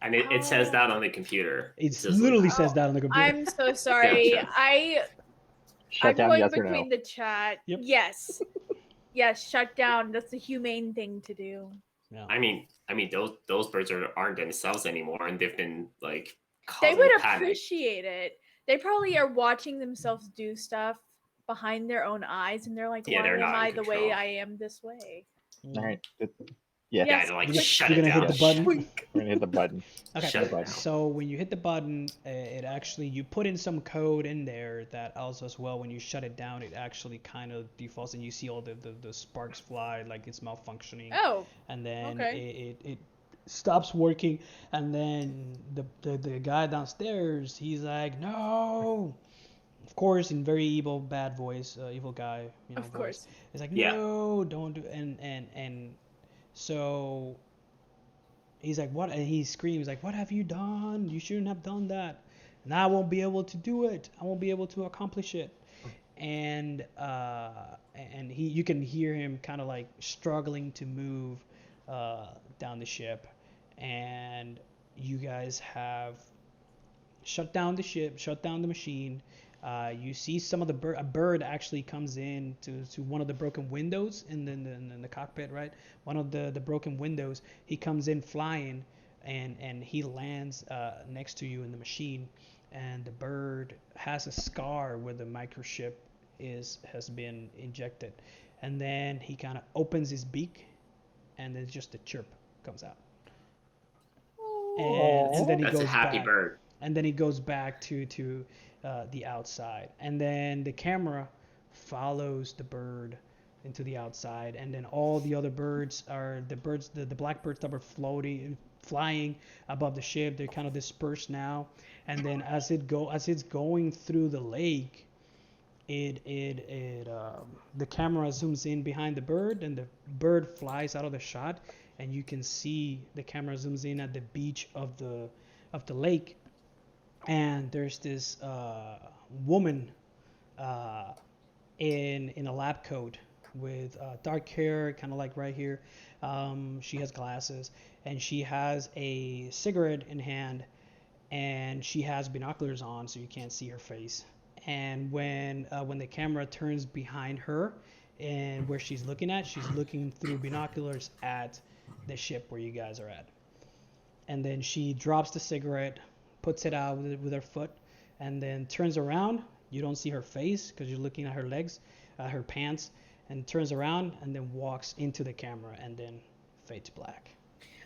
Speaker 3: And it says that on the computer.
Speaker 1: It
Speaker 3: says,
Speaker 1: literally
Speaker 3: like,
Speaker 1: says that on the computer.
Speaker 4: I'm so sorry.
Speaker 3: Gotcha.
Speaker 2: Shut
Speaker 4: I'm
Speaker 2: down,
Speaker 4: going
Speaker 2: yes or
Speaker 4: between
Speaker 2: no?
Speaker 4: the chat.
Speaker 1: Yep.
Speaker 4: Yes. Yes, shut down. That's the humane thing to do.
Speaker 1: Yeah.
Speaker 3: I mean, those birds aren't themselves anymore, and they've been like
Speaker 4: They
Speaker 3: causing
Speaker 4: would
Speaker 3: panic.
Speaker 4: appreciate it. They probably are watching themselves do stuff behind their own eyes, and they're like,
Speaker 3: Yeah,
Speaker 4: "Why
Speaker 3: they're
Speaker 4: am
Speaker 3: not in
Speaker 4: I the way
Speaker 3: control.
Speaker 4: I am this way?"
Speaker 2: All right.
Speaker 3: Yeah,
Speaker 4: Yes.
Speaker 3: they're like
Speaker 1: You're
Speaker 3: shut
Speaker 1: gonna
Speaker 3: it
Speaker 1: hit
Speaker 3: down.
Speaker 1: the button.
Speaker 2: We're gonna hit the button.
Speaker 1: Okay.
Speaker 3: Shut it down.
Speaker 1: So when you hit the button, it actually you put in some code in there that also as well. When you shut it down, it actually kind of defaults, and you see all the sparks fly like it's malfunctioning.
Speaker 4: Oh,
Speaker 1: And then
Speaker 4: okay.
Speaker 1: it stops working, and then the guy downstairs, he's like, no. Of course, in very evil, bad voice, evil guy,
Speaker 4: of
Speaker 1: voice.
Speaker 4: course.
Speaker 1: He's like,
Speaker 3: Yeah.
Speaker 1: no, don't do. And so he's like, what? And he screams like, what have you done? You shouldn't have done that. And I won't be able to do it. I won't be able to accomplish it. And you can hear him kind of like struggling to move down the ship. And you guys have shut down the ship, shut down the machine. You see some of a bird actually comes in to one of the broken windows in the cockpit, right? One of the broken windows. He comes in flying, and he lands next to you in the machine. And the bird has a scar where the microchip has been injected. And then he kind of opens his beak, and then just a chirp comes out. And then he
Speaker 3: That's
Speaker 1: goes
Speaker 3: a happy
Speaker 1: back.
Speaker 3: bird.
Speaker 1: And then he goes back to the outside, and then the camera follows the bird into the outside, and then all the other birds are the blackbirds that were flying above the ship. They're kind of dispersed now, and then as it's going through the lake, the camera zooms in behind the bird, and the bird flies out of the shot, and you can see the camera zooms in at the beach of the lake. And there's this woman in a lab coat with dark hair, kind of like right here. She has glasses, and she has a cigarette in hand, and she has binoculars on, so you can't see her face. And when the camera turns behind her, and where she's looking through binoculars at the ship where you guys are at. And then she drops the cigarette, puts it out with her foot, and then turns around. You don't see her face because you're looking at her legs, her pants, and turns around and then walks into the camera and then fades black.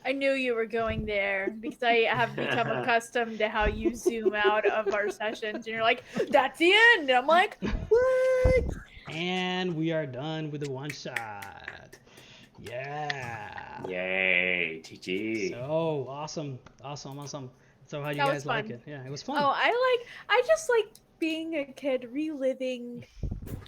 Speaker 4: I knew you were going there because I have become accustomed to how you zoom out of our sessions and you're like, that's the end. And I'm like, what?
Speaker 1: And we are done with the one shot. Yeah.
Speaker 3: Yay, GG.
Speaker 1: So awesome. So how you
Speaker 4: That was
Speaker 1: guys like
Speaker 4: fun.
Speaker 1: it? Yeah, it was fun.
Speaker 4: Oh, I just like being a kid, reliving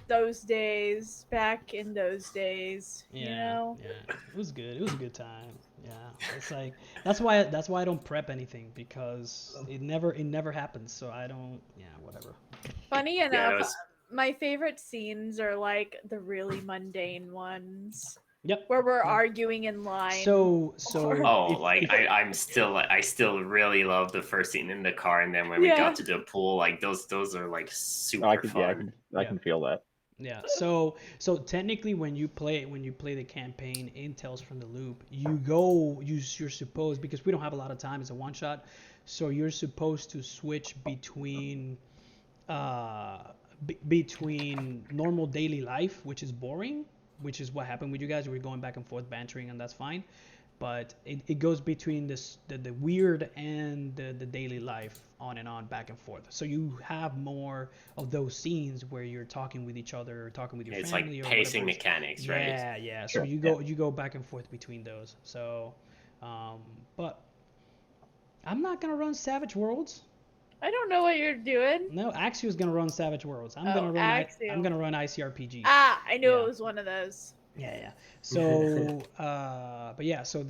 Speaker 4: those days, back in those days.
Speaker 1: Yeah,
Speaker 4: You know?
Speaker 1: yeah, it was good. It was a good time. Yeah, it's like that's why I don't prep anything because it never happens. So I don't. Yeah, whatever.
Speaker 4: Funny
Speaker 3: Yeah,
Speaker 4: enough,
Speaker 3: it was
Speaker 4: my favorite scenes are like the really mundane ones
Speaker 1: Yep.
Speaker 4: where we're arguing in line.
Speaker 1: So
Speaker 3: Oh,
Speaker 1: if-
Speaker 3: like
Speaker 1: if-
Speaker 3: I still really love the first scene in the car, and then when we
Speaker 4: Yeah.
Speaker 3: got to the pool, like those are like super
Speaker 2: Oh, I can, yeah,
Speaker 3: fun.
Speaker 2: I can feel that.
Speaker 1: Yeah. So technically, when you play the campaign in Tales from the Loop, you're supposed, because we don't have a lot of time, it's a one shot, so you're supposed to switch between between normal daily life, which is boring, which is what happened with you guys. We're going back and forth bantering, and that's fine. But it goes between the weird and the daily life, on and on, back and forth. So you have more of those scenes where you're talking with each other, or talking with your
Speaker 3: It's
Speaker 1: family,
Speaker 3: like
Speaker 1: or
Speaker 3: pacing
Speaker 1: whatever.
Speaker 3: mechanics, right?
Speaker 1: Yeah, yeah. So
Speaker 2: Sure,
Speaker 1: you go back and forth between those. So, but I'm not gonna run Savage Worlds.
Speaker 4: I don't know what you're doing.
Speaker 1: No, Axio's gonna run Savage Worlds. I'm
Speaker 4: Oh,
Speaker 1: gonna run
Speaker 4: Axio.
Speaker 1: I'm gonna run ICRPG.
Speaker 4: Ah, I knew
Speaker 1: Yeah.
Speaker 4: it was one of those.
Speaker 1: Yeah, yeah. So, but yeah, so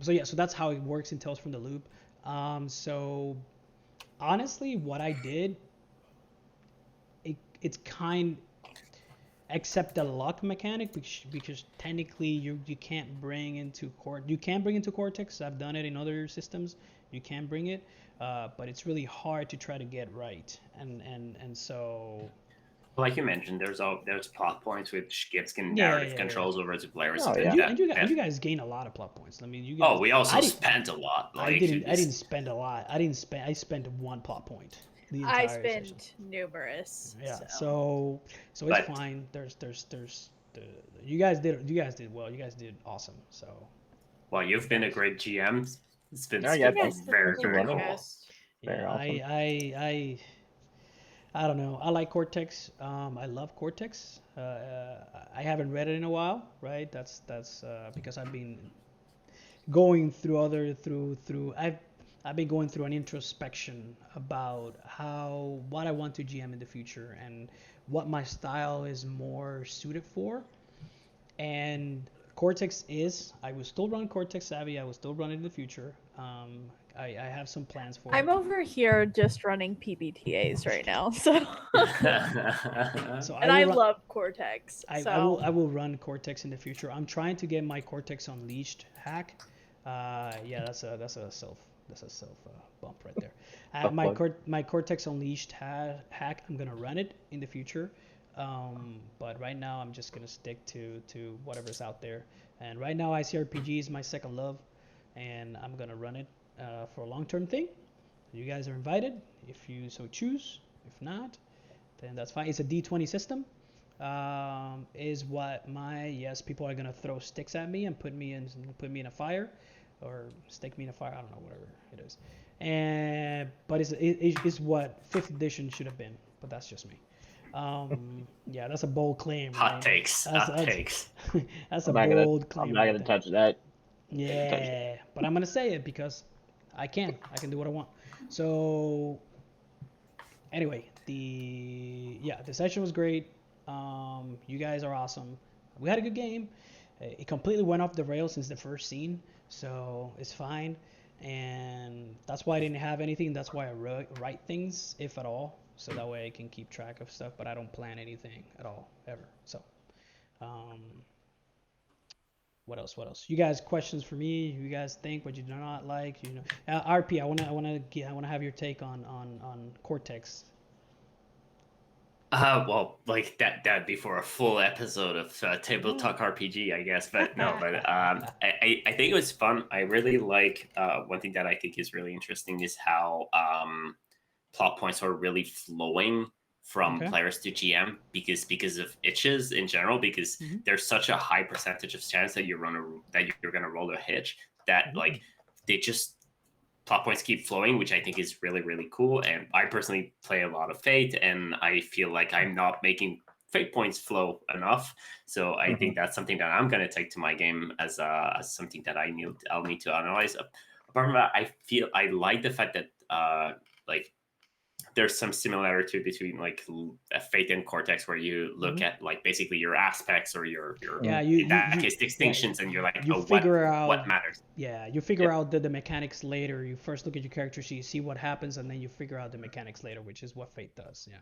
Speaker 1: so that's how it works in Tales from the Loop. So honestly, what I did, it's kind, except the luck mechanic, because technically you can't bring into Cortex. I've done it in other systems. You can bring it, but it's really hard to try to get right, and so.
Speaker 3: Like you mentioned, there's plot points which gives
Speaker 1: Yeah,
Speaker 3: narrative
Speaker 1: yeah,
Speaker 3: controls over to players.
Speaker 2: Oh,
Speaker 3: and
Speaker 2: yeah.
Speaker 1: And you guys gain a lot of plot points. I mean, you guys.
Speaker 3: Oh, we also
Speaker 1: I didn't-
Speaker 3: spent a lot. Like,
Speaker 1: I didn't
Speaker 3: it's-
Speaker 1: spend a lot. I spent one plot point. The
Speaker 4: I
Speaker 1: entire
Speaker 4: spent
Speaker 1: session.
Speaker 4: numerous.
Speaker 1: Yeah.
Speaker 4: So.
Speaker 1: So it's
Speaker 3: But-
Speaker 1: fine. There's you guys did well. You guys did awesome. So
Speaker 3: Well, you've been a great GM. It's been,
Speaker 2: Oh, yeah,
Speaker 3: it's been
Speaker 2: thanks.
Speaker 3: very,
Speaker 2: Thanks for
Speaker 3: very
Speaker 2: running.
Speaker 3: cool.
Speaker 2: Very
Speaker 1: yeah,
Speaker 2: awesome.
Speaker 1: I don't know. I like Cortex. I love Cortex. I haven't read it in a while, right? That's because I've been going through I've been going through an introspection about what I want to GM in the future and what my style is more suited for. And Cortex I will still run Cortex Savvy. I will still run it in the future. I have some plans for
Speaker 4: I'm
Speaker 1: it.
Speaker 4: over here just running PBTAs right now. So.
Speaker 1: So
Speaker 4: And I
Speaker 1: will run-
Speaker 4: love Cortex.
Speaker 1: I will run Cortex in the future. I'm trying to get my Cortex Unleashed hack. Yeah, that's a self bump right there. My Cortex Unleashed hack. I'm gonna run it in the future. But right now I'm just gonna stick to whatever's out there. And right now ICRPG is my second love, and I'm gonna run it for a long-term thing. You guys are invited if you so choose. If not, then that's fine. It's a D20 system. Is what people are gonna throw sticks at me and put me in a fire, or stick me in a fire. I don't know, whatever it is. But it's what 5th edition should have been. But that's just me. Yeah, that's a bold claim.
Speaker 3: Hot
Speaker 1: right?
Speaker 3: takes. Hot takes.
Speaker 1: That's a
Speaker 2: I'm not
Speaker 1: bold
Speaker 2: gonna,
Speaker 1: claim.
Speaker 2: I'm not
Speaker 1: right
Speaker 2: gonna
Speaker 1: there.
Speaker 2: touch that.
Speaker 1: Yeah, but I'm gonna say it because I can do what I want. So anyway, the session was great. You guys are awesome. We had a good game. It completely went off the rails since the first scene, so it's fine. and that's why I didn't have anything. That's why I write things, if at all, so that way I can keep track of stuff. But I don't plan anything at all ever. So, um, what else? What else? You guys, questions for me? You guys think what you do not like? You know, RP. I wanna have your take on Cortex.
Speaker 3: Well, like that'd be for a full episode of Table Talk RPG, I guess. But no, but I think it was fun. I really like one thing that I think is really interesting is how plot points are really flowing from
Speaker 1: Okay.
Speaker 3: players to GM because of itches in general, because there's such a high percentage of chance that you're gonna roll a hitch that like they just plot points keep flowing, which I think is really, really cool. And I personally play a lot of Fate, and I feel like I'm not making Fate points flow enough. So I think that's something that I'm going to take to my game as something that I'll need to analyze. Apart from that, I feel I like the fact that like there's some similarity between like Fate and Cortex, where you look at like basically your aspects or your in that case distinctions, and you're like,
Speaker 1: you
Speaker 3: oh,
Speaker 1: figure out
Speaker 3: what matters.
Speaker 1: Yeah, you figure out the mechanics later. You first look at your character sheet, you see what happens, and then you figure out the mechanics later, which is what Fate does. Yeah.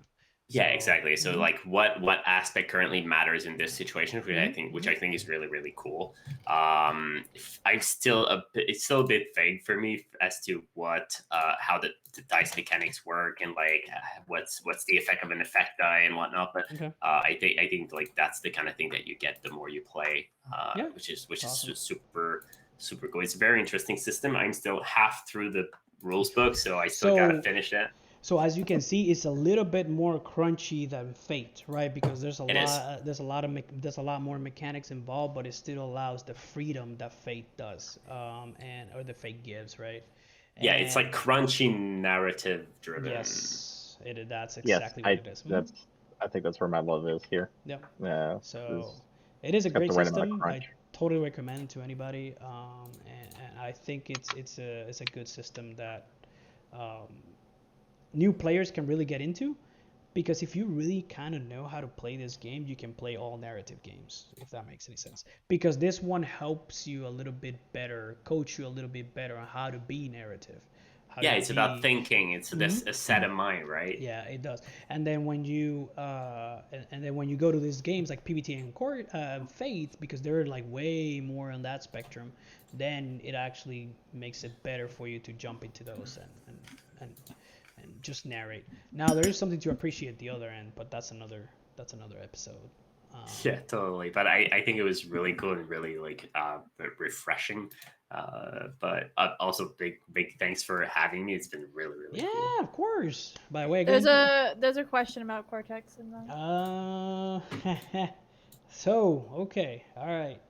Speaker 3: Yeah, exactly. So like what aspect currently matters in this situation, which I think is really, really cool. I'm still it's still a bit vague for me as to what how the dice mechanics work, and like what's the effect of an effect die and whatnot. But I think like that's the kind of thing that you get the more you play, which is
Speaker 1: awesome.
Speaker 3: super cool. It's a very interesting system. I'm still half through the rules book, so I still gotta finish it.
Speaker 1: So as you can see, it's a little bit more crunchy than Fate, right? Because there's a lot more mechanics involved, but it still allows the freedom that Fate does, or the Fate gives, right?
Speaker 3: Yeah, it's like crunchy narrative driven.
Speaker 1: Yes, that's exactly what it is.
Speaker 2: I think that's where my love is here.
Speaker 1: Yep.
Speaker 2: Yeah.
Speaker 1: So it is a great system. I totally recommend it to anybody, and I think it's a good system that new players can really get into, because if you really kind of know how to play this game, you can play all narrative games, if that makes any sense. Because this one helps you a little bit better, coach you a little bit better on how to be narrative.
Speaker 3: It's about thinking. It's a set of mind, right?
Speaker 1: Yeah, it does. And then when you go to these games like PBT and Fate, because they're like way more on that spectrum, then it actually makes it better for you to jump into those and just narrate. Now there is something to appreciate the other end, but that's another episode.
Speaker 3: Yeah, totally. But I think it was really cool and really like refreshing. But also big thanks for having me. It's been really cool.
Speaker 1: Yeah, of course. By the way,
Speaker 4: there's a question about Cortex in
Speaker 1: there. So okay, all right.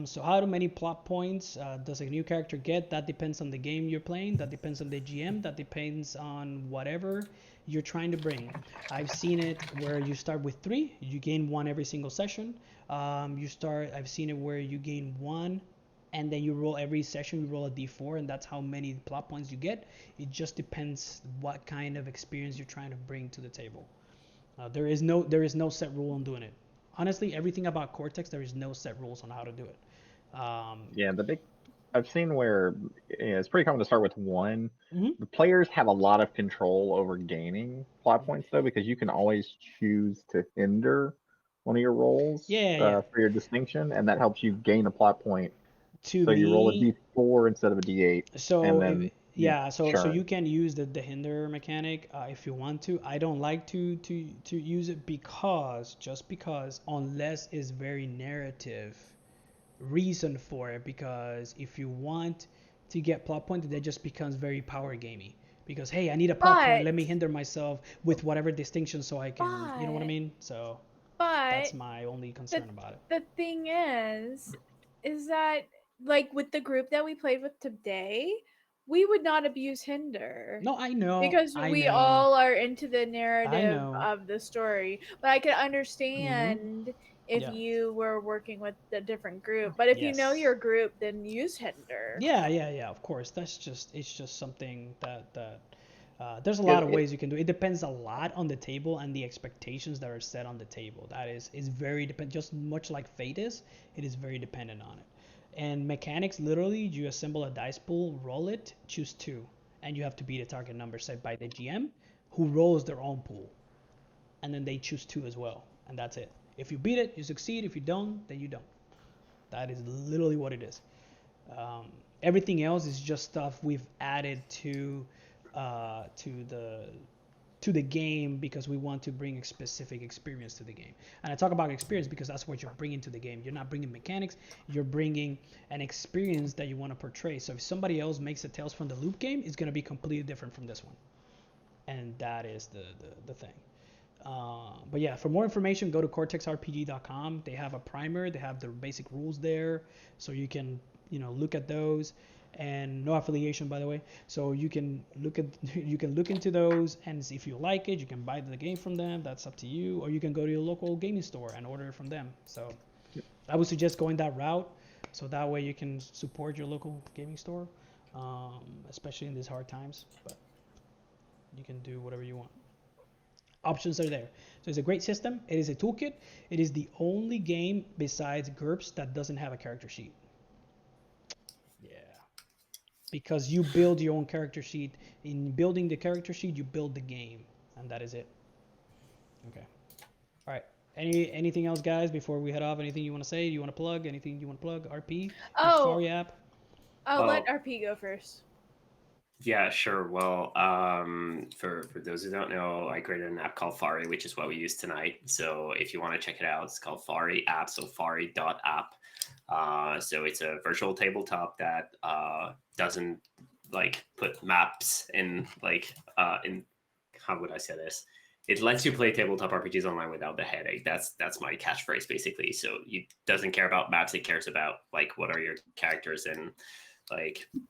Speaker 1: So how many plot points does a new character get? That depends on the game you're playing. That depends on the GM. That depends on whatever you're trying to bring. I've seen it where you start with 3, you gain 1 every single session. I've seen it where you gain 1, and then you roll every session. You roll a d4, and that's how many plot points you get. It just depends what kind of experience you're trying to bring to the table. There is no set rule on doing it. Honestly, everything about Cortex, there is no set rules on how to do it.
Speaker 2: I've seen where it's pretty common to start with 1. The players have a lot of control over gaining plot points, though, because you can always choose to hinder one of your rolls for your distinction, and that helps you gain a plot point. So you roll a d4 instead of a d8.
Speaker 1: So so you can use the hinder mechanic if you want to. I don't like to use it because unless it's very narrative reason for it, because if you want to get plot point, that just becomes very power gamey, because hey, I need a plot point, let me hinder myself with whatever distinction so I can, you know what I mean? So that's my only concern about it.
Speaker 4: The thing is that like with the group that we played with today, we would not abuse hinder.
Speaker 1: No, I know,
Speaker 4: because we all are into the narrative of the story, but I could understand if you were working with a different group. But if you know your group, then use hinder.
Speaker 1: Yeah, of course. It's just something that there's a lot of ways you can do it. It depends a lot on the table and the expectations that are set on the table. That is very dependent, just much like Fate is. It is very dependent on it. And mechanics, literally, you assemble a dice pool, roll it, choose 2, and you have to beat a target number set by the GM, who rolls their own pool, and then they choose 2 as well, and that's it. If you beat it, you succeed. If you don't, then you don't. That is literally what it is. Everything else is just stuff we've added to the game because we want to bring a specific experience to the game. And I talk about experience because that's what you're bringing to the game. You're not bringing mechanics, you're bringing an experience that you want to portray. So if somebody else makes a Tales from the Loop game, it's going to be completely different from this one. And that is the thing. But yeah, for more information, go to cortexrpg.com. They have a primer, they have the basic rules there, so you can look at those. And no affiliation, by the way, so you can look into those, and if you like it, you can buy the game from them. That's up to you, or you can go to your local gaming store and order it from them. So I would suggest going that route, so that way you can support your local gaming store, especially in these hard times. But you can do whatever you want. Options are there. So it's a great system. It is a toolkit. It is the only game besides GURPS that doesn't have a character sheet. Because you build your own character sheet. In building the character sheet, you build the game, and that is it. Okay. All right. Anything else, guys, before we head off? Anything you want to say? Do you want to plug? Anything you want to plug? RP? Safari app?
Speaker 4: I'll let RP go first.
Speaker 3: Yeah, sure. Well, for those who don't know, I created an app called Fari, which is what we use tonight. So if you want to check it out, it's called Fari app. So Fari.app. So it's a virtual tabletop that doesn't put maps in in how would I say this? It lets you play tabletop RPGs online without the headache. That's my catchphrase basically. So it doesn't care about maps. It cares about what are your characters and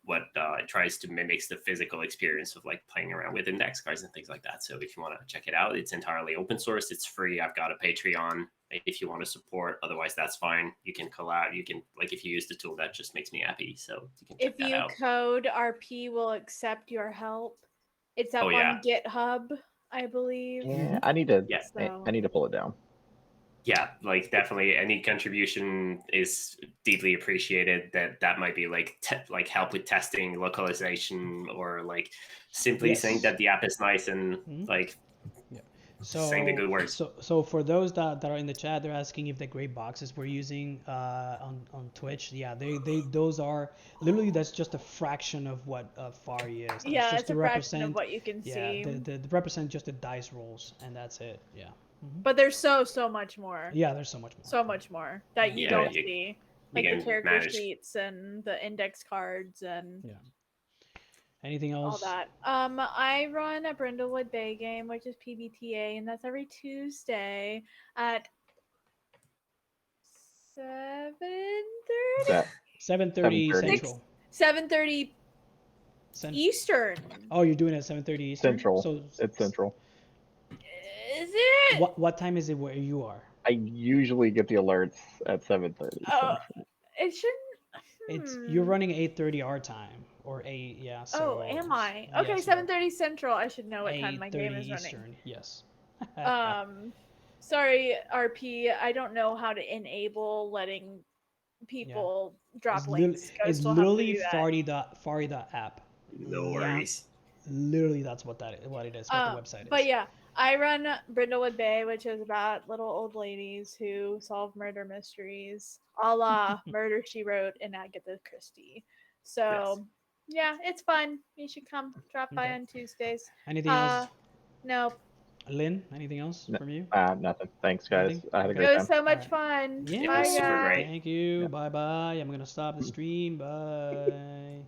Speaker 3: what it tries to mimics the physical experience of playing around with index cards and things like that. So if you want to check it out, it's entirely open source. It's free. I've got a Patreon if you want to support. Otherwise, that's fine. You can collab. You can if you use the tool, that just makes me happy. So you can check that out.
Speaker 4: If you code, RP will accept your help. It's up on GitHub, I believe.
Speaker 2: Yeah, I need to.
Speaker 4: So.
Speaker 2: I need to pull it down.
Speaker 3: Yeah, definitely any contribution is deeply appreciated. That might be help with testing, localization, or simply saying that the app is nice and saying the good words.
Speaker 1: So for those that are in the chat, they're asking if the gray boxes we're using on Twitch. Yeah, those are literally, that's just a fraction of what Fari is.
Speaker 4: Yeah, just it's a fraction of what you can see.
Speaker 1: Yeah, the represent just the dice rolls, and that's it. Yeah.
Speaker 4: But there's so much more.
Speaker 1: Yeah, there's so much more.
Speaker 4: So much more that you don't see. The character sheets and the index cards and
Speaker 1: anything else?
Speaker 4: All that. I run a Brindlewood Bay game, which is PBTA, and that's every Tuesday at 7:30.
Speaker 1: 7:30 Central.
Speaker 4: 7:30 Eastern.
Speaker 1: Oh, you're doing it at 7:30 Eastern.
Speaker 2: Central.
Speaker 1: So
Speaker 2: it's Central.
Speaker 4: Is it?
Speaker 1: What time is it where you are?
Speaker 2: I usually get the alerts at 7:30.
Speaker 4: Oh, it shouldn't.
Speaker 1: You're running 8:30 our time or 8. Yeah. So,
Speaker 4: am I? Okay, 7:30 Central. I should know what time my game is
Speaker 1: Eastern,
Speaker 4: running.
Speaker 1: Yes.
Speaker 4: Sorry, RP. I don't know how to enable letting people drop links.
Speaker 1: It's literally Fari.app.
Speaker 3: No worries.
Speaker 1: Literally, that's what it is. What the website is.
Speaker 4: But yeah, I run Brindlewood Bay, which is about little old ladies who solve murder mysteries, a la Murder, She Wrote and Agatha Christie. So yeah, it's fun. You should come drop by on Tuesdays.
Speaker 1: Anything else?
Speaker 4: No.
Speaker 1: Lynn, anything else from you?
Speaker 2: Nothing. Thanks, guys. I had a great
Speaker 4: time. It was
Speaker 2: time.
Speaker 4: so much fun.
Speaker 1: Yeah,
Speaker 3: it was super great.
Speaker 1: Thank you. Bye bye. I'm gonna stop the stream. Bye.